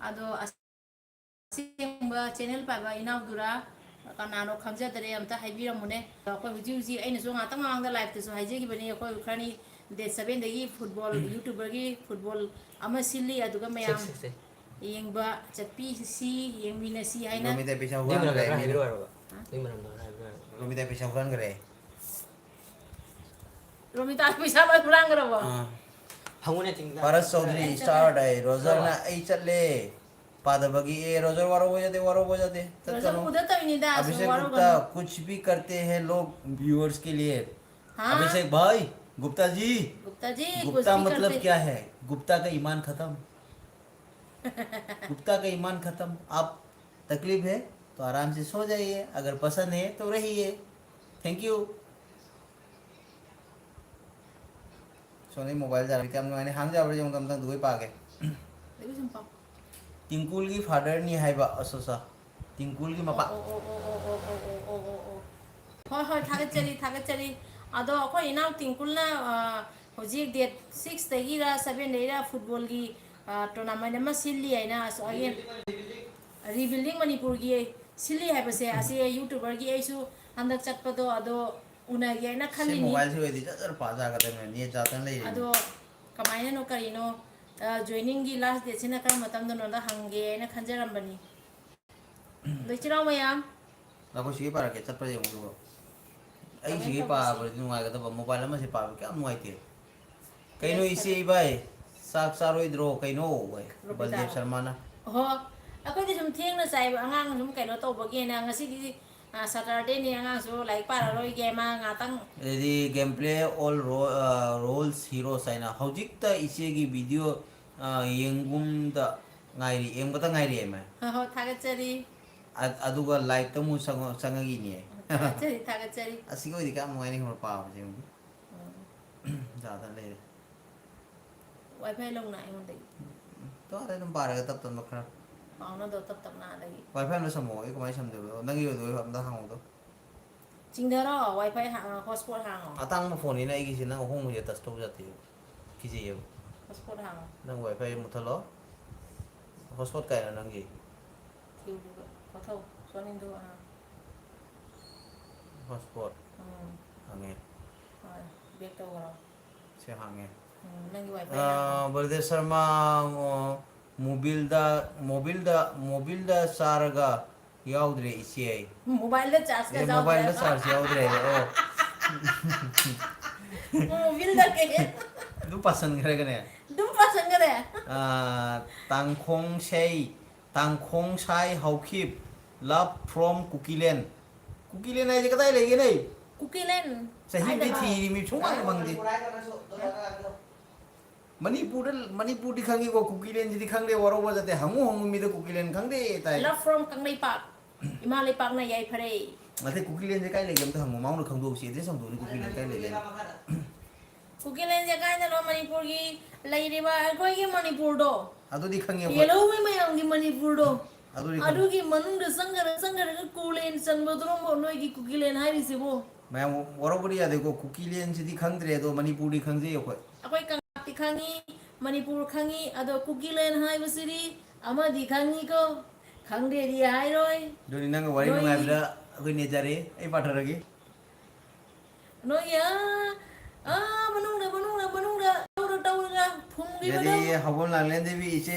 ado asingba channel pa ba inaw dura kanano khamja dare amta haibiram mune akoi huji aina so ngata mangda live te so haije gi bani akoi khani de 7 dagi football youtuber gi football ama silli aduga mayam yengba chatpi si yengmina si haina Romita pisa dia huan mana gare kan hari baru dia mana Romita pisa huan gare Romita pisa ba kurang garo ba hangunnya tinggal Paras Chaudhary star dai Roger na ai chatle पादबगी A Roger वारो हो जाते Roger उधर तो नहीं दा अभिषेक गुप्ता कुछ भी करते हैं लोग व्यूअर्स के लिए अभिषेक भाई गुप्ता जी गुप्ता मतलब क्या है गुप्ता का ईमान खत्म गुप्ता का ईमान खत्म आप तकलीफ है तो आराम से सो जाइए अगर पसंद है तो रहिए थैंक यू सोनी मोबाइल जा रही थी हमने हांग जा रही हूँ तम तक दुबई पा गए Tinkul की father ni hai ba asosa Tinkul की mapa hoi thagachari ado akoi inaw Tinkul na hojik date 6 dagi ra 7 dagi ra football gi tournament ma silli aina so again rebuilding Manipur gi silli hai base ase YouTuber gi aisu handak chatpa do ado una gi aina khali ni mobile se hoidi jar pa ja ga de ni jatan le ado kamaina no karino joining gi last date sina kar matam do na hange na khanjaram bani lochiraw mayam la ko si para ke chat pa jeng lo ai si pa ba nu ai ga da mobile ma se pa ke am nuai te kai no isi bai sak saroi dro kai no bai Baldev Sharma na ho akoi di sum theng na sai angang sum kai no to ba ge na ngasi di Saturday ni angang so like para roi game ma ngatang the gameplay all roles hero saina hojik ta isi gi video yengum da ngairi em ga ta ngairi em ho thagachari aduga like ta mu sanga gi ni thagachari asigo di ka mo ai ni ho pa ba jeng ja ta le wifi long na ngon dai to ara dum para ga tap tan ma khara pauna do tap tap na dai wifi no samo ai ko mai sam de nang yo do ham da hang do chingdaro wifi hotspot hang atang ma phone ni na gi sin na hong ye tas to ja ti ki ji ye hotspot hang nang wifi mu thalo hotspot kai na nang gi thiu du ko thau sonin do hotspot hange back to garo se hange nang wifi Baldev Sharma mobilda sarga yaudre isi ai mobile da charge ka jaw mobile da charge yaudre oh mobile da ke du pasan kare kane dum pasang gare tangkhong sai haukip love from Kukilen ai kata lagi nei Kukilen sahi bi thi mi chunga bangdi Manipur di khangi ko Kukilen jadi khangde waro wajate hangu mi da Kukilen khangde tai love from Kanglei Park Imalai Park na yai phare अते कुकीलेन से काय लेगम त हम माउन खंगदो से address हम दोनी कुकीलेन काय लेगम कुकीलेन से काय नो मणिपुर की लेरिबा अखोई की मणिपुर दो अदोदी खंगे येलो में मयाम की मणिपुर दो अदोदी अदु की मनुंग द संगर का कुलेन चंबदरो मो नोई की कुकीलेन हाइबिसिबो मैं वरोबरी या देखो कुकीलेन से दी खंगद्रे दो मणिपुर दी खंगजे अखोई अखोई कंगती खंगी मणिपुर खंगी अदो कुकीलेन हाइबिसिरी अमा दी खंगी को खंगदे दी हाइरोय दोनी नंग वारी नुंगाइबदा अखोई नेजारे ए पाथरगे नोई आ मनुंग दा फुंगी यदि हबोन लागलेन देवी इसे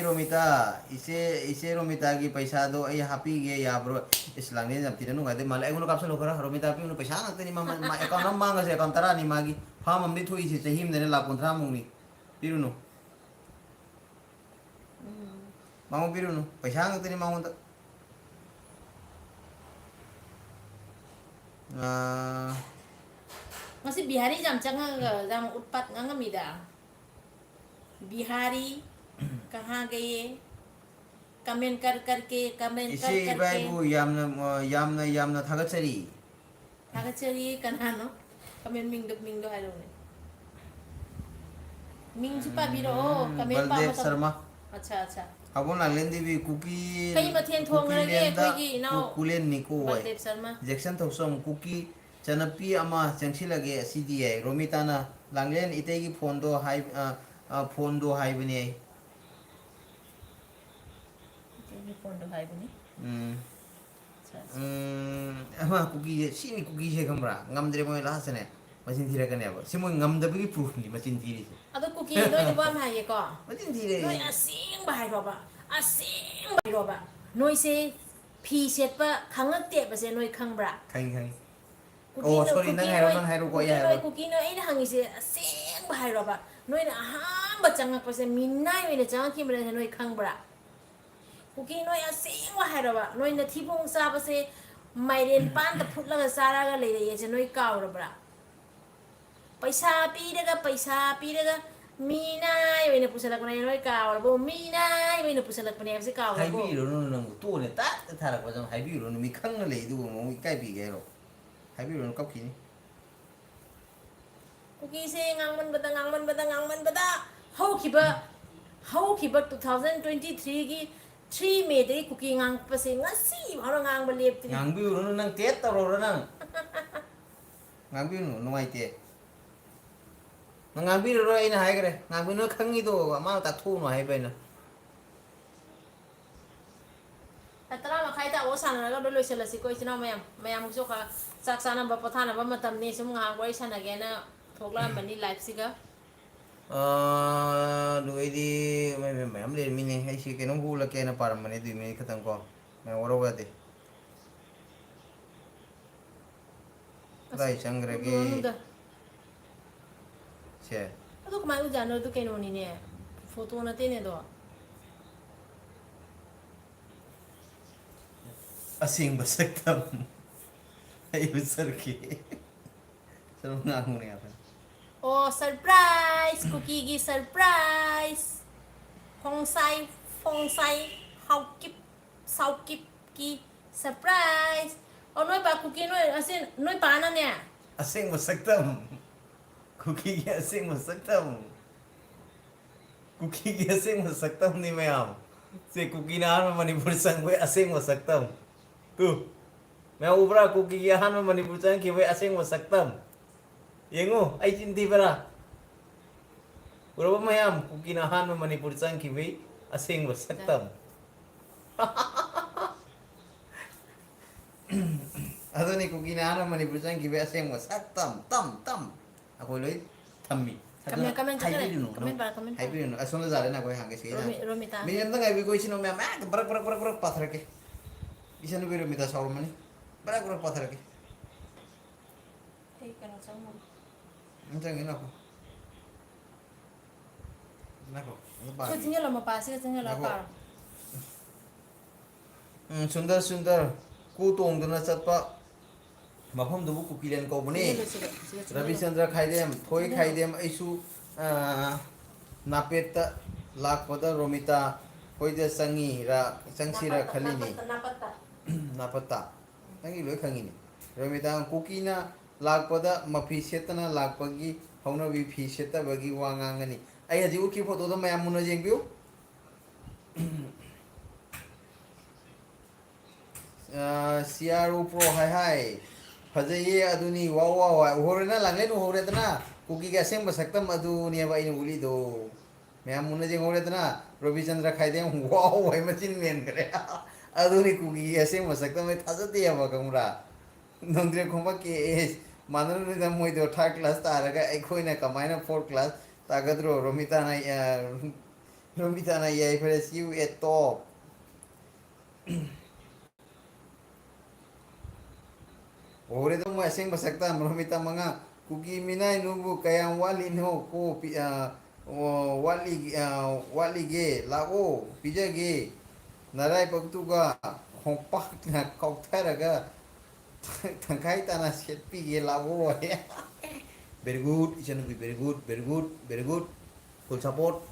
रोमिता की पैसा दो ए हापी गे या ब्रो इस लागने जब तिरनु गादे माल एगुनो काप्सन लोकरा रोमिता पी उनो पैसा नतनी मा अकाउंट नम मांगा से अकाउंट तरा नि मागी फाम हमदि थोई से चहिम देने लाख 15 मुंगनी पिरुनु मांगो पिरुनु पैसा नतनी मांगो त masih bihari jam cang jam utpat ngang mida Bihari कहाँ गए कमेंट करके कमेंट इसे बाइबु यामना थागचरी कनानो कमेंट मिंग दो हालो ने मिंग सुपा बिरो कमेंट पा बलदेव शर्मा अच्छा हबोन लागलेन देवी कुकी कई मथेन थोंग रगे कोई नो कुलेन निको बलदेव शर्मा जैक्सन थोसम कुकी चनपी अमा चंगसिलगे सीडीए रोमिताना लागलेन इतेगी फोन दो हाई बने अमा कुकी सिनी कुकी से खमरा ngamdre मोय लासने मचिन थिरे कने अब सिमो ngamdबगी प्रूफ नि मचिन थिरे अदो कुकी नो ने बम हाये को मचिन थिरे नोय असिंग बाहाय रोबा नोय से फी सेटपा खंगते बसे नोय खंगब्रा खाई ओ सॉरी नंग हायरो को या नोय कुकी नो इन हंगी से असिंग बाहाय रोबा नोय ना हां बचंग पसे मिनाय वेने चांग कि मरे नोय खंगब्रा कुकी नोय असिंग बाहाय रोबा नोय न थिपोंग सा बसे माइरेन पान त फुटलगा सारागा ले रे जे नोय कावरब्रा पैसा पीरेगा मीनाय वेने पुसलक नै नोय कावरबो मीनाय वेने पुसलक पने से कावरबो हाइबी रो नंग तो ने ता थारा को जम हाइबी रो मी खंग ले दु मो काय बी गेरो हाइबी रो कपकी कुकी से ngang man bada hau kiba 2023 gi 3 May dei kuki ngang pa se ngasi haro ngang ba lep ti ngang bi ro nang tet ta ro nang ngang bi no ai te ngang bi ro ai na hai gre ngang bi no khang gi do ma ta thu no hai bai na tara ma khai ta o san ra ga loi sela si koi china mayam so ka sak sana ba pathana ba matam ni sum ngang wai sana ge na thokla mani life si ga đuổi đi mày em lên mình hay chỉ cái nó gu là cái nó param mình đi mình cái thằng con mày oro vậy đi đây sang cái che ado kuma u jano du ke no ni ne photo na te ne do asing basaktam ay usar ki sarong ngang ni apa oh surprise cookie gi surprise phong sai sau kip ki surprise oh noi ba cookie noi asin noi pa na ne asing basaktam cookie ki asing basaktam cookie ki asing basaktam ni ma'am से cookie ना में मणिपुर संग वे asing basaktam tu मैं ubra cookie ki han में मणिपुर संग कि वे asing basaktam yengo ai cinti para uraba mayam kukinahan mo manipur sang kiwi asing wasaktam ado ni kukinahan mo manipur sang kiwi asing wasaktam tam ako loy thammi comment hai bi no ason la na ko hange se romita mi nem tang ai bi ko sino me ma barak pathar ke isanu bi romita saur mani barak pathar ke hey kana sang Anjang ini aku. Nako. so tinggal lama pasi tinggal lapa सुंदर कु तोंगदना चटपा मफम दुबु कुकिलेन को बने रविचंद्र खाइदेम थोई खाइदेम ऐसु नापेत लाखपदा रोमिता होइदे संगी रा संगसी रा खलिनी नापत्ता तंगी लोय खंगिनी Romita cookie na lakpada mafi setana lakpagi hauna bi fi seta bagi wangangani. Ai haji uki photo to mayam muna jengbiu. CRO Pro hai Fajaye aduni wow uhorena langlen uhoretna cookie ga seng basaktam aduni aba ini uli do. Mayam muna jeng uhoretna Ravi Chandra khaidem wow hai machin men kare. Aduni cookie ga seng basaktam me thajati aba kamra. Nongdre khomba ke mananu ni moi do third class taraga ekhoina kamaina fourth class tagadro Romita na yai fresh you at top. Ore to mo asing basakta Romita mga kuki minai nubu kayang wali no ko wali ge lao pija ge narai pagtuga hompak na kautaraga tangkai tanah sepi ge lao very good isan very good full support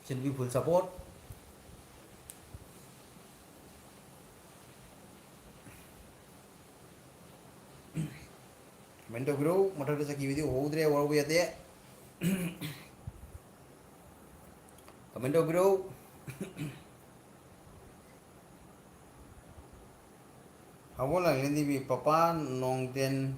should be full support. Mento bro motor sa video hodre war we ate Mento bro hawol lang hindi bi papa nongden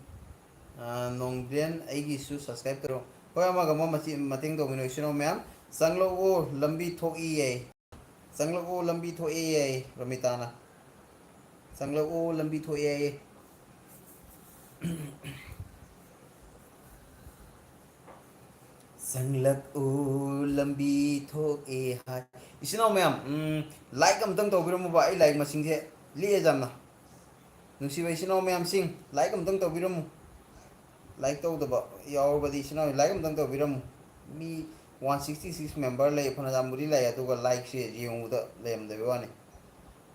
aigi su subscribe karo hoy ama gamo mating do mino sino ma'am sanglo o lambi thoki ye sanglo o lambi thoki ye Romitana sanglo o lambi thoki ye Sanglak o lambi thok e hai isino ma'am like am tang to biro mo ba ai like masing the li jam na nusi ba isino ma'am sing like am tang to biro mo like to ba yaw ba di isino like am tang to biro mo mi 166 member le phana jamuri la ya to ga like se jiu da lem de ba ne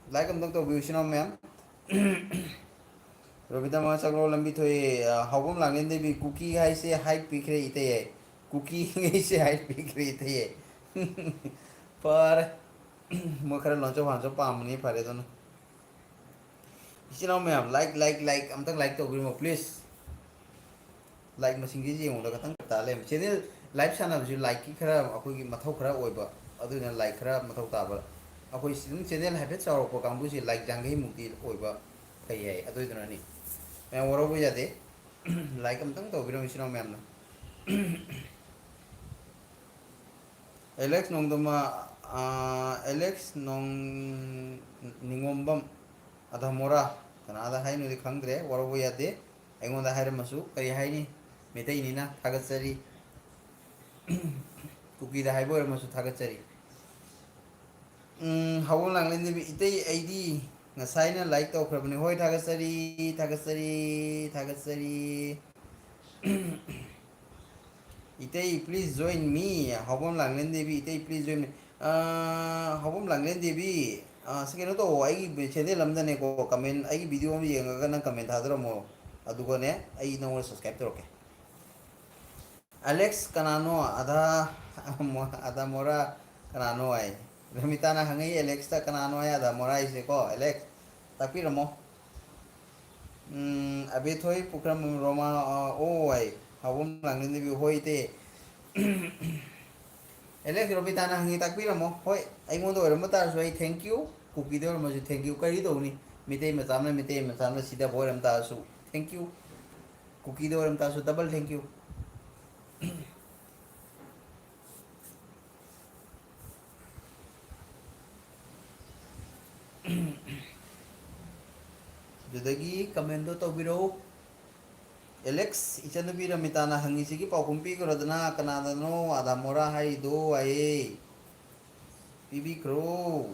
like am tang to biro isino ma'am Robita ma sagro lambi thoi hawum langin de bi cookie hai se hype pikre ite ye cookie ngai se hype pikre ite ye par mo khara loncho hancho pamni pare don isino ma'am like am tang like to bi mo please like masing gi je mo da katang ta le channel live sana bi like ki khara akoi gi mathau khara oiba adu na like khara mathau ta ba akoi sim channel habit charo ko kambu si like jangai mukti oiba kai ai adu dona ni मैं वो robo जाते like हम तंग तो बिरो मिशनो में हमने Alex nong doma Alex nong ningombam ada mora kana ada hai no de khangre wo robo yate engon da hai masu kari hai ni metai ni na thagatsari kuki da hai bo masu thagatsari hawon lang len de itei id ngasai na like to khrabni hoi thagatsari itei please join me hawon lang len debi itei please join me hawon lang len debi sekeno to ai channel lamda ne ko comment ai video mi yenga na comment hadro mo adugo ne ai no subscribe to okay Alex kanano ada mora kanano ai Ramitana hangai Alex ta kanano ai ada mora ise ko Alex tapi ramo abe thoi pukram roma o ai hawum langin ni bi hoi te Alex Ramitana hangai tapi ramo hoi ai mo do ramata so ai thank you cookie do mo thank you kari do ni mite masamna sida boy ramta su thank you cookie do ramta su double thank you Judagi kamendo to biro Alex ichanu bi Ramitana hangi sigi paukumpi ko radana kanada no ada mora hai do ai bibi kro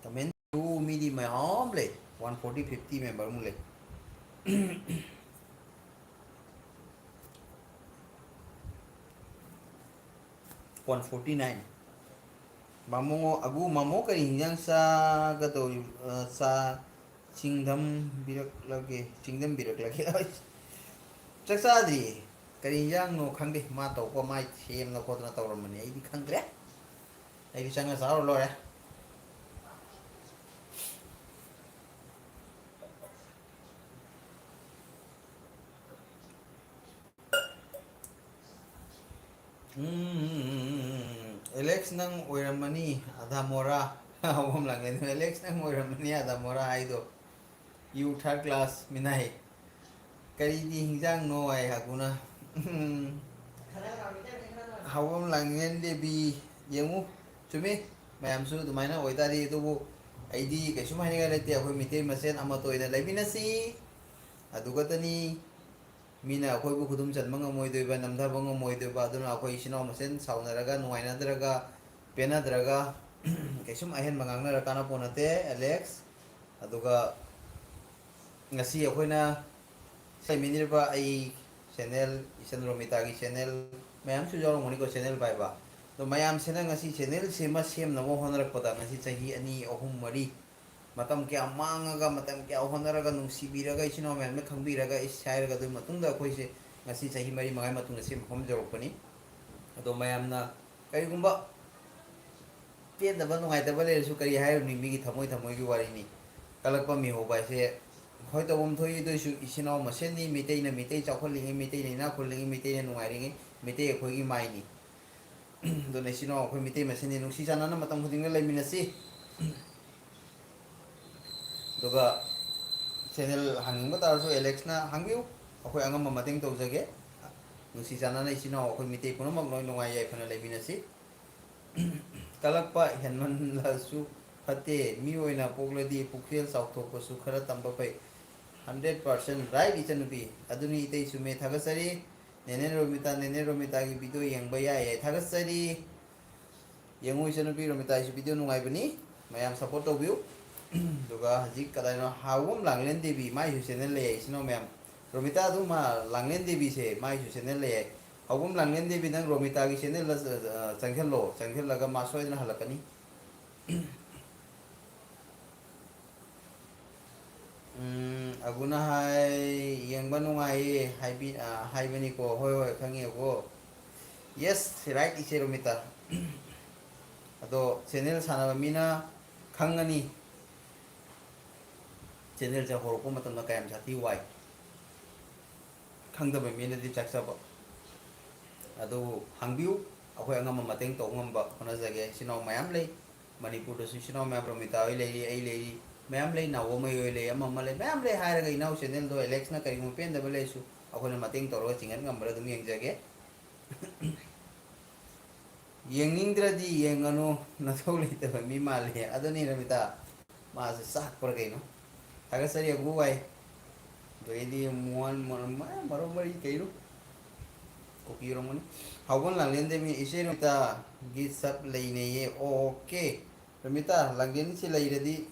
comment tu midi mai homble 140 50 member mule 149 Mamo agu mamo kari yang sa gato sa cingdam birak lagi chaksadri ꯀꯔꯤ ꯏꯟꯖꯥꯡꯅꯣ ꯈꯪꯗꯦ ꯃꯥ ꯇꯧꯀꯣ ꯃꯥꯏ ꯁꯦꯝꯅ ꯈꯣꯠꯇꯅ ꯇꯧꯔꯝꯕꯅꯤ ꯑꯩꯗꯤ ꯈꯪꯗ꯭ꯔꯦ ꯑꯩꯗꯤ ꯆꯪꯉ ꯆꯥꯔꯨꯔ ꯂꯣꯏꯔꯦ ꯑꯦꯂꯦꯛꯁ ꯅꯪ ꯑꯣꯏꯔꯝꯃꯅꯤ ꯑꯙꯥꯃꯣꯔꯥ ꯑꯍꯨꯝ ꯂꯥꯛꯂꯦ ꯑꯦꯂꯦꯛꯁ ꯅꯪ ꯑꯣꯏꯔꯝꯃꯅꯤ ꯑꯙꯥꯃꯣꯔꯥ ꯍꯥꯏꯗꯣ ꯌꯨ ꯊꯥꯔꯠ ꯀ꯭ꯂꯥꯁ ꯃꯤꯅꯥꯏ ꯀꯔꯤꯗꯤ ꯍꯤꯟꯖꯥꯡꯅꯣ ꯍꯥꯏ ꯍꯥꯏꯕꯨꯅ ꯍꯧꯐꯝ ꯂꯥꯡꯉꯦꯟ ꯗꯦꯕꯤ ꯌꯦꯡꯉꯨ ꯆꯨꯝꯃꯤ ꯃꯌꯥꯝꯁꯨ ꯑꯗꯨꯃꯥꯏꯅ ꯑꯣꯏꯇꯥꯔꯗꯤ ꯑꯗꯨꯕꯨ ꯑꯩꯗꯤ ꯀꯩꯁꯨꯝ ꯍꯥꯏꯅꯤꯡꯉꯥꯏ ꯂꯩꯇꯦ ꯑꯩꯈꯣꯏ ꯃꯤꯇꯩ ꯃꯁꯦꯟ ꯑꯃꯠꯇ ꯑꯣꯏꯅ ꯂꯩꯃꯤꯟꯅꯁꯤ ꯑꯗꯨꯒꯇꯅꯤ ꯃꯤꯅ ꯑꯩꯈꯣꯏꯕꯨ ꯈꯨꯗꯨꯝ ꯆꯟꯕ ꯉꯝꯃꯣꯏꯗꯣꯏꯕ ꯅꯝꯊꯕ ꯉꯝꯃꯣꯏꯗꯣꯏꯕ ꯑꯗꯨꯅ ꯑꯩꯈꯣꯏ ꯏꯆꯤꯟ ꯏꯅꯥꯎ ꯃꯁꯦꯟ ꯁꯥꯎꯅꯔꯒ ꯅꯨꯡꯉꯥꯏꯅꯗ꯭ꯔꯒ ꯄꯦꯟꯅꯗ꯭ꯔꯒ ꯀꯩꯁꯨꯝ ꯑꯍꯦꯟꯕ ꯉꯥꯡꯅꯔ ꯀꯥꯟꯅꯄꯣꯠ ꯅꯠꯇꯦ ꯑꯦꯂꯦꯛꯁ ꯑꯗꯨꯒ ꯉꯁꯤ ꯑꯩꯈꯣꯏꯅ ꯂꯩꯃꯤꯟꯅꯔꯤꯕ ꯑꯩ ꯆꯦꯅꯦꯜ ꯏꯆꯟ ꯔꯣꯃꯤꯇꯥꯒꯤ ꯆꯦꯅꯦꯜ ꯃꯌꯥꯝꯁꯨ ꯌꯥꯎꯔꯝꯒꯅꯤꯀꯣ ꯆꯦꯅꯦꯜ ꯄꯥꯏꯕ ꯑꯗꯣ ꯃꯌꯥꯝꯁꯤꯅ ꯉꯁꯤ ꯆꯦꯅꯦꯜ ꯁꯦꯝꯅꯕ ꯍꯣꯠꯅꯔꯛꯄꯗ ꯉꯁꯤ ꯆꯍꯤ 2, 3, 4 matam kya mangaga matam kya honaraga nungsibiraga ichino mayamna khambiraga ishairaga du matungda akoise ngasi chahi mari mangai matungda sim hom jorokpani ado mayamna karigumba pendaba nungaitaba lesu kari hairuni migi thamoi gi warini kalakpa mi hoba se hoi tabom thoi doisu ichino masenni mitei na mitei chakholingi mitei na kholingi mitei na nungaringi mitei akhoi gi maini do ne sino akhoi mitei masenni nungsi janana matam khudinga laiminasi duga channel hanging ba so Alex na hangbiu akoi angam ma mating tawjage nusi jana na isina akoi mitei puno mak noi nungai yai phana leibinasi kalakpa henman la su phate mi oina pogladi pukhel sauthok su khara tamba pai 100% right ichanubi aduni itei sume thagasari nene romita gi video yengba yai thagasari yengu ichanubi romita is video nungai bani mayam support tawbiu duga hajik kadaino hawum langlen devi mai hu channel le isno mem romita du ma langlen devi se mai hu channel le hawum langlen devi nang romita gi channel la changkhel laga ma soi na halakani aguna hai yengba nungai haibani ko hoi khangi ko yes right ise romita ado channel sanaba mina khangani channel ja horoko matam na kayam jati wai khangda ba mina di chaksa ba ado hangbiu akoi angam mateng to ngamba khona jage sinau mayam lei manipur da sinau mayam romita oi lei ai lei mayam lei nawo mai oi lei amma lei mayam lei haira ga inau channel do Alex na kari mo pen da bale su akoi na mateng to ro chingan ngambra dum yeng jage yengingdradi yengano na thole ta mi male adoni romita ma sa sak par gaino Tagasari aku wai. Jadi muan maro mari kairu. Kopi orang mana? Hawan langlen demi isi ramita gisap lainnya ye. Oke. Ramita langlen si lain jadi.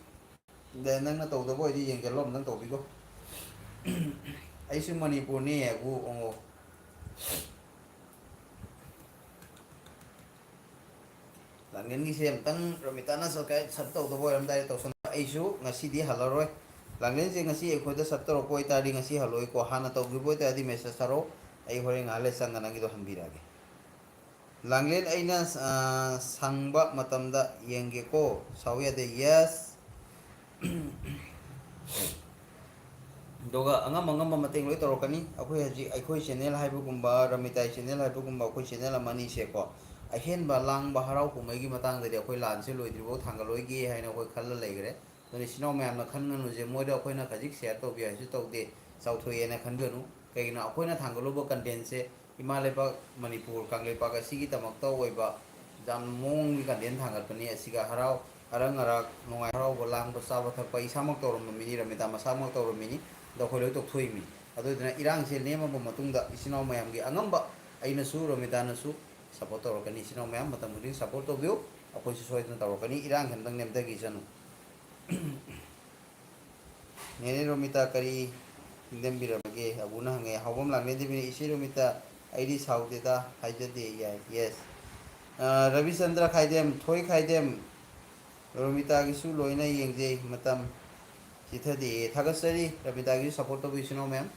Dan nang na tahu dah boy di yang kelom nang tahu bigo. Aisu Manipur ni aku ongo. Langlen ni siam tang ramita na so kai sab tahu dah boy ram dari tahu sana. Aisu ngasi dia halaroi. Langlen je ngasi ekhoida sabtaro poi tari ngasi haloi ko hana tawgi poi tadi message taro ai hore ngale sangana gi do hambirage langlen aina sangba matamda yenge ko sawiya de yes doga angam mateng loi torokani akoi haji akoi channel haibu gumba ramitai channel haibu gumba akoi channel amani se ko ahen ba lang ba harau kumai gi matang de akoi lan se loi dribo thangaloi gi haina akoi khalla leigre Jadi sino mayam na khan nganu je moida akoi na kajik share to bi haisu to de sauthoye na khan ganu kai na akoi na thangalo bo content se Himalaya pa Manipur kangle pa ka sigi tamak to oi ba jam mong gi content thangat pani asiga harau arang nongai harau bolang bo sa ba thak pa isamak to rom mini ramita masamak to rom mini da khoi loi to thui mi ado dina irang se nema bo matung da isino mayam gi angamba aina su ramita na su support to rokani isino mayam matam mudin support to bio akoi su soi na to rokani irang hendang nem da gi janu Nene romita kari hindem birage abuna hange hawam langne de bini isi romita aidi saude da haija de ya yes Ravi Chandra khaidem thoi khaidem romita gi su loina yengje matam sitha de thagasari romita gi support to bisino ma'am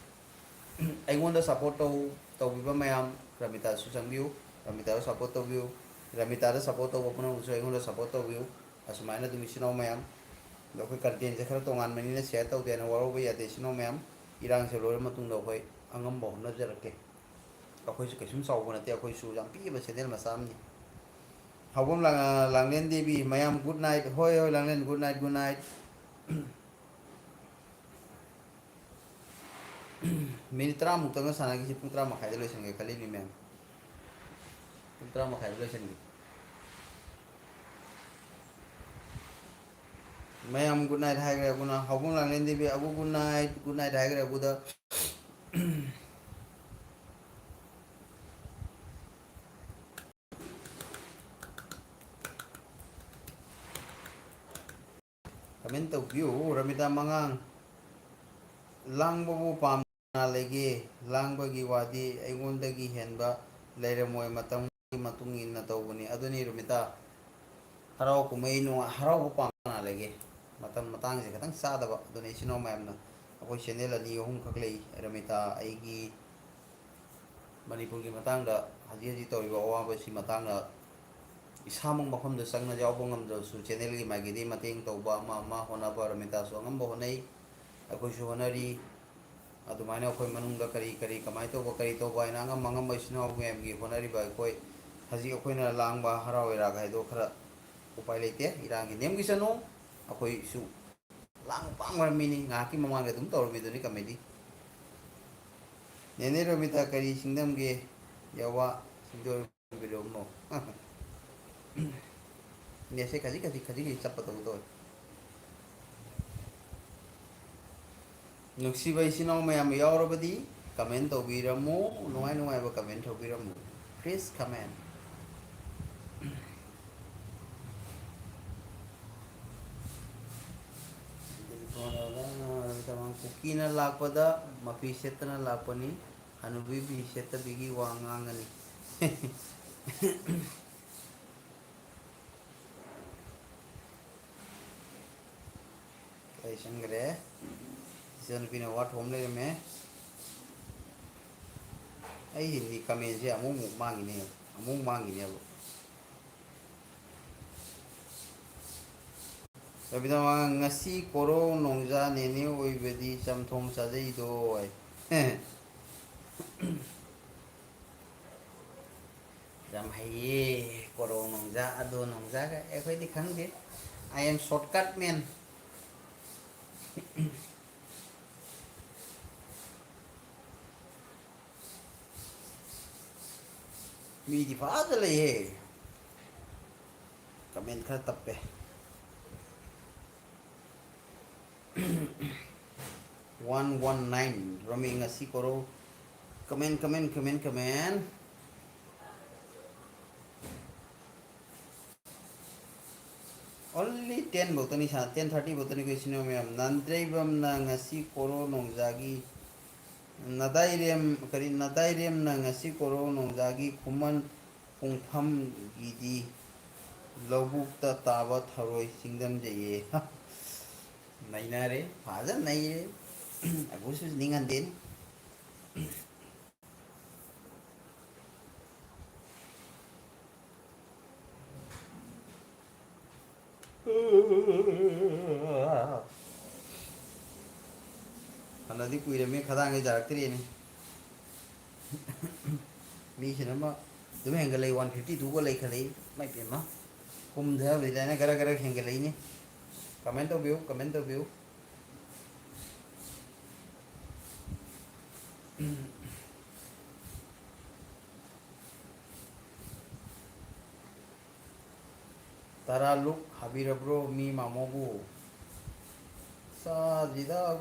aingonda support to तौबीबा मयाम Ramita सु चंबियु Ramita support तौबियु Ramita support तौब पुनः मुझे अगुन support तौबियु असुमायना दुम इसिनाव मयाम लखोय content से खरा तोंगान मनीना share तौदेना वरोब यादे इसिनाव मयाम इरांग से लोर मतुंग लखोय अंगम बहुना जरके अखोय से कैसुम साउब नते अखोय सु जाम पीबा चैनल मसामनी हाउबम लांगलेन देवी मयाम गुड नाइट होय होय लांगलेन गुड नाइट मिनिट 30 मुक्तंग सानागी पुंग 30 मखाय लोइसंगे खलीनी मैम पुंग 30 मखाय लोइसंगे मैम गुड नाइट हाइग्रे अगुना हाउबम लांगलेन देवी अगु गुड नाइट हाइग्रे अगुदा कमेंट तौबियु रमिता मंगांग लांगबबु पाम लेगे लांगबगी वादी अगोंदगी हेनबा लेरमोय मतम मतुंग इन तौबनी अदुनी रमिता हराव कुमई नो हराव पाम लेगे मतम मतंग से खतंग सादबा अदुनी सिनो मैमना अखोय चैनल अनी अहुम खकलई रमिता आईगी मणिपुर की मतंगदा हजी हजी तौरिबा अवाबसी मतंगदा इसामंग मफम the Sangna जावबो ngamdrsu channel gi magidi mating tauba ma honaba ramita so ngam honai akoi su honari adumaina akoi manungda kari kamai to kari to ba ina ngam mangam baisna ngem gi honari ba akoi haji akoi na langba harawera ga do khara upai leite irang gi nem gi sano akoi su lang pang mini ngaki mamang ga dum tor mi duni kamedi nene ramita kari singdam ge yawa singdor video mo ini saya kasih cepat betul. Nuksi bayi sini nama yang ya orang bedi komen tahu biramu, nuai apa komen tahu biramu, please comment. Tamang kuki na lakpada, mapiset na lakpani, anu bibi set bigi wangang ni. ऐसा करे season पिने वाट home ले में आई Hindi comment से अमुक मांगी नहीं अब तभी तो वहाँ ngasi koro nongja nene oi bedi chamthom sajai do ai jam hai koro nongja ado nongja ka ekhoi di khang de I am shortcut man me di Fahd ले है कमेंट खा तब पे 119 rummy ngasi koro comment only 10 botani sa 10:30 botani ko sino me nandrei bam na ngasi koro nongjagi nadairem na ngasi koro nongjagi kuman pungpham gidi lobuk ta tawa tharoi singdam jaye naina re faja nai re agusu ningan den Kalau di kuih demi kadang aja jarak teri ini, misi nama, tu henggal lagi 152 ko lagi kali, mai pema, dah beli gara-gara henggal lagi ni, comment to view, Tara look habira bro mi mamogu sajida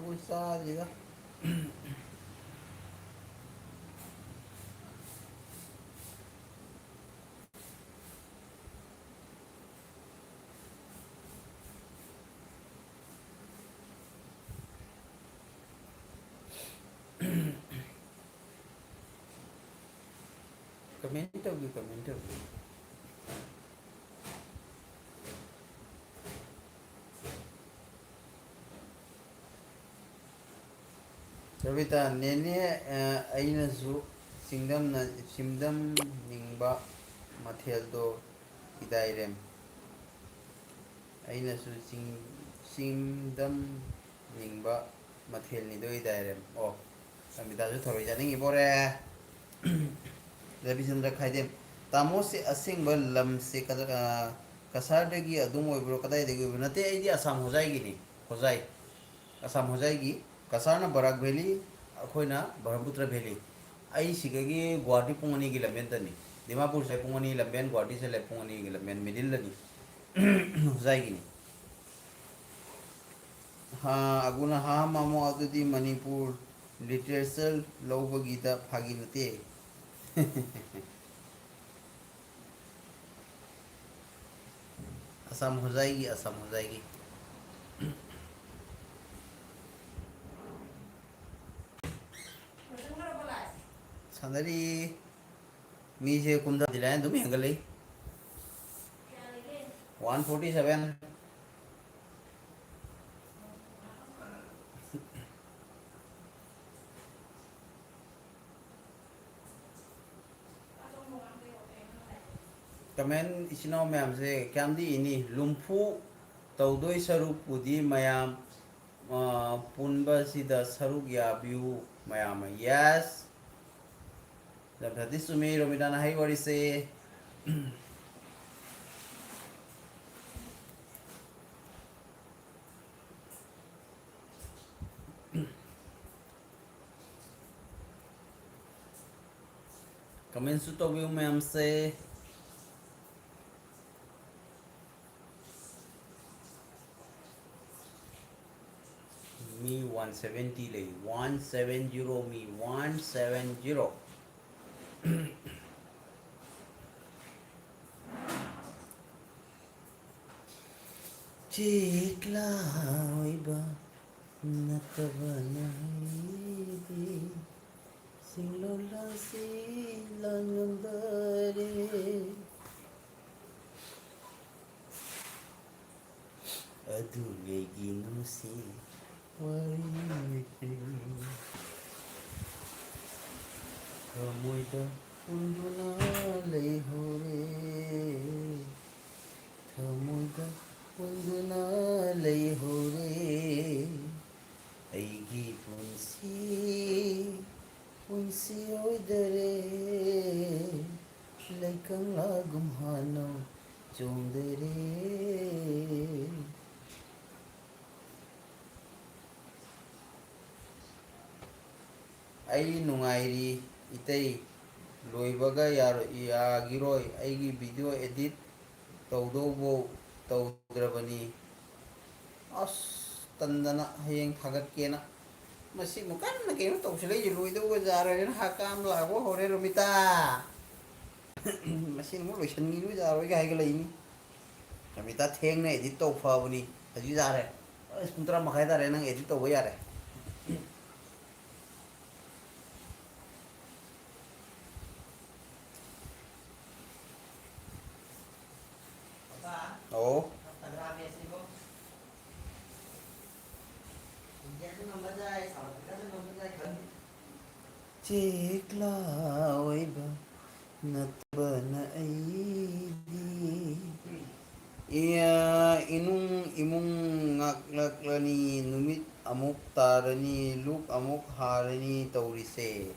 comment to view Rabita nene aina zu सिमदम निंबा मथेल दो इदाइरेम अइनसु सिमदम निंबा मथेल नि दो इदाइरेम ओ समिताजु थरोइ जानिंग इबोरे रविचंद्र खाइदेम तामो से using lump से कसारदगी अदुम ओइब्रो कदाइदगी ओइब्रो नते आइदि आसाम होजाइगी नि होजाइ आसाम होजाइगी कसारना बराक वैली अखोइना ब्रह्मपुत्र वैली आई सिगगी गुवाहाटी पुंगनी की लंबेन तनी दिमापुर से पुंगनी लंबेन गुवाहाटी से ले पुंगनी की लंबेन मिडिल लनी होजाइगी नि हाँ अगुना हाँ मामो अदुदी मणिपुर लिटरेचर लौबगीदा फागी नते असम हो जाएगी असम हो जाएगी सानरी मीजे कुंदा दिलायन तुम हेंगले 147 कमेंट इसिनो मैम से क्या दी इनी लुम्फू तौदोई सरुक पुदी मयाम पुनबा सिदा सरुक याबियु मयाम यस जब सुमी रोमिदाना हाई वरी से कमेंट सुतो भी मैम से मी 170 ले 170 मी 170 चिकला होइबा नतबा नहीं सिंगलोला से लंगंदरे अदुगेगी नुसी थमोइदा उन्दुना लैहरे थमोइदा उन्दुना लैहरे अइगी पुंसी ओइदरे लैकंला गुमहानो चोंदरे आई नुंगाइरी इतै लोइबगा यागिरोय आइगी वीडियो एडिट तौदोबो तौद्रबनी अस तंदना हयेंग थागतकेना मसी मुकन केनो तौसले लोइदोबो जाररेन हाकाम लागो होरे रोमिता मसी मु लोइसननी जारोय गायग लैनी रोमिता थेंगना एडिट तौ फाबनी हजि जारे अस पुंतरा मखाय दारे नंग एडिट तौबो यारे Oh. Cikla oiba natbana aidi iya imung ngaklaklani numit amuk tarani luk amuk harani taurise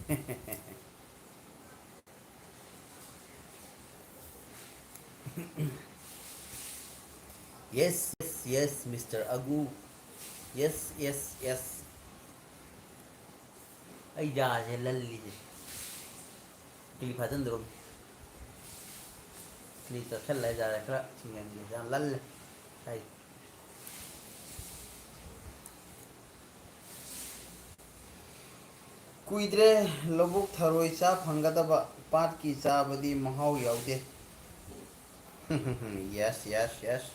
Yes, yes, yes, Mr. Agu. Yes, yes, yes. Ay जा से लल्ली से क्लिप हटन दरो क्लिप तो चल ले जा रहा है करा चिंगन ये जान लल्ल आई कुइद्रे लबुक थरोई चा फंगदबा पाट की चा बदी महाव याउदे Yes, yes, yes.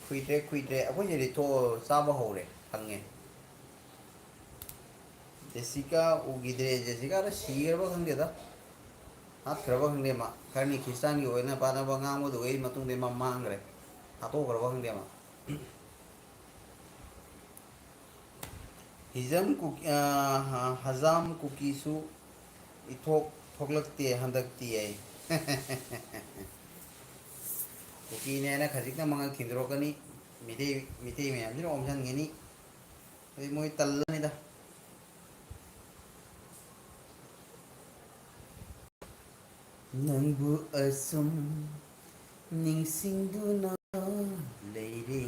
कुइद्रे अखोई जेरी तो चाबा हौरे फंगे जेसिका उगिद्रे जेसिका रा सीगरबा खंगदेदा हाथखरबा खंगदे मा खरनी खिस्तान की ओइना पानाबा ngambo दो एई मतुंग दे मा मांगरे हातोखरबा खंगदे मा हजाम कुकी सु इथोक थोकलकते हंदकती है कुकी ने ना खजिकना मंगा खिंद्रोकनी मिते मिते में हम जो ऑप्शन गेनी तो मोई तल्लनिदा नंगु असुम निंगसिंगदुना लेरे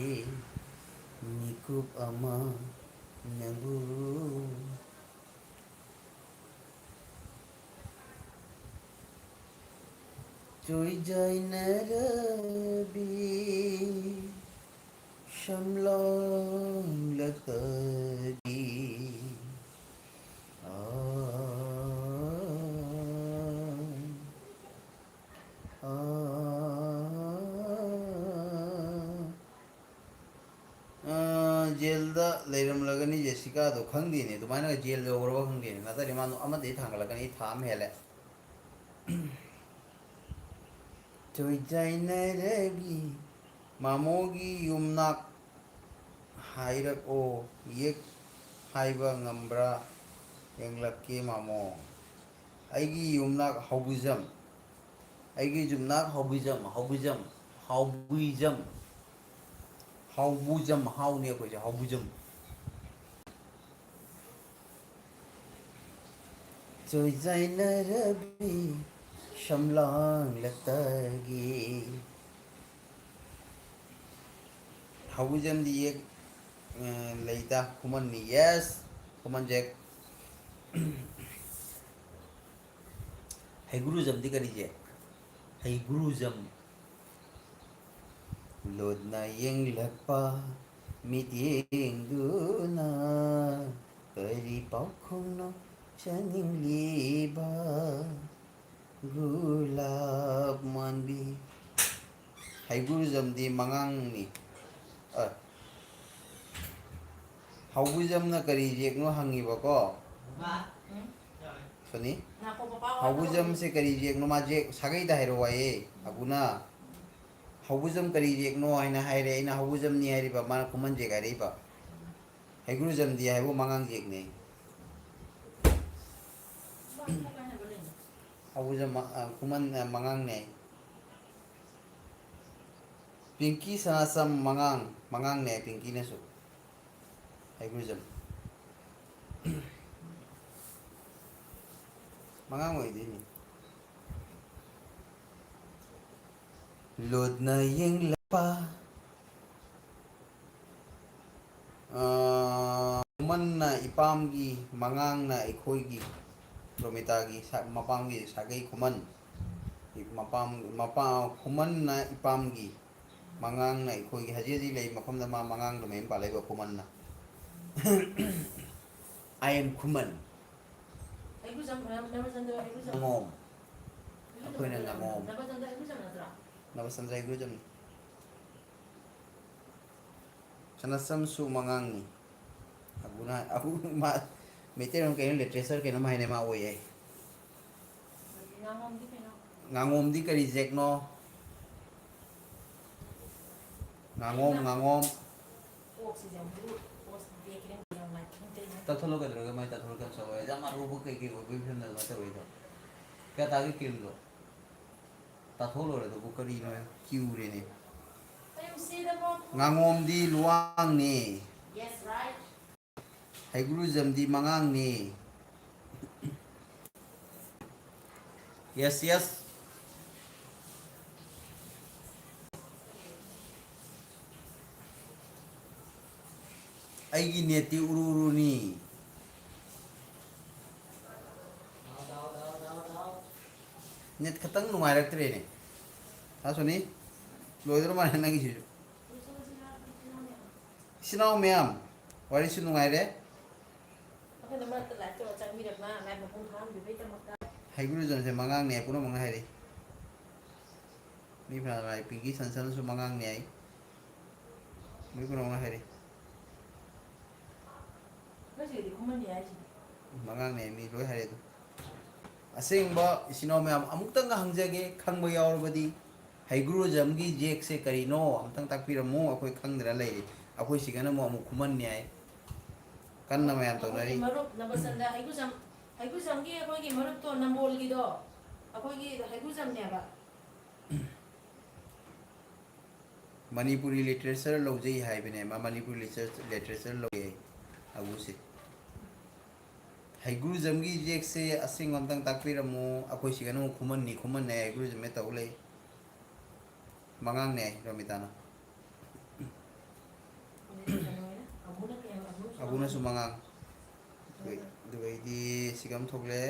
निकुप अमा नंगु जोई जाय नरबी शमलों लतगी आ जेलदा लेरम लगनी जेसिका दो खंगी ने तो मायना जेल दो गरो खंगी ने नता रिमानो अमदे थांग लगनी थाम हेले जोई जाय नरबी मामोगी युमनाक हाइरक ओ ये हाइबा ngambra yenglakki mamo aigi yumnak hobujam aigi jumnak hobujam hobujam hobujam hobujam how ne ko je hobujam joy jaina rabi shamlang latagi hobujam di ek leita kuman ni yes kuman jek hay guru jam di kari je hay guru jam lod na yeng lakpa meeting duna kari pakhong no chaning liba gulab manbi hay guru jam di mangang ni Haubujam na kari jek no hangi ba ko? Sani? Haubujam se kari jek no ma jek sagai da hero wae. Aguna haubujam kari jek no aina haire aina haubujam ni haire ba mana kuman jek haire ba. Haigurujam dia haibu mangang jek ne. Haubujam kuman mangang ne. Pinky sanasam mangang ne pinky ne su. Haigurujam mangang wai dini lod na yeng lapa man na ipam gi mangang na ikhoi gi romita gi mapam gi sagai kuman mapam kuman na ipam gi mangang na ikhoi gi haji haji lei mafam da ma mangang do mem palai ba kuman na I am Kuman. Ngom. Ako na ngom. Nabasandra igu jam. Sanasam su mangang ni. Aku ma meter orang kayak literature kayak nama ini ma oye. Ngangom di kari jek no. Ngangom. तथलो के द्रगे मैं तथलो के सब है जमा रूप के विभिन्न मत होई तो क्या ताकि किम दो तथलो रे तो बुकरी न क्यू रे ने ngangom di luang ni yes right haigurujam di mangang ni yes aigi neti ururu ni net khatang numai rak tre ne asuni loidro man na gi ju sinau meam wari su numai re haigurujam se mangang ne puno mangai re mi phra rai pingi sansan su mangang ne ai mi puno mangai re mangang ne mi loi hare tu asengba isino me amuktang ga hangjage khangba yaurabadi haigurujam gi jek se karino amtang takpiramu akoi khangdra lai akoi sigana mo amu kuman ne ai kanna me am to nari marup nabasanda haigurujam ꯍꯩꯒꯨꯖꯝꯒꯤ ꯑꯩꯈꯣꯏꯒꯤ ꯃꯔꯨꯞꯇꯣ ꯅꯝꯕꯣꯜꯒꯤꯗꯣ ꯑꯩꯈꯣꯏꯒꯤ ꯍꯩꯒꯨꯖꯝꯅꯦꯕ Manipuri literature ꯂꯧꯖꯩ ꯍꯥꯏꯕꯅꯦ ꯃꯥ Manipuri literature ꯂꯧꯖꯩ ꯑꯕꯨꯁꯦ ꯍꯩꯒ꯭ꯔꯨꯖꯝꯒꯤ ꯌꯦꯛꯁꯦ ꯑꯁꯦꯡꯕ ꯑꯝꯇꯪ ꯇꯥꯛꯄꯤꯔꯝꯃꯣ ꯑꯩꯈꯣꯏ ꯁꯤꯒꯅ ꯑꯃꯨꯛ ꯈꯨꯃꯟꯅꯦ ꯍꯩꯒ꯭ꯔꯨꯖꯝꯅꯦ ꯇꯧ ꯂꯩ ꯃꯉꯥꯡꯅꯦ ꯔꯣꯃꯤꯇꯥꯅ ꯑꯕꯨꯅꯁꯨ ꯃꯉꯥꯡ ꯑꯗꯨꯒꯩꯗꯤ ꯁꯤꯒꯝ ꯊꯣꯛꯂꯦ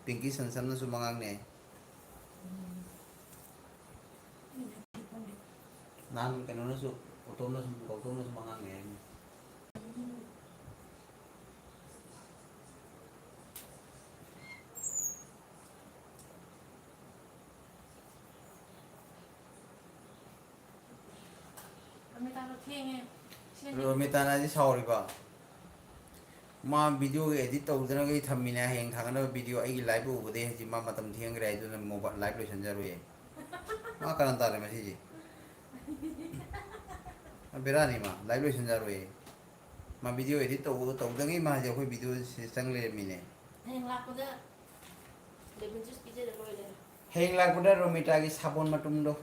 ꯄꯤꯡꯀꯤ ꯁꯟꯁꯝꯅꯁꯨ ꯃꯉꯥꯡꯅꯦ ꯅꯍꯥꯟ ꯀꯩꯅꯣꯅꯁꯨ ꯎꯇꯣꯝꯅꯁꯨ ꯒꯧꯇꯣꯝꯅꯁꯨ ꯃꯉꯥꯡꯅꯦ ꯍꯥꯏꯕꯅꯤ ꯔꯣꯃꯤꯇꯥꯗꯣ ꯊꯦꯡꯉꯦ ꯔꯣꯃꯤꯇꯥꯅꯗꯤ ꯁꯥꯎꯔꯤꯕ ꯃꯥ ꯚꯤꯗꯤꯑꯣ ꯏꯗꯤꯠ ꯇꯧꯗꯅꯒꯤ ꯊꯝꯃꯤꯅꯦ ꯍꯌꯦꯡ ꯊꯥꯒꯠꯅꯕ ꯚꯤꯗꯤꯑꯣ ꯑꯩꯒꯤ ꯂꯥꯏꯚ ꯎꯕꯗꯩ ꯍꯧꯖꯤꯛ ꯃꯥ ꯃꯇꯝ ꯊꯦꯡꯈ꯭ꯔꯦ ꯑꯗꯨꯅ ꯂꯥꯏꯚ ꯂꯣꯏꯁꯤꯟꯖꯔꯨꯏ ꯃꯥ ꯀꯔꯟ ꯇꯥꯔꯦ ꯃꯁꯤꯁꯦ ꯕꯦꯔꯥꯅꯤ ꯃꯥ ꯂꯥꯏꯚ ꯂꯣꯏꯁꯤꯟꯖꯔꯨꯏ ꯃꯥ ꯚꯤꯗꯤꯑꯣ ꯏꯗꯤꯠ ꯇꯧꯕꯗꯣ ꯇꯧꯗꯉꯩ ꯃꯥꯁꯦ ꯑꯩꯈꯣꯏ ꯚꯤꯗꯤꯑꯣꯁꯤ ꯆꯪ ꯂꯩꯔꯝꯃꯤꯅꯦ ꯍꯌꯦꯡ ꯂꯥꯛꯄꯗ ꯂꯦꯃꯟ ꯖꯨꯁ ꯄꯤꯖꯔ ꯂꯣꯏꯔꯦ ꯍꯌꯦꯡ ꯂꯥꯛꯄꯗ ꯔꯣꯃꯤꯇꯥꯒꯤ ꯁꯥꯄꯣꯟ ꯃꯇꯨꯝꯗꯣ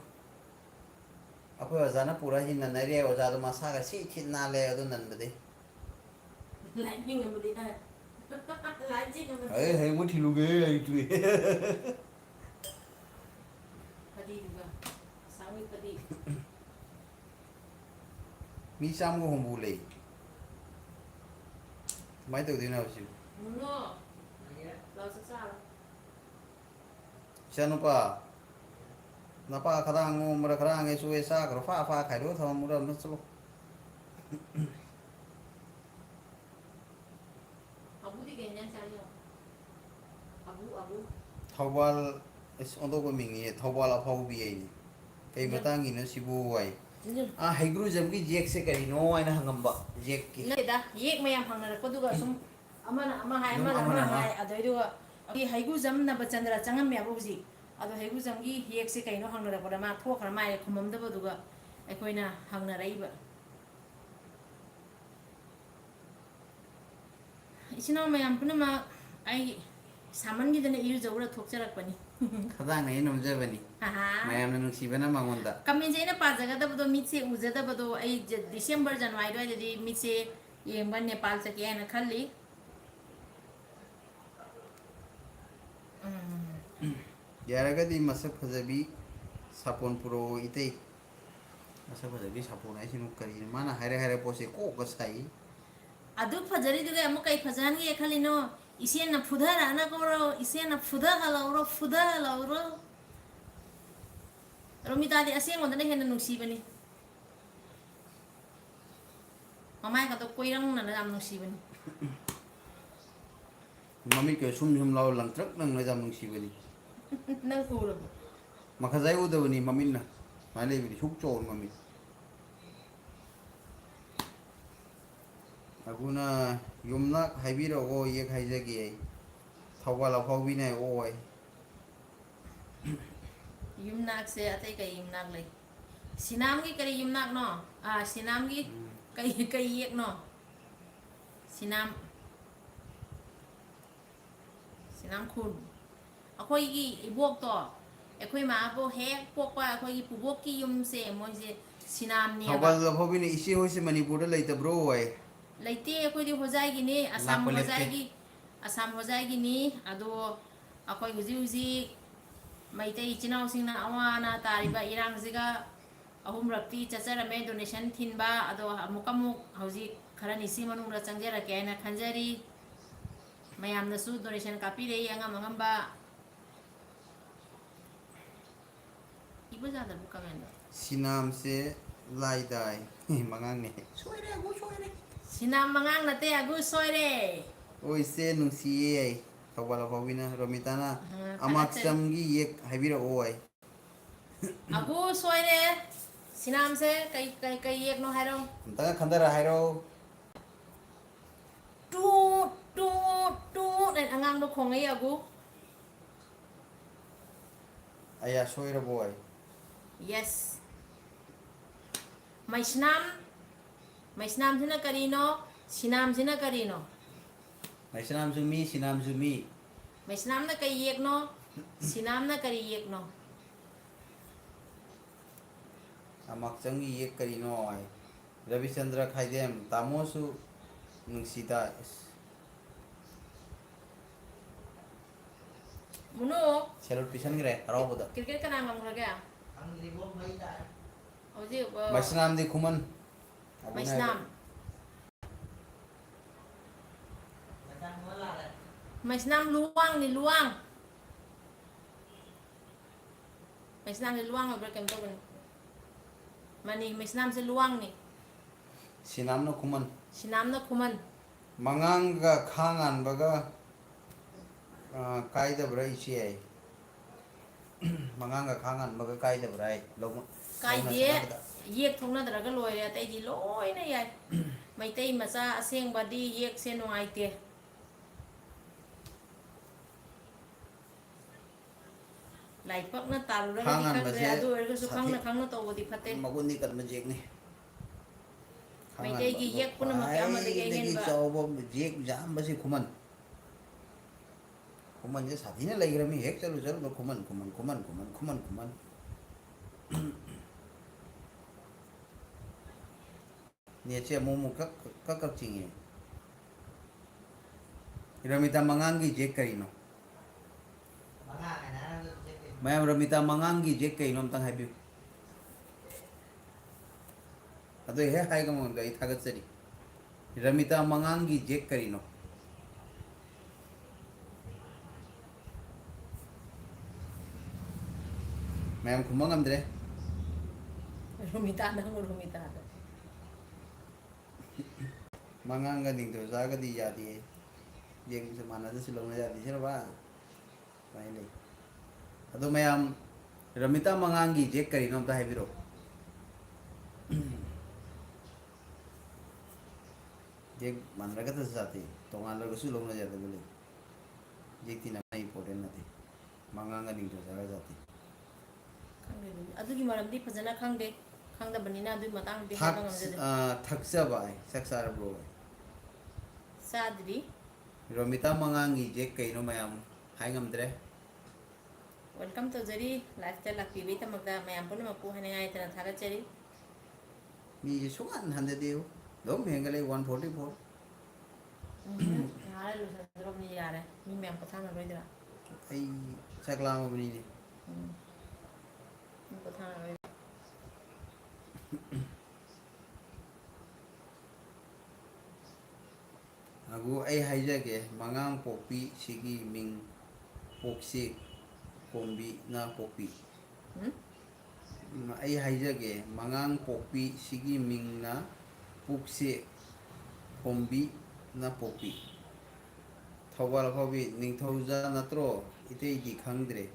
ꯑꯩꯈꯣꯏ ꯑꯣꯖꯥꯅ ꯄꯨꯔ ꯅꯟꯅꯔꯦ ꯑꯣꯖꯥꯗꯣ ꯃꯁꯥꯒ ꯁꯤ ꯊꯤꯠ ꯅꯥꯜꯂꯦ ꯑꯗꯨ ꯅꯟꯕꯗꯤ ꯑꯩ ꯍꯌꯦꯡꯃꯨꯛ ꯊꯤꯜꯂꯨꯒꯦ ꯂꯩꯇ꯭ꯔꯤ ꯐꯗꯤꯗꯨꯒ ꯑꯁꯥꯝꯒꯤ ꯐꯗꯤ ꯃꯤ ꯆꯥꯝꯃꯒ ꯍꯨꯝꯐꯨ ꯂꯩ ꯀꯃꯥꯏꯅ ꯇꯧꯗꯣꯏꯅꯣ ꯍꯧꯖꯤꯛ ꯅꯣ ꯂꯥꯎ ꯆꯥꯛ ꯆꯥꯔꯣ ꯏꯆꯥꯅꯨꯄꯥ ꯅꯄꯥ ꯈꯗꯥꯡ ꯅꯣꯝꯕꯔ ꯈꯗꯥꯡ ꯆꯣꯛꯑꯦ ꯆꯥꯈ꯭ꯔꯣ ꯐꯥ ꯈꯥꯏꯗꯣꯛꯑ ꯊꯝꯃꯝꯃꯨꯔꯣ ꯑꯝꯇ ꯆꯠꯂꯣ ꯑꯕꯨꯗꯤ ꯀꯩ ꯏꯟꯖꯥꯡ ꯆꯥꯔꯤꯅꯣ ꯑꯕꯨ ꯊꯧꯕꯥꯜ ꯑꯣꯟꯊꯣꯛꯄ ꯃꯤꯡꯅꯤꯌꯦ ꯊꯧꯕꯥꯜ ꯑꯐꯥꯎꯕꯤ ꯑꯩꯅꯤ ꯀꯩ ꯃꯇꯥꯡꯒꯤꯅꯣ ꯁꯤꯕꯨ ꯋꯥꯏ ꯍꯩꯒ꯭ꯔꯨꯖꯝꯒꯤ ꯖꯦꯛꯁꯦ ꯀꯔꯤꯅꯣ ꯍꯥꯏꯅ ꯍꯪꯉꯝꯕ ꯖꯦꯛꯀꯤ ꯅꯠꯇꯦꯗ ꯌꯦꯛ ꯃꯌꯥꯝ ꯍꯪꯅꯔꯛꯄꯗꯨꯒ ꯁꯨꯝ ꯑꯃꯅ ꯑꯃ ꯍꯥꯏ ꯑꯗꯨꯝ ꯑꯃꯅ ꯑꯃꯅ ꯑꯃ ꯑꯃ ꯍꯥꯏ ꯑꯗꯨꯏꯗꯨꯒ ꯍꯩꯒꯨꯖꯝ ꯅꯕꯆꯟꯗ꯭ꯔ ꯆꯪꯉꯝꯃꯦꯕ ꯍꯧꯖꯤꯛ ꯑꯗꯣ ꯍꯩꯒꯨꯖꯝꯒꯤ ꯌꯦꯛꯁꯦ ꯀꯩꯅꯣ ꯍꯪꯅꯔꯛꯄꯗ ꯃꯥ ꯊꯣꯛꯈ꯭ꯔ ꯃꯥꯜꯂꯦ ꯈꯨꯝꯃꯝꯗꯕꯗꯨꯒ ꯑꯩꯈꯣꯏꯅ ꯍꯪꯅꯔꯛꯏꯕ ꯏꯆꯤꯟ ꯏꯅꯥꯎ ꯃꯌꯥꯝ ꯄꯨꯝꯅꯃꯛ ꯑꯩ ꯁꯥꯃꯟꯈꯤꯗꯅ ꯏꯔꯨꯖꯧꯔ ꯊꯣꯛꯆꯔꯛꯄꯅꯤ ꯈꯗꯥꯡꯅ ꯑꯩ ꯅꯣꯝꯖꯕꯅꯤ ꯃꯌꯥꯝꯅ ꯅꯨꯡꯁꯤꯕꯅ ꯃꯉꯣꯟꯗ ꯀꯃꯦꯟꯁꯦ ꯑꯩꯅ ꯄꯥꯖꯒꯗꯕꯗꯣ ꯃꯤꯠꯁꯦ ꯎꯖꯗꯕꯗꯣ ꯑꯩ ꯗꯤꯁꯦꯝꯕꯔ ꯖꯅꯋꯥꯔꯤ ꯑꯗꯨꯋꯥꯏꯗꯗꯤ ꯃꯤꯠꯁꯦ ꯌꯦꯡꯕ ꯅꯦꯄꯥꯜ ꯆꯠꯀꯦ ꯍꯥꯏꯅ ꯈꯜꯂꯤ ꯌꯥꯔꯒꯗꯤ ꯃꯁꯛ ꯐꯖꯕꯤ ꯁꯥꯄꯣꯟ ꯄꯨꯔꯛꯑꯣ ꯏꯇꯩ ꯃꯁꯛ ꯐꯖꯕꯤ ꯁꯥꯄꯣꯟ ꯍꯥꯏꯁꯤꯃꯨꯛ ꯀꯔꯤꯅꯣ ꯃꯥꯅ ꯍꯥꯏꯔꯛ ꯄꯣꯠꯁꯦ ꯀꯣꯛꯀ ꯁꯥꯏ ꯑꯗꯨ ꯐꯖꯔꯤꯗꯨꯒ ꯑꯃꯨꯛ ꯀꯩ ꯐꯖꯍꯟꯒꯦ ꯈꯜꯂꯤꯅꯣ ꯏꯆꯦꯅ ꯐꯨꯊꯔꯛꯑꯅꯀꯣꯔꯣ ꯏꯆꯦꯅ ꯐꯨꯊꯍꯜꯂꯧꯔꯣ ꯔꯣꯃꯤꯇꯥꯗꯤ ꯑꯁꯦꯡꯕꯗꯅ ꯍꯦꯟꯅ ꯅꯨꯡꯁꯤꯕꯅꯤ ꯃꯃꯥꯏꯒꯗꯣ ꯀꯣꯏꯔꯪꯅꯅ ꯌꯥꯝ ꯅꯨꯡꯁꯤꯕꯅꯤ ꯃꯃꯤꯠꯀ ꯁꯨꯝ ꯂꯥꯎꯔ ꯂꯪꯇ꯭ꯔꯛ ꯂꯪꯅ ꯌꯥꯝ ꯅꯨꯡꯁꯤꯕꯅꯤ ꯅꯪ ꯎꯔꯕꯣ ꯃꯈꯥꯖꯥꯏ ꯎꯗꯕꯅꯤ ꯃꯃꯤꯠꯅ ꯁꯨꯃꯥꯏꯅ ꯂꯩꯕꯅꯤ ꯁꯨꯛ ꯆꯥꯎꯕ ꯃꯃꯤꯠ ꯑꯗꯨꯅ ꯌꯨꯝꯅꯥꯛ ꯍꯥꯏꯕꯤꯔꯛꯑꯣ ꯌꯦꯛ ꯍꯥꯏꯖꯒꯦ ꯑꯩ ꯊꯧꯕꯥꯜ ꯑꯐꯥꯎꯕꯤꯅ ꯑꯣ ꯑꯩ ꯌꯨꯝꯅꯥꯛꯁꯦ ꯑꯇꯩ ꯀꯩ ꯌꯨꯝꯅꯥꯛ ꯂꯩ ꯁꯤꯅꯥꯝꯒꯤ ꯀꯔꯤ ꯌꯨꯝꯅꯥꯛꯅꯣ ꯁꯤꯅꯥꯝꯒꯤ ꯀꯩ ꯌꯦꯛꯅꯣ ꯁꯤꯅꯥꯝ ꯁꯤꯅꯥꯝꯈꯨꯟ ꯑꯩꯈꯣꯏꯒꯤ ꯏꯕꯣꯛꯇꯣ ꯑꯩꯈꯣꯏ ꯃꯥꯕꯨ ꯍꯦꯛ ꯄꯣꯛꯄ ꯑꯩꯈꯣꯏꯒꯤ ꯄꯨꯕꯣꯛꯀꯤ ꯌꯨꯝꯁꯦ ꯃꯣꯏꯁꯦ ꯁꯤꯅꯥꯝꯅꯦꯕ ꯊꯧꯕꯥꯜ ꯑꯐꯥꯎꯕꯤꯅ ꯏꯆꯦ ꯍꯣꯏꯁꯦ ꯃꯅꯤꯄꯨꯔꯗ ꯂꯩꯇꯕ꯭ꯔꯣ ꯍꯥꯏ ꯂꯩꯇꯦ ꯑꯩꯈꯣꯏꯗꯤ ꯍꯣꯖꯥꯏꯒꯤꯅꯤ ꯂꯥꯛꯄ ꯂꯦꯞꯇꯦ ꯑꯁꯥꯝ ꯍꯣꯖꯥꯏꯒꯤꯅꯤ ꯑꯗꯣ ꯑꯩꯈꯣꯏ ꯍꯧꯖꯤꯛ ꯃꯩꯇꯩ ꯏꯆꯤꯟ ꯏꯅꯥꯎꯁꯤꯡꯅ ꯑꯋꯥ ꯑꯅꯥ ꯇꯥꯔꯤꯕ ꯏꯔꯥꯡꯁꯤꯒ ꯑꯍꯨꯝꯔꯛꯇꯤ ꯆꯠꯆꯔꯝꯃꯦ ꯗꯣꯅꯦꯁꯟ ꯊꯤꯟꯕ ꯑꯗꯣ ꯑꯃꯨꯛ ꯍꯧꯖꯤꯛ ꯈꯔ ꯅꯤꯡꯁꯤꯡ ꯃꯅꯨꯡꯗ ꯆꯪꯖꯔꯛꯀꯦ ꯍꯥꯏꯅ ꯈꯟꯖꯔꯤ ꯃꯌꯥꯝꯅꯁꯨ ꯗꯣꯅꯦꯁꯟ ꯀꯥꯞꯄꯤꯔꯛꯏ ꯑꯉꯝ ꯑꯉꯝꯕ 이보자다 못 가면 ꯁꯤꯅꯥꯝꯁꯦ ꯂꯥꯏꯗꯥꯏ ꯃꯉꯥꯡꯅꯦ ꯁꯣꯏꯔꯦ ꯑꯃꯨꯛ ꯁꯣꯏꯔꯦ Sinam mangang nate agus soire. ꯑꯣ ꯏꯆꯦ ꯅꯨꯡꯁꯤꯌꯦ ꯑꯩ ꯊꯧꯕꯥꯜ ꯑꯐꯥꯎꯕꯤꯅ ꯔꯣꯃꯤꯇꯥꯅ Thagatsari. ꯑꯃꯥꯛꯆꯝꯒꯤ ꯌꯦꯛ ꯍꯥꯏꯕꯤꯔꯛꯑꯣ ꯑꯩ Agus soire. Sinam se kay yek no haro. ꯑꯝꯇꯪ ꯈꯟꯊꯔ ꯍꯥꯏꯔꯛꯑꯣ Tu dan angang do khongai agu. ꯑꯌꯥ ꯁꯣꯏꯔꯕꯣ ꯑꯩ Yes. Maisnam sina karino, sinam sina karino. Maisanam Zumi, Sinam Zumi. Maisnam na kay yek no, sinam na kari yek no. Amakchangi Yek Karino. Ravi Chandra Khaidem, Tamosu Nungsida. Muno, Salute Pisan Gre, Roboda. cricket ka naman mo kaya? Oji, Maisanam di Kuman. Maisnam. Maisnam luang ni luang. Maisnam ni luang apa kem tu kan? Mani maisnam se luang ni. Sinam no Kuman. Sinam na kuman. Manganga Khangan Baga Kaida Brai Chi. Manganga Khangan Baga Kaida Brai. Kai dia yek thong na dara ka loi ya tai di loi na ya. Mai tai macha aseng badi yek se nuai te. Lai pak na taru ra di khat re adu er ka su khang na to di phate. Magundi kat majek ni. Mai tai gi yek puna ma kya ma de ge hen ba. Chawbo jek jam basi Kuman. Kuman je sathine lagi rami hek chalu Kuman. Ni che momo kak chingi. Ramita Mangangi jek karino. Mayam Ramita Mangangi jek karino tang habi. Ado he hai ka mon dai thagat sari. Ramita Mangangi jek karino. Mayam kumangam dre. Rumita na rumita. Manganga ding to zaga di jadi hai. Jeng se mana se silong na jadi sira ba. Pai le. Ado mayam Ramita Mangangi jek karino ta habiro. Jek manra ka ta sati. Tongan lo su long na jadi bole. Jek tina mai important na ti. Manganga ding to zaga jati. Adu gi maram di phajana khang de. Khang da banina adu matang de Thak khang ngam de. thaksa bai saksara bro. Sadri. Ramita Mangangi jek kaino mayam hai ngam dre. Welcome to Jari Lifestyle Lakpi Bita Magda mayam pun mapu hane ngai tana thaga chari. Mi je sungan hande deu. Dom hengale 144. Hara lu sa drop ni yare. Mi mayam pathang na roidra. Ai sakla ma bani ni. Mi pathang na roidra. Agu ai haijage mangang popi sigi ming poksi kombi na popi. Ai haijage mangang popi sigi ming na poksi kombi na popi. Thawal phabi ningthauja natro ite di khangdre.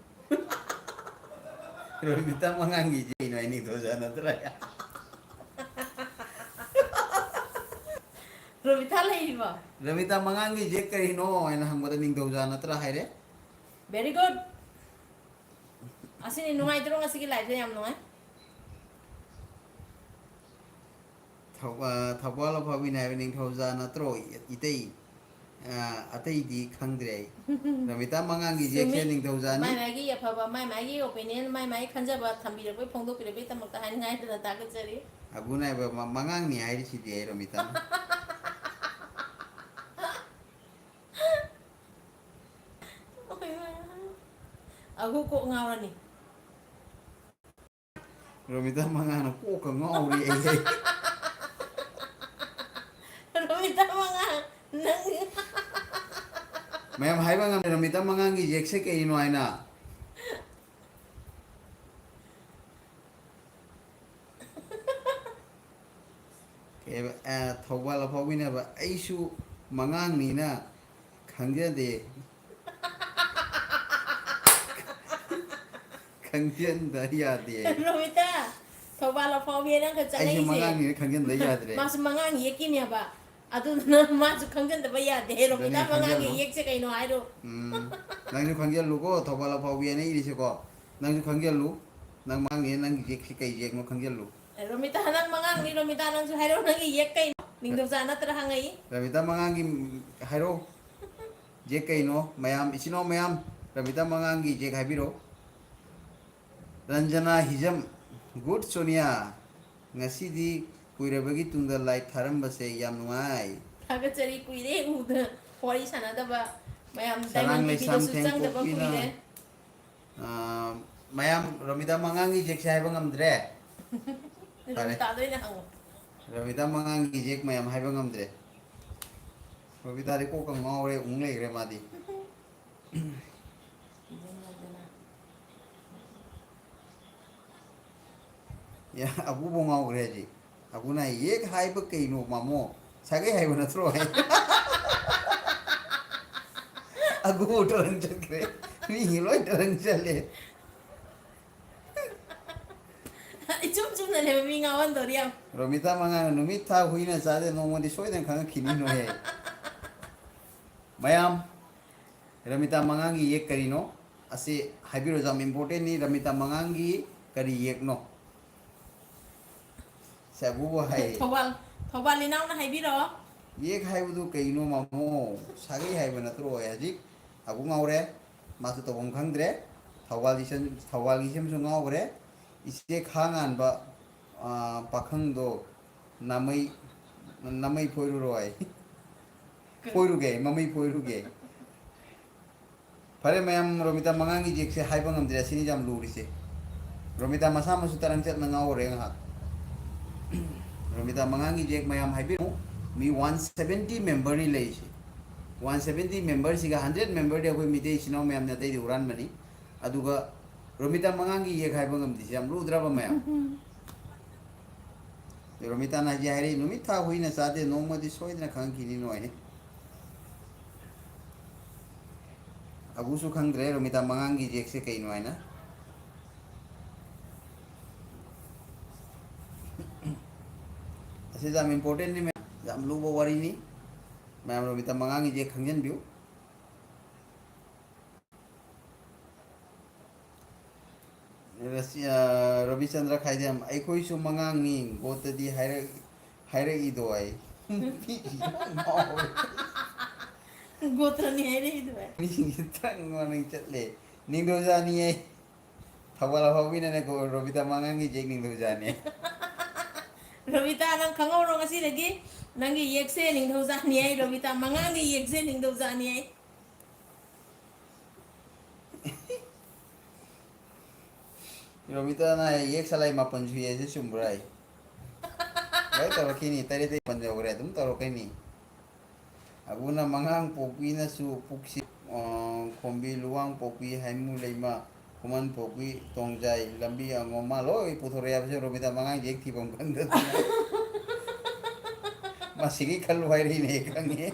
Ramita Mangangi je no ningthauja natra. Robita lai ba. Ramita Mangangi je karino ena hangmada ningthauja natra haire. Very good. Asini nungai tro ngasi ki life yam nungai. Thawal phabi na ningthauja natro ite atei di khangdre. Ramita Mangangi je ke ningthauja Mai ni. mai gi ya phaba mai gi opinion mai khanja ba thambi ra koi phongdo pire be tamak ta han ngai tana ta ka chari. Aguna ba mangang ni hairi si de Ramita. Aku kok ngawra ni. Ramita Mangang ko ka ngauri ai. Robita mga nang Mayam hai bang Ramita Mangangi je se ke ino aina. Ke thawal phabi na ba aisu mangang ni na khangja de. Khangjen da ya de. Robita. Thobala phobia nang ka chai Aisu mangang se. ni khangjen da ya de. Mas mangang yekin ya ba. Adu na mas khangjan da ba ya de Robita mangang yek se kai no ai do. Nang ju khangja lu ko thawal phabi na iri se ko. Nang ju khangja lu nang mang ni nang je se kai je no khangja lu. Romita nang mangang ni Romita nang su hai ro nang yek kai ning do sana tra hangai. Ramita Mangangi hairo जे कईनो ma'am इचिनो ma'am Ramita Mangangi जे खाबिरो रंजना हिजम गुड Sonia ngasi kuirabagi tungda light tharambase yam nuai थागचरी कुइरे उद वरी सानादबा मयाम sarang डायमंड टीवी laisam दसु चंगदबा thengpokina कुइरे मैम रमिता मंगांगी जेक हाइबा ngamdre रम तादोइना हंगो रमिता मंगांगी जेक मैम हाइबा ngamdre रमिता रे को का ngawre unglegre madi ya abu bo ngawre ji abu na yek haiba kaino mamo sage haiba na thro hai agu utarang chakre ni hiloi tarang chale इचुम चुम ने ले मी ngawan doriam रमिता मंगांग नुमित था हुईना सादे नोमदी सोइदन खंग खिनी नो है मैम रमिता मंगांगी ये करीनो असे हाइबिरो जाम इम्पोर्टेंट नी रमिता मंगांगी करी एक नो सबु है थवाल थवाल लिनाव ना हाइबिरो ये हाइबुदु कईनो मामो सागे हाइबो नत्रो है जी अबु ngawre मासु तो बम खंगद्रे थवाल गिसम सु ngawre इसे खांगान बा पाखंग दो नामै फोइरु रोय फोइरु गे ममै फोइरु गे फरे मैम रमिता मंगांगी जेक से हाइबा ngamdre सिनी जाम लुरिसे रमिता मसा मसु तरंग चत ngawre nga रमिता मंगांगी जेक मैम हाइबि मी 170 मेंबर नि लेसे 170 मेंबर सिगा 100 मेंबर दे कोइ मिते सिनो मैम न तै उरान मनी अदुगा रमिता मंगांगी ये खाइबा ngamdi जाम लुद्राबा मैम रमिता ना जे हाइरे नुमित था हुइना सादे नोमदि सोइदना खंखिनि नोय अबुसु खंद्रे रमिता मंगांगी जेक से कई नोय ना असे जाम इम्पोर्टेंट नि मैं जाम लुबो वारी नि मैम रमिता मंगांगी जेक खंजन बिउ रविचंद्र खाइदम अखोइसु मंगांगनी गोतदी हाइरे इदोय गोत्र नि हाइरे इदुए ni tang nang chatle ning do jani ai thawala hawina ne ko robita mangangi jek ning do jani Ravita नंग खंगौ रो ngasi lagi nangi yekse ning do jani ai Ravita mangangi yekse ning do jani ai robita na yek salai ma panju ye je sumrai bai taro kini tari te panja ore tum taro kini aguna mangang popi na su puksi khombi luang popi haimu leima kuman popi tongjai lambi angoma loi puthore abse robita mangang jek thi bom kan da masigi khalu hai ri ne kangi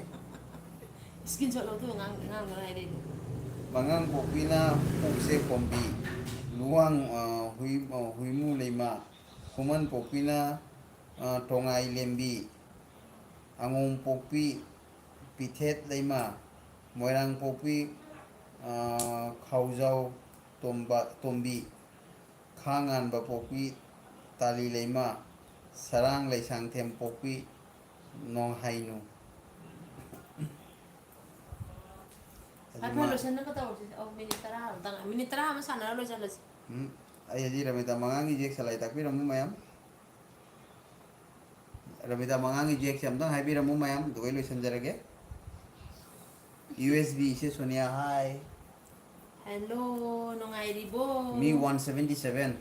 skin shot lo tu ngang ngang ngai dei mangang popi na pukse khombi luang huimu leima kuman popi na tongai lembi angom popi pithet leima moirang popi khaujau tombi khangan ba popi tali leima sarang leisang them popi nong hainu apa lo sana ka tahu sih oh minit tara ama sana lo jalan sih ai ji ramita mangangi jek salai takpi ramu mayam ramita mangangi jek samdang hai bi ramu mayam doi lo sanjarage USB से सोनिया हाय hello nongai ribo मी 177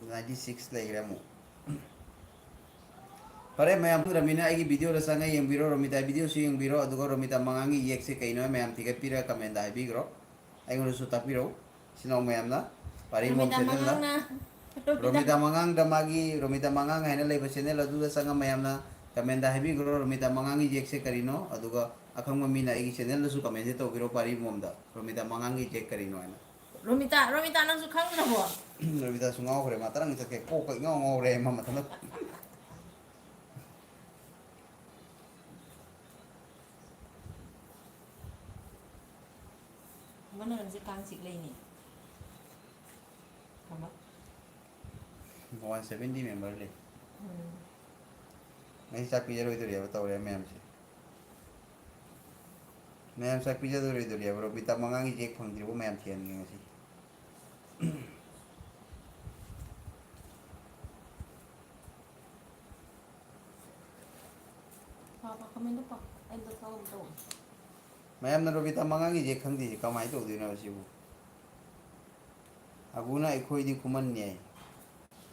96 लग रहा मु परे मैं हम रमीना आई की video रसंगा young बिरो Ramita video से यंग बिरो अदुगो रमिता मंगांगी येक से कइनो मैं हम तिके पिरा कमेंट आइ बिग्रो आई गो सुता पिरो सिनो मैं हम ना पारी मोम चैनल ना रमिता मंगांग दमागी रमिता मंगांग हैने लेबो चैनल अदुदा संगा मैं हम ना कमेंट आइ बिग्रो रमिता मंगांगी येक से करिनो अदुगो अखंग मीना आई चैनल लसु कमेंट तो बिरो पारी मोम दा रमिता मंगांगी चेक करिनो है ना Romita nang su khang na bo Ramita सुंगाओ करे मातरंग चके को को ngao रे मा मथन mana kan se kang sik lai ni kama 170 member ले नहीं सा पिजर इधर ये बताओ रे मैम से ma'am sak pija dori dori ya bro bita mangangi jek phangdri bo ma'am thian ngi ngasi Papa comment pa. End the phone to. Ma'am na bita mangangi jek khangdi kamai to dina sibu aguna ekhoi di kuman ne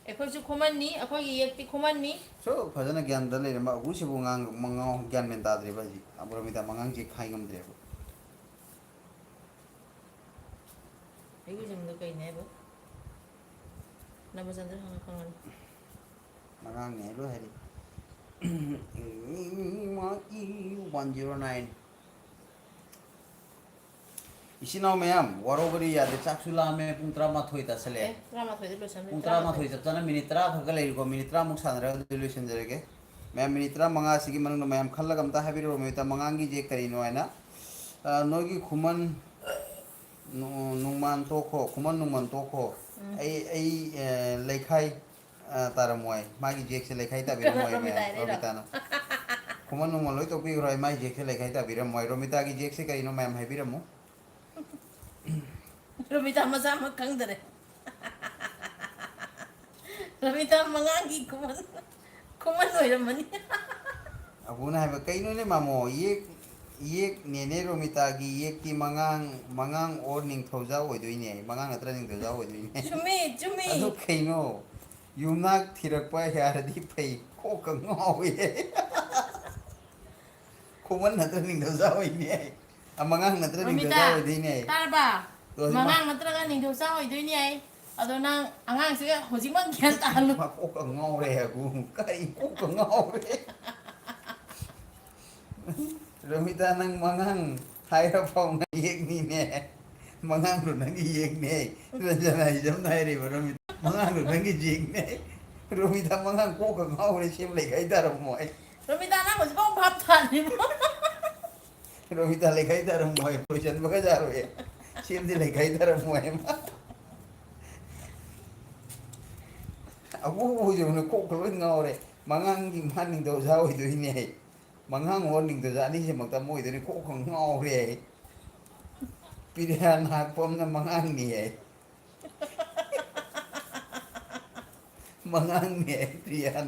ꯑꯩꯈꯣꯏꯁꯨ ꯈꯨꯃꯟꯅꯤ ꯑꯩꯈꯣꯏꯒꯤ ꯌꯦꯛꯇꯤ ꯈꯨꯃꯟꯅꯤ so phajana gyan da le ma agu sibu ngang mangao gyan men ta dre ba ji abro bita mangang jek khai ngam dre ꯑꯩꯒꯤ ꯖꯤꯝꯗ ꯀꯩꯅꯦꯕ number ꯍꯪꯉ ꯈꯪꯒꯅꯤ mangang ne lo hari ma i 109 इसिनाव ma'am वारोबरी याद चाक्सुला में पुंत्रा माथोई तसले ꯑꯦ ꯇꯔꯥꯃꯥꯊꯣꯏꯗ ꯂꯣꯏꯁꯟꯕ पुंत्रा माथोई चपचाना minute 30 खग लेरिको minute 30 मुक सानरा डिलुशन जरेगे ma'am minute 30 मंगा सिगी मनंग मैम खल्लग अमता हाबिरो मेता मंगांगी जे करिनो हैना नोगी खुमन नुमान तोखो खुमन नुमान तोखो आई लेखाई तारमोय मागी जेक से लेखाई ताबिरो मोय मैं रोमिताना खुमन नुमान लोय तो पी रोय माई जेक से लेखाई ताबिरो मोय रोमिता की जेक से करिनो मैम हाबिरमो ꯔꯣꯃꯤꯇꯥ ꯃꯆꯥ ꯑꯃ ꯈꯪꯗꯔꯦ ꯔꯣꯃꯤꯇꯥ ꯃꯉꯥꯡꯒꯤ ꯈꯨꯃꯟ ꯑꯣꯏꯔꯝꯃꯅꯤ abuna hai kai no ne mamo ye nene romita gi ye ti mangang or ning thoja oi doi ne mangang atra ning thoja oi doi ne ꯆꯨꯝꯃꯤ ꯆꯨꯝꯃꯤ adu kai no yumnak thirak pa ya di pai ko ka ngau ye kuman atra ning thoja oi ne amangang atra ning thoja oi doi ne ꯇꯥꯔꯕ ꯃꯉꯥꯡ ꯅꯠꯇ꯭ꯔꯒ ꯅꯤꯡꯊꯧꯆꯥ ꯑꯣꯏꯗꯣꯏꯅꯤ ꯑꯩ ꯑꯗꯣ ꯅꯪ ꯑꯉꯥꯡꯁꯤꯒ ꯍꯧꯖꯤꯛꯃꯛ ꯒ꯭ꯌꯥꯟ ꯇꯥꯍꯜꯂꯨ ma ko ka ngau re gu kai ko ka ngau re romita nang mangang hai ra phong na yek ni ne mangang ru nang yek ne ranjana jam nai re romita mangang ru nang yek ne romita mangang ko ka ngau re sim le kai tar moi โรมิตานั่งหัวจะป้องพับทันนี่มั้ง romita le kai tar moi pojan ba ka jar we sim di le kai tar moi ma abu jo ne ko ko ngau re mangang gi man ning do sa oi do ne mangang ho ning do sa ni se mak ta moi de ko ko ngau re pilihan hak pom na mangang ni mangang ni pilihan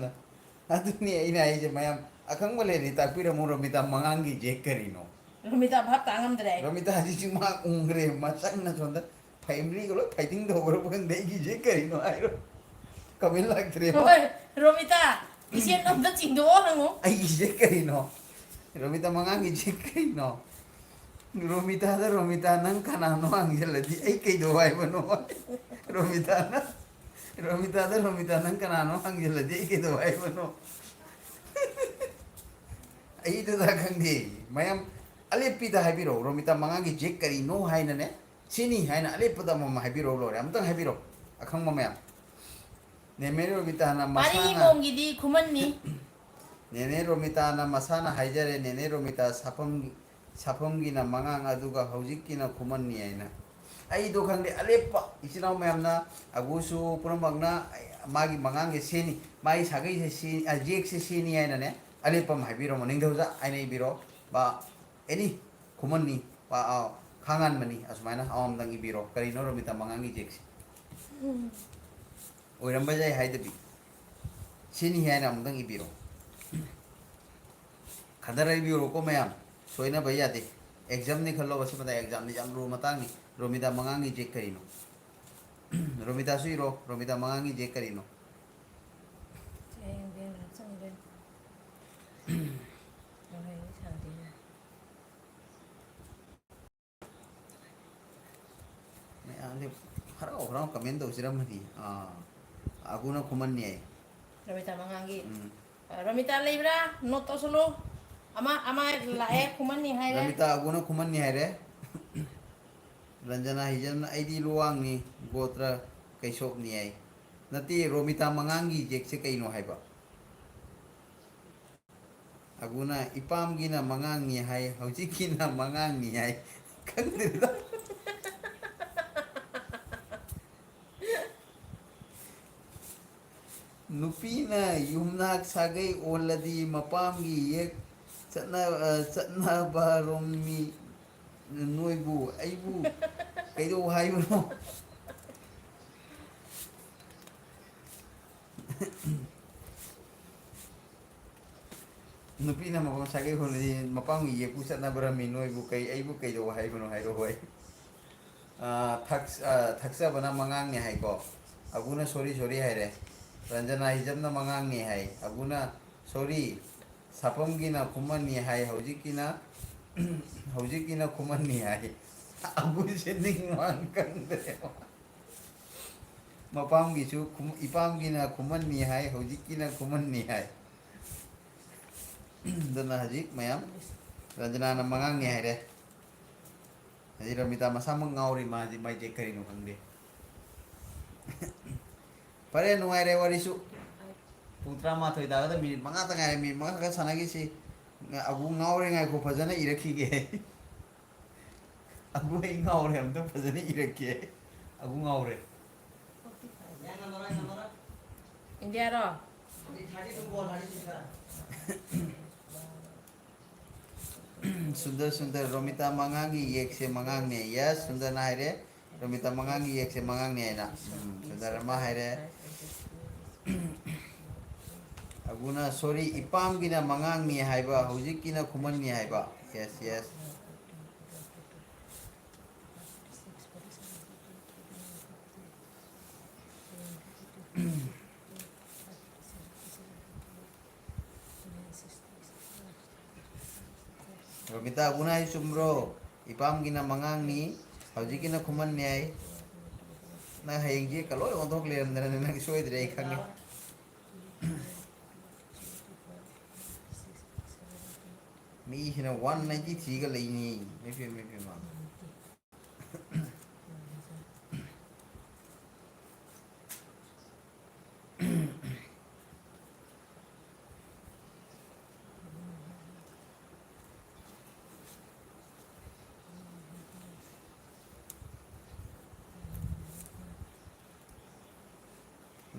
adu ni ina ai je mayam akang bole ni ta pira mo romita mangang gi je karino โรมิตาพับตางำแดง romita ji ji ma ungre ma sang na sonda primary ko lo fighting do bro pun de gi je karino ai ro kamin lag tre โอ้ยโรมิตาอีเชียนน้ำตาจิงโดนะงู ai gi je karino romita mangang gi je karino romita da romita nang kana no angel di ai kai do ai bano romita na romita da romita nang kana no angel di ai kai do ai bano ai to da khang di mayam alepi da habiro romita mangangi jek kari no haina ne sini haina alepi da mama habiro lo amtang habiro akhang mama yam ne mere romita na ปารีโม masana งกีดีคุมันนี่ nene romita na masana haijare nene romita sapam gi na mangang aduga hojik ki na kuman ni aina ai do khang de alepa isinau mayam na agusu puramagna magi mangang ge seni mai sagai se si ajek se seni aina ne alepa habiro mo ning doja aina ibiro ba any kuman ni ba khangan mani asmaina awam dang ibiro kari no romita mangang gi jek oiram bajai haidabi seni haina amdang ibiro khadara ibiro ko mayam soina bhaiya de exam ni khallo bas pata exam ni jam ru matang ni romita mangang gi jek kari no romita suiro romita mangang gi jek kari no เองเรียนสั่งเรียนอะไรสั่งดี ane harau harau kamen do siram di aku na kuman ni ai โรมิตามังกีโรมิตาเลยบราโนโตสโลอามาลาเอคุมันนี่ให้เลย ramita aku na kuman ni ai re ranjana hijan id luang ni gotra kaisok ni ai nati romita mangangi jek se kaino hai ba aguna ipam gi na mangang ni hai hauji ki na mangang ni hai kang de da nupina yumnak sagai oladi mapam gi yek chatna ba romi ꯅꯣꯏꯕꯨ ꯑꯩꯕꯨ ꯀꯩꯗꯧ ꯍꯥꯏꯕꯅꯣ ꯅꯨꯄꯤꯅ ꯃꯄꯥꯝ ꯁꯥꯒꯩ ꯍꯣꯜꯂꯗꯤ ꯃꯄꯥꯝꯒꯤ ꯌꯦꯛꯄꯨ ꯆꯠꯅꯕꯔꯝꯃꯤ ꯅꯣꯏꯕꯨ ꯀꯩ ꯑꯩꯕꯨ ꯀꯩꯗꯧ ꯍꯥꯏꯕꯅꯣ ꯍꯥꯏꯔꯣ ꯍꯣꯏ ꯊꯛꯆꯕꯅ ꯃꯉꯥꯡꯅꯤ ꯍꯥꯏꯀꯣ ꯑꯕꯨꯅ ꯁꯣꯔꯤ ꯁꯣꯔꯤ ꯍꯥꯏꯔꯦ ꯔꯟꯖꯅꯥ ꯍꯤꯖꯝꯅ ꯃꯉꯥꯡꯅꯤ ꯍꯥꯏ ꯑꯕꯨꯅ ꯁꯣꯔꯤ ꯁꯥꯐꯝꯒꯤꯅ ꯈꯨꯃꯟꯅꯤ ꯍꯥꯏ ꯍꯧꯖꯤꯛꯀꯤꯅ ꯈꯨꯃꯟꯅꯤ ꯍꯥꯏ ꯑꯕꯨꯁꯦ ꯅꯤꯡꯃꯥꯟ ꯀꯟꯗ꯭ꯔꯦ ꯃꯄꯥꯝꯒꯤꯁꯨ ꯏꯄꯥꯝꯒꯤꯅ ꯈꯨꯃꯟꯅꯤ ꯍꯥꯏ ꯍꯧꯖꯤꯛꯀꯤꯅ ꯈꯨꯃꯟꯅꯤ ꯍꯥꯏ ꯑꯗꯨꯅ ꯍꯧꯖꯤꯛ ꯃꯌꯥꯝ ꯔꯟꯖꯅꯥꯅ ꯃꯉꯥꯡꯅꯤ ꯍꯥꯏꯔꯦ ꯍꯧꯖꯤꯛ ꯔꯃꯤꯇꯥ ꯃꯁꯥꯃꯛ ꯉꯥꯎꯔꯤ ꯃꯥꯁꯤ ꯃꯥꯏꯁꯦ ꯀꯔꯤꯅꯣ ꯈꯪꯗꯦ ꯐꯔꯦ ꯅꯨꯡꯉꯥꯏꯔꯦ ꯋꯥꯔꯤꯁꯨ ꯄꯨꯡ 11 ꯇꯥꯒꯗ ꯃꯤꯅꯤꯠ 5ꯇ ꯉꯥꯏꯔꯦ ꯃꯤꯅꯤꯠ 5 ꯈꯛꯇ ꯁꯥꯟꯅꯈꯤꯁꯤ ꯑꯕꯨ ꯉꯥꯎꯔꯦ ꯉꯥꯏꯈꯣ ꯐꯖꯅ ꯏꯔꯛꯈꯤꯒꯦ ꯑꯕꯨ ꯑꯩ ꯉꯥꯎꯔꯦ ꯑꯝꯇ ꯐꯖꯅ ꯏꯔꯛꯀꯦ ꯑꯕꯨ ꯉꯥꯎꯔꯦ India ro. Sundar Sundar Romita Mangangi yekse mangangne yes Sundar na haire Romita Mangangi yekse mangangne na Sundar ma haire Aguna sorry ipam gina mangangni haiba hujik kina kumanni haiba yes yes Romita aguna hai sumro ipam gina mangangni hujik kina kumanni hai na hayengji kaloi ondok leram dana na kisoi dire ikhangi mi hina 193 ga leini maybe ma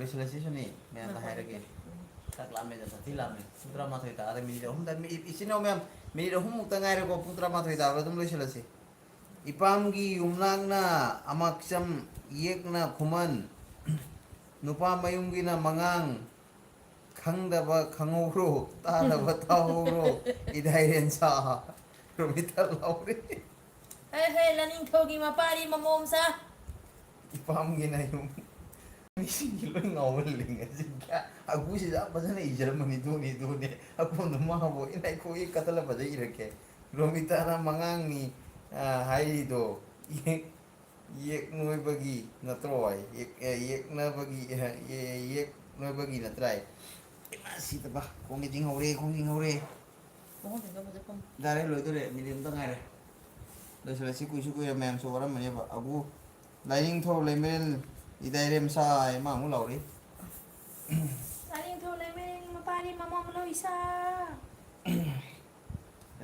Legislasi ni memang tak hari lagi tak lama dah tak lama putra mata itu ada mini dah dan isi ni memang mini dah tengah hari ko putra mata itu ada tu legislasi ipam gi umlang na amaksam yek na kuman nupa mayung gi na mangang khangda ba khangoro ta da ba tauro idai ren sa romita lauri Hey, learning thogi mapari mamom sa. ipam gi na yung Misi lo ngawling aja. Aku sih apa sih nih Jerman itu nih. Aku nama apa ini aku ini kata lah pada irake. Romita na mangang ni hai itu. Yek noi bagi na troy. Yek na bagi yek noi bagi na try. Masih tu bah. Kong jing hore. Mo ko tinggal mo Dari lo itu deh. Milim tengah deh. Dah selesai kuisu ya mem seorang mana pak. Aku lain thau lemel. Idai rem sa emang ulau ni. Learning tho le me mapari mamom lo isa.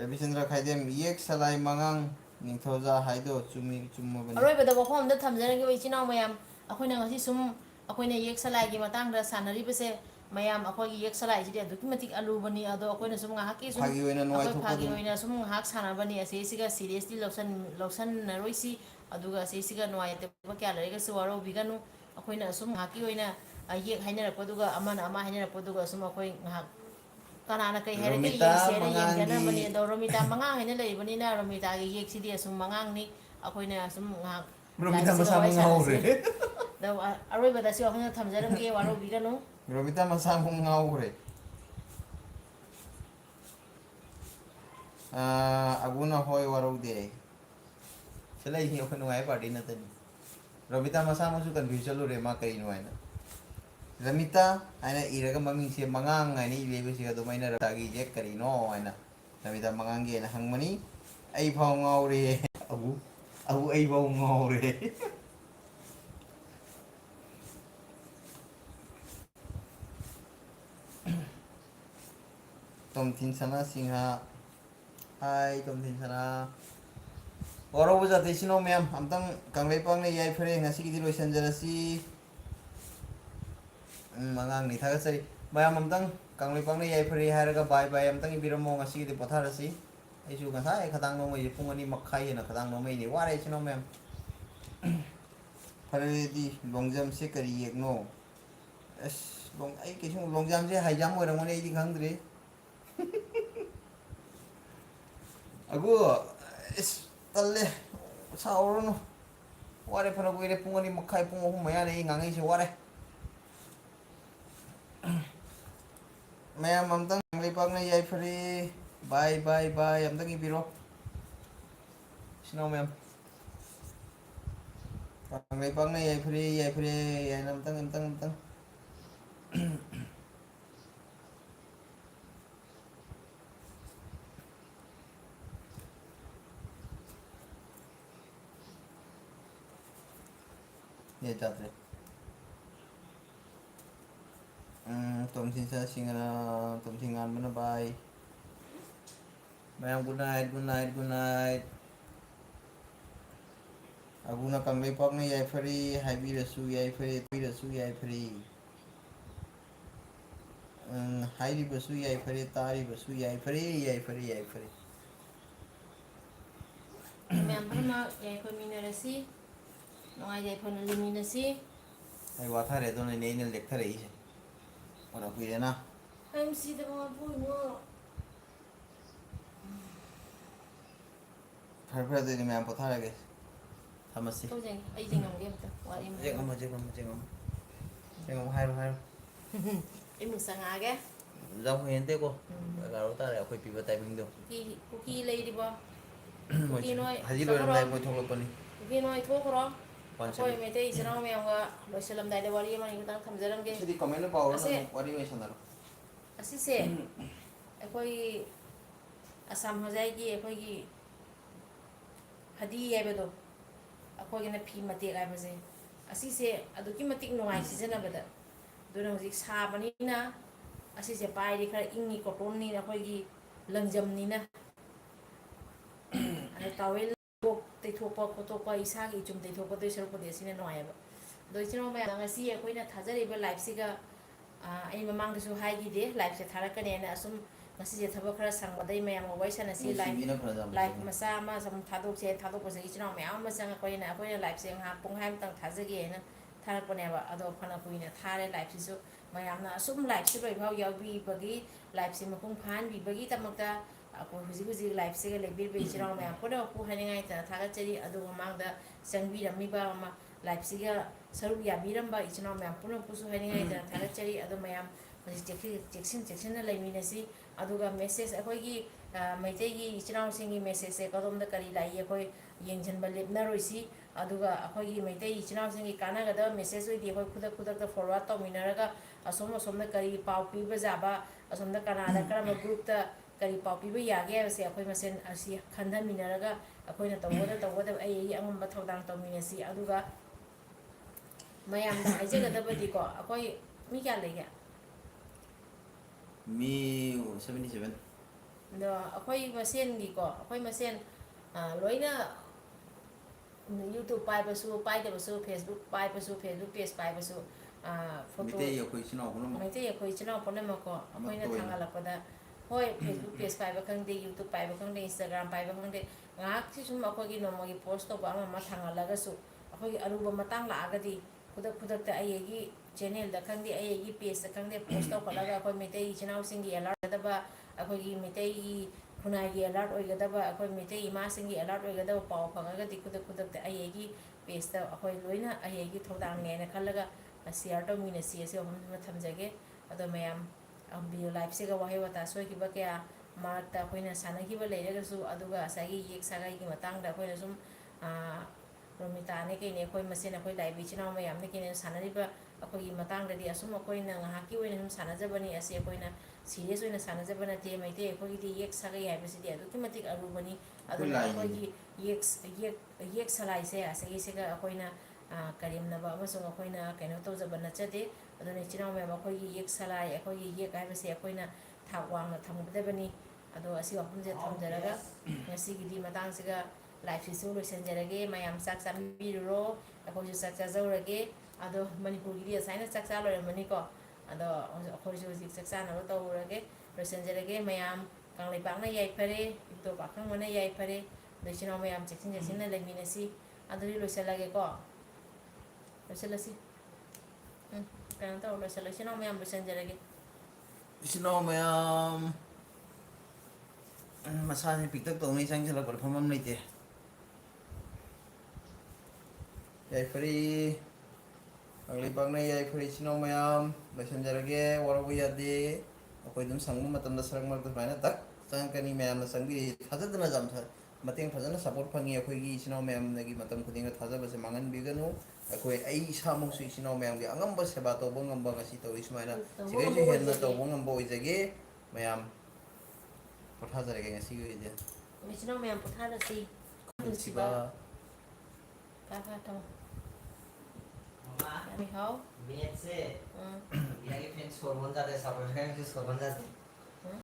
Bisendra khaidem yek salai mangang ningthoja haido chumi chummo bani. Aroi bada wafom da thamjarang ge ichina mayam akoina ngasi sum akoina yek salai gi matang da sanari bese mayam akoi gi yek salai ji adu kimatik alu bani ado akoina sum nga hakki sum Phagi oina nuai thokpa phagi dum. oina sum hak sana bani ase siga seriously losan na roisi aduga ase siga nuai te ba kya lare ga suwaro biganu akoina sum hakki oina yek hainara poduga amana ama hainara poduga sum akoi ngak kanana kai hari ke Romita yek sere yek mangangi. jana bani do romita mangang haina lai bani na romita gi yek sidi sum mangang ni akoina sum ngak Romita masama ngawre. da aroi bada si akoina thamjaram ge waro biganu Romita masama ngawre. Aguna hoy waro de. Selai hi okno ai party na tani. Romita masama su confuse lo re ma kai nuai na. Ramita aina iraga maming si mangang ai ni ibe si ga dumai na tagi je kari no aina. Ramita mangang ge na hangmani ai phau ngawre. Abu ai phau ngawre. Tom Tin Sana Singha Hai Tom Tin Sana Oro buja desino mem amtang kanglepang ne yai phare ngasi gi dilo sanjarasi mangang ni thaga sari mayam amtang kanglepang ne yai phare haraga bye bye amtang ibiramo ngasi gi potharasi ꯑꯩꯁꯨ ꯉꯁꯥꯏ ꯈꯇꯪ ꯅꯣꯡꯃꯩꯁꯦ ꯄꯨꯡ 2:30 ꯍꯦꯟꯅ ꯈꯇꯪ ꯅꯣꯡꯃꯩꯅꯤ ꯋꯥꯔꯦ ꯏꯆꯤꯟ ꯏꯅꯥꯎ ꯃꯌꯥꯝ ꯐꯔꯦꯗꯤ ꯂꯣꯡꯖꯝꯁꯦ ꯀꯔꯤ ꯌꯦꯛꯅꯣ ꯑꯁ ꯑꯩ ꯀꯩꯁꯨ ꯂꯣꯡꯖꯝꯁꯦ ꯍꯥꯏꯖꯥꯝ ꯑꯣꯏꯔꯝꯒꯅꯤ ꯑꯩꯗꯤ ꯈꯪꯗ꯭ꯔꯤ ꯑꯒꯨ ꯑꯁ ꯇꯜꯂꯦ ꯁꯥꯎꯔꯅꯨ ꯋꯥꯔꯦ ꯐꯅ ꯀꯨꯏꯔꯦ ꯄꯨꯡ 2:30 ꯄꯨꯡ 3 ꯃꯌꯥꯅꯤ ꯑꯩ ꯉꯥꯡꯉꯩꯁꯦ ꯋꯥꯔꯦ ꯃꯌꯥꯝ ꯑꯝꯇꯪ ꯀꯪꯂꯩꯄꯥꯛꯅ ꯌꯥꯏꯐꯔꯦ ꯕꯥꯏ ꯕꯥꯏ ꯕꯥꯏ ꯑꯝꯇꯪ ꯏꯕꯤꯔꯣ ꯏꯆꯤꯟ ꯏꯅꯥꯎ ꯃꯌꯥꯝ ꯀꯪꯂꯩꯄꯥꯛꯅ ꯌꯥꯏꯐꯔꯦ ꯌꯥꯏꯐꯔꯦ ꯍꯥꯏꯅ ꯑꯝꯇꯪ ꯆꯥꯗ꯭ꯔꯦ ꯇꯣꯝꯊꯤꯟ ꯁꯤꯡꯍꯅ ꯇꯣꯝꯊꯤꯟ ꯉꯥꯟꯕꯅ ꯕꯥꯏ ꯃꯌꯥꯝ good night good night good night ꯑꯕꯨꯅ ꯀꯪꯂꯩꯄꯥꯛꯅ ꯌꯥꯏꯐꯔꯦ ꯍꯥꯏꯕꯤꯔꯁꯨ ꯌꯥꯏꯐꯔꯦ ꯇꯥꯕꯤꯔꯁꯨ ꯌꯥꯏꯐꯔꯦ ꯍꯥꯏꯔꯤꯕꯁꯨ ꯌꯥꯏꯐꯔꯦ ꯇꯥꯔꯤꯕꯁꯨ ꯌꯥꯏꯐꯔꯦ ꯌꯥꯏꯐꯔꯦ ꯌꯥꯏꯐꯔꯦ ꯃꯌꯥꯝ ꯄꯨꯝꯅꯃꯛ ꯌꯥꯏꯐꯃꯤꯟꯅꯔꯁꯤ ꯅꯨꯡꯉꯥꯏ ꯌꯥꯏꯐꯅ ꯂꯩꯃꯤꯟꯅꯁꯤ ꯑꯩ ꯋꯥꯊꯔꯦ ꯑꯗꯨꯅꯅꯦ ꯑꯩꯅ ꯂꯦꯛꯊꯔꯛꯏꯁꯦ ꯐꯅ ꯀꯨꯏꯔꯦꯅ ꯑꯩ ꯁꯤꯗꯕ ꯃꯄꯨꯅꯣ ꯐꯔꯦ ꯐꯔꯦ ꯑꯗꯨꯗꯤ ꯃꯌꯥꯝ ꯄꯣꯊꯥꯔꯒꯦ ꯊꯝꯃꯁꯤ ꯇꯧꯖꯦ ꯑꯩ ꯆꯤꯡꯉꯝꯒꯦ ꯑꯝꯇ ꯋꯥꯔꯤ ꯑꯃ ꯍꯥꯏꯔꯛꯑꯣ ꯆꯦꯡꯉꯝꯃꯣ ꯍꯥꯏꯔꯣ ꯑꯩ ꯃꯤꯡ ꯆꯪꯉꯛꯑꯒꯦ ꯌꯥꯝ ꯍꯦꯟꯗꯦꯀꯣ 11 ꯇꯥꯔꯦ ꯑꯩꯈꯣꯏ ꯄꯤꯕ ꯇꯥꯏꯃꯤꯡꯗꯣ ꯀꯨꯀꯤ ꯂꯩꯔꯤꯕꯣ ꯃꯣꯏ ꯀꯨꯀꯤ ꯅꯣꯏ ꯍꯖꯤ ꯆꯪꯉꯨꯔꯣ ꯂꯣꯏꯔꯝꯗꯥꯏ ꯃꯣꯏ ꯊꯣꯛꯂꯛꯄꯅꯤ ꯀꯨꯀꯤ ꯅꯣꯏ ꯊꯣꯛꯈ꯭ꯔꯣ ꯑꯩꯈꯣꯏ 1:07 ꯃꯩꯇꯩ ꯏꯆꯤꯟ ꯏꯅꯥꯎ ꯃꯌꯥꯝꯒ ꯂꯣꯏꯁꯤꯜꯂꯝꯗꯥꯏꯗ ꯋꯥꯔꯤ ꯑꯃ ꯈꯤꯇꯪ ꯊꯝꯖꯔꯝꯒꯦ ꯁꯤꯗꯤ ꯀꯃꯦꯟꯅ ꯄꯥꯎꯔꯅꯨ ꯑꯁꯦ ꯑꯗꯨꯝ ꯋꯥꯔꯤ ꯑꯣꯏꯅ ꯁꯥꯟꯅꯔꯣ ꯑꯁꯤꯁꯦ ꯑꯩꯈꯣꯏ ꯑꯁꯥꯝ ꯍꯣꯖꯥꯏꯒꯤ ꯑꯩꯈꯣꯏꯒꯤ ꯐꯗꯤ ꯍꯥꯏꯕꯗꯣ ꯑꯩꯈꯣꯏꯒꯤꯅ ꯐꯤ ꯃꯇꯦꯛ ꯍꯥꯏꯕꯁꯦ ꯑꯁꯤꯁꯦ ꯑꯗꯨꯛꯀꯤ ꯃꯇꯤꯛ ꯅꯨꯡꯉꯥꯏ ꯁꯤꯖꯤꯟꯅꯕꯗ ꯑꯗꯨꯅ ꯍꯧꯖꯤꯛ ꯁꯥꯕꯅꯤꯅ ꯑꯁꯤꯁꯦ ꯄꯥꯏꯔꯤ ꯈꯔ ꯏꯪꯉꯤ ꯀꯣꯇꯣꯟꯅꯤꯅ ꯑꯩꯈꯣꯏꯒꯤ ꯂꯪꯖꯝꯅꯤꯅ ꯑꯗ ꯇꯥꯋꯦꯜ ꯇꯩꯊꯣꯛꯄ ꯈꯣꯠꯇꯣꯛꯄ ꯏꯁꯥꯒꯤ ꯏꯆꯨꯝ ꯇꯩꯊꯣꯛꯄꯗꯣꯏ ꯁꯔꯨꯛꯄꯗꯤ ꯑꯁꯤꯅ ꯅꯨꯡꯉꯥꯏꯑꯕ ꯑꯗꯣ ꯏꯆꯤꯟ ꯏꯅꯥꯎ ꯃꯌꯥꯝ ꯉꯁꯤ ꯑꯩꯈꯣꯏꯅ ꯊꯥꯖꯔꯤꯕ ꯂꯥꯏꯐꯁꯤꯒ ꯑꯩ ꯃꯃꯥꯡꯗꯁꯨ ꯍꯥꯏꯈꯤꯗꯦ ꯂꯥꯏꯐꯁꯦ ꯊꯥꯔꯛꯀꯅꯦꯅ ꯑꯁꯨꯝ ꯉꯁꯤꯁꯦ ꯊꯕꯛ ꯈꯔ ꯁꯪꯕꯗꯩ ꯃꯌꯥꯝꯒ ꯋꯥꯔꯤ ꯁꯥꯟꯅꯁꯤ ꯁꯤꯡꯕꯤꯅ ꯐꯔꯖꯥꯠꯅꯤ ꯂꯥꯏꯐ ꯃꯆꯥ ꯑꯃ ꯁꯨꯝ ꯊꯥꯗꯣꯛꯁꯦ ꯊꯥꯗꯣꯛꯄꯁꯦ ꯏꯆꯤꯟ ꯏꯅꯥꯎ ꯃꯌꯥꯝ ꯑꯃ ꯆꯪꯉꯛꯄꯅꯤꯅ ꯑꯩꯈꯣꯏꯅ ꯂꯥꯏꯐꯁꯦ ꯉꯥꯏꯍꯥꯛ ꯄꯨꯡꯈꯥꯏ ꯑꯃꯇꯪ ꯊꯥꯖꯒꯦꯅ ꯊꯥꯔꯛꯄꯅꯦꯕ ꯑꯗꯣ ꯐꯅ ꯀꯨꯏꯅ ꯊꯥꯔꯦ ꯂꯥꯏꯐꯁꯤꯁꯨ ꯃꯌꯥꯝꯅ ꯑꯁꯨꯝ ꯂꯥꯏꯐꯁꯤ ꯂꯣꯏꯐꯥꯎ ꯌꯥꯎꯕꯤꯕꯒꯤ ꯂꯥꯏꯐꯁꯤ ꯃꯄꯨꯡ ꯐꯥꯍꯟꯕꯤꯕꯒꯤꯗꯃꯛꯇ ꯑꯩꯈꯣꯏ ꯍꯧꯖꯤꯛ ꯍꯧꯖꯤꯛ ꯂꯥꯏꯐꯁꯤꯒ ꯂꯩꯕꯤꯔꯤꯕ ꯏꯆꯤꯟ ꯏꯅꯥꯎ ꯃꯌꯥꯝ ꯄꯨꯝꯅꯃꯛꯄꯨ ꯍꯥꯏꯅꯤꯡꯉꯥꯏꯇ ꯊꯥꯒꯠꯆꯔꯤ ꯑꯗꯨꯒ ꯃꯃꯥꯡꯗ ꯆꯪꯕꯤꯔꯝꯃꯤꯕ ꯂꯥꯏꯐꯁꯤꯒ ꯁꯔꯨꯛ ꯌꯥꯕꯤꯔꯝꯕ ꯏꯆꯤꯟ ꯏꯅꯥꯎ ꯃꯌꯥꯝ ꯄꯨꯝꯅꯃꯛꯄꯨꯁꯨ ꯍꯥꯏꯅꯤꯡꯉꯥꯏꯇ ꯊꯥꯒꯠꯆꯔꯤ ꯑꯗꯣ ꯃꯌꯥꯝ ꯍꯧꯖꯤꯛ ꯆꯦꯛꯁꯤꯟꯅ ꯂꯩꯃꯤꯟꯅꯁꯤ ꯑꯗꯨꯒ ꯃꯦꯁꯦꯖ ꯑꯩꯈꯣꯏꯒꯤ ꯃꯩꯇꯩꯒꯤ ꯏꯆꯤꯟ ꯏꯅꯥꯎꯁꯤꯡꯒꯤ ꯃꯦꯁꯦꯖꯁꯦ ꯀꯗꯣꯝꯗ ꯀꯔꯤ ꯂꯥꯛꯏ ꯑꯩꯈꯣꯏ ꯌꯦꯡꯁꯤꯟꯕ ꯂꯦꯞꯅꯔꯣꯏꯁꯤ ꯑꯗꯨꯒ ꯑꯩꯈꯣꯏꯒꯤ ꯃꯩꯇꯩ ꯏꯆꯤꯟ ꯏꯅꯥꯎꯁꯤꯡꯒꯤ ꯀꯥꯟꯅꯒꯗꯕ ꯃꯦꯁꯦꯖ ꯑꯣꯏꯗꯤ ꯑꯩꯈꯣꯏ ꯈꯨꯗꯛꯇ ꯐꯣꯔꯋꯥꯔꯗ ꯇꯧꯃꯤꯟꯅꯔꯒ ꯑꯁꯣꯝꯗ ꯀꯔꯤ ꯄꯥꯎ ꯄꯤꯕ ꯌꯥꯕ ꯑꯁꯣꯝꯗ ꯀꯅꯥꯗ ꯀꯔꯝꯕ ꯒ꯭ꯔꯨꯞꯇ ꯀꯔꯤ ꯄꯥꯎ ꯄꯤꯕ ꯌꯥꯒꯦ ꯍꯥꯏꯕꯁꯦ ꯑꯩꯈꯣꯏ ꯃꯁꯦꯟ ꯑꯁꯤ ꯈꯟꯊꯃꯤꯟꯅꯔꯒ ꯑꯩꯈꯣꯏꯅ ꯇꯧꯒꯗꯕ ꯑꯩ ꯑꯉꯝꯕ ꯊꯧꯗꯥꯡ ꯇꯧꯃꯤꯟꯅꯁꯤ ꯑꯗꯨꯒ ꯃꯌꯥꯝꯗ ꯍꯥꯏꯖꯒꯗꯕꯗꯤꯀꯣ ꯑꯩꯈꯣꯏ ꯃꯤ ꯀꯌꯥ ꯂꯩꯒꯦ ꯃꯤ 77 ꯑꯗꯣ ꯑꯩꯈꯣꯏ ꯃꯁꯦꯟꯒꯤꯀꯣ ꯑꯩꯈꯣꯏ ꯃꯁꯦꯟ ꯂꯣꯏꯅ ꯌꯨꯇꯨꯕ ꯄꯥꯏꯕꯁꯨ ꯄꯥꯏꯗꯕꯁꯨ ꯐꯦꯁꯕꯨꯛ ꯄꯥꯏꯕꯁꯨ ꯐꯦꯁꯕꯨꯛ ꯄꯦꯖ ꯄꯥꯏꯕꯁꯨ ꯐꯣꯇꯣ ꯃꯤꯇꯩ ꯑꯩꯈꯣꯏ ꯏꯆꯤꯟ ꯏꯅꯥꯎ ꯄꯨꯝꯅꯃꯛ ꯃꯩꯇꯩ ꯑꯩꯈꯣꯏ ꯏꯆꯤꯟ ꯏꯅꯥꯎ ꯄꯨꯝꯅꯃꯛꯀꯣ ꯑꯃꯠꯇ ꯑꯩꯈꯣꯏꯅ ꯑꯣꯏꯅ ꯊꯥꯡꯒꯠꯂꯛꯄꯗ ꯍꯣꯏ ꯐꯦꯁꯕꯨꯛ ꯄꯦꯖ ꯄꯥꯏꯕ ꯈꯪꯗꯦ ꯌꯨꯇꯨꯕ ꯄꯥꯏꯕ ꯈꯪꯗꯦ ꯏꯟꯁꯇꯥꯒ꯭ꯔꯥꯝ ꯄꯥꯏꯕ ꯈꯪꯗꯦ ꯉꯥꯏꯍꯥꯛꯁꯤ ꯁꯨꯝ ꯑꯩꯈꯣꯏꯒꯤ ꯅꯣꯡꯃꯒꯤ ꯄꯣꯁ ꯇꯧꯕ ꯑꯃ ꯊꯥꯡꯒꯠꯂꯒꯁꯨ ꯑꯩꯈꯣꯏꯒꯤ ꯑꯔꯨꯕ ꯃꯇꯥꯡ ꯂꯥꯛꯑꯒꯗꯤ ꯈꯨꯗꯛꯇ ꯑꯩꯒꯤ ꯆꯦꯅꯦꯜꯗ ꯈꯪꯗꯦ ꯑꯩꯒꯤ ꯄꯦꯖꯇ ꯈꯪꯗꯦ ꯄꯣꯁ ꯇꯧꯈꯠꯂꯒ ꯑꯩꯈꯣꯏ ꯃꯩꯇꯩ ꯏꯆꯤꯟ ꯏꯅꯥꯎꯁꯤꯡꯒꯤ ꯑꯦꯂꯥꯔꯠ ꯑꯩꯈꯣꯏꯒꯤ ꯃꯩꯇꯩꯒꯤ ꯈꯨꯟꯅꯥꯏꯒꯤ ꯑꯦꯂꯥꯔꯠ ꯑꯣꯏꯒꯗꯕ ꯑꯩꯈꯣꯏ ꯃꯩꯇꯩ ꯏꯃꯥꯁꯤꯡꯒꯤ ꯑꯦꯂꯥꯔꯠ ꯑꯣꯏꯒꯗꯕ ꯄꯥꯎ ꯐꯪꯉꯒꯗꯤ ꯈꯨꯗꯛꯇ ꯑꯩꯒꯤ ꯄꯦꯖꯇ ꯑꯩꯈꯣꯏ ꯂꯣꯏꯅ ꯑꯩꯒꯤ ꯊꯧꯗꯥꯡꯅꯦꯅ ꯈꯜꯂꯒ ꯁꯤꯌꯥꯔ ꯇꯧꯃꯤꯟꯅꯁꯤ ꯑꯁꯤ ꯋꯥꯐꯝꯁꯤꯃ ꯊꯝꯖꯒꯦ ꯑꯗꯣ ꯃꯌꯥꯝ ꯚꯤꯗꯤꯑꯣ ꯂꯥꯏꯐꯁꯤꯒ ꯋꯥꯍꯩ ꯋꯥꯇꯥ ꯁꯣꯏꯈꯤꯕ ꯀꯌꯥ ꯃꯔꯛꯇ ꯑꯩꯈꯣꯏꯅ ꯁꯥꯟꯅꯈꯤꯕ ꯂꯩꯔꯒꯁꯨ ꯑꯗꯨꯒ ꯉꯁꯥꯏꯒꯤ ꯌꯦꯛ ꯁꯥꯒꯩꯒꯤ ꯃꯇꯥꯡꯗ ꯑꯩꯈꯣꯏꯅ ꯁꯨꯝ ꯔꯣꯃꯤꯇꯥꯅꯦ ꯀꯩꯅꯦ ꯑꯩꯈꯣꯏ ꯃꯁꯦꯟ ꯑꯩꯈꯣ ꯂꯥꯏꯕ ꯏꯆꯤꯟ ꯏꯅꯥꯎ ꯃꯌꯥꯝꯅ ꯀꯩꯅ ꯁꯥꯟꯅꯔꯤꯕ ꯑꯩꯈꯣꯏꯒꯤ ꯃꯇꯥꯡꯗꯗꯤ ꯑꯁꯨꯝ ꯑꯩꯈꯣꯏꯅ ꯉꯥꯏꯍꯥꯛꯀꯤ ꯑꯣꯏꯅ ꯁꯨꯝ ꯁꯥꯟꯅꯖꯕꯅꯤ ꯑꯁꯤ ꯑꯩꯈꯣꯏꯅ ꯁꯤꯔꯤꯌꯁ ꯑꯣꯏꯅ ꯁꯥꯟꯅꯖꯕ ꯅꯠꯇꯦ ꯃꯩꯇꯩ ꯑꯩꯈꯣꯏꯒꯤꯗꯤ ꯌꯦꯛ ꯁꯥꯒꯩ ꯍꯥꯏꯕꯁꯤꯗꯤ ꯑꯗꯨꯛꯀꯤ ꯃꯇꯤꯛ ꯑꯔꯨꯕꯅꯤ ꯑꯩꯈꯣꯏ ꯑꯗꯨꯅ ꯂꯥꯏꯅꯤꯅꯦ ꯑꯩꯈꯣꯏꯒꯤ ꯌꯦꯛ ꯁꯂꯥꯏꯁꯦ ꯑꯁꯤꯒꯤꯁꯤꯒ ꯑꯩꯈꯣꯏꯅ ꯀꯔꯦꯝꯅꯕ ꯑꯃꯁꯨꯡ ꯑꯩꯈꯣꯏꯅ ꯀꯩꯅꯣ ꯇꯧꯖꯕ ꯅꯠꯆꯗꯦ ꯑꯗꯨꯅ ꯏꯆꯤꯟ ꯏꯅꯥꯎ ꯃꯌꯥꯝ ꯑꯩꯈꯣꯏꯒꯤ ꯌꯦꯛ ꯁꯂꯥꯏ ꯑꯩꯈꯣꯏꯒꯤ ꯌꯦꯛ ꯍꯥꯏꯕꯁꯦ ꯑꯩꯈꯣꯏꯅ ꯊꯥꯛ ꯋꯥꯡꯅ ꯊꯝꯒꯗꯕꯅꯤ ꯑꯗꯣ ꯑꯁꯤ ꯋꯥꯐꯝꯁꯦ ꯊꯝꯖꯔꯒ ꯉꯁꯤꯒꯤꯗꯤ ꯃꯇꯥꯡꯁꯤꯒ ꯂꯥꯏꯐꯁꯤꯁꯨ ꯂꯣꯏꯁꯤꯟꯖꯔꯒꯦ ꯃꯌꯥꯝ ꯆꯥꯛ ꯆꯥꯕꯤꯔꯨꯔꯣ ꯑꯩꯈꯣꯏꯁꯨ ꯆꯥꯛ ꯆꯥꯖꯧꯔꯒꯦ ꯑꯗꯣ ꯃꯅꯤꯄꯨꯔꯒꯤꯗꯤ ꯑꯁꯥꯏꯅ ꯆꯥꯛ ꯆꯥ ꯂꯣꯏꯔꯝꯃꯅꯤꯀꯣ ꯑꯗꯣ ꯑꯩꯈꯣꯏꯁꯨ ꯍꯧꯖꯤꯛ ꯆꯥꯛ ꯆꯥꯅꯕ ꯇꯧꯔꯒꯦ ꯂꯣꯏꯁꯤꯟꯖꯔꯒꯦ ꯃꯌꯥꯝ ꯀꯪꯂꯩꯄꯥꯛꯅ ꯌꯥꯏꯐꯔꯦ ꯏꯕꯨꯙꯧ ꯄꯥꯈꯪꯕꯅ ꯌꯥꯏꯐꯔꯦ ꯏꯆꯤꯜ ꯏꯅꯥꯎ ꯃꯌꯥꯝ ꯆꯦꯛꯁꯤꯟ ꯆꯦꯛꯁꯤꯟꯅ ꯂꯩꯃꯤꯟꯅꯁꯤ ꯑꯗꯨꯗꯤ ꯂꯣꯏꯁꯤꯜꯂꯒꯦꯀꯣ ꯂꯣꯏꯁꯤꯜꯂꯁꯤ ꯀꯩꯅꯣ ꯇꯧꯔ ꯂꯣꯏꯁꯤꯜꯂꯣ ꯏꯆꯤꯜ ꯏꯅꯥꯎ ꯃꯌꯥꯝ ꯂꯣꯏꯁꯤꯟꯖꯔꯒꯦ इसी नाव मैम मसाने पिकअप तो नहीं चाहिए चला पर फमम नहीं थे याइफरी अगली बार नहीं याइफरी इसी नाव मैम मैसेंजर वारबो यादे अकोई दुम संगम मतम दसरंग मर दुफाइना तक संग कनी मैम संगी थाजदना जाम था मतेंग फजना सपोर्ट फंगी अखोई इसी नाव मैम नगी मतम खुदिंग थाजब से मांगन बिगनु अखोई आई सामुसु इसी नाव मैम के अंगम सेवा तौबो ngamba ngasi तो इसमाइना सिगैसे हेन तौबो ngamba ओइजगे मैम पठाजरगे ngasi ओइजे इचीन इनाउ मयाम पोथारसी नुसिबा काका तो Mama, यामी हाउ minute se, lagi fans sorban jate, sabun kan itu sorban jate.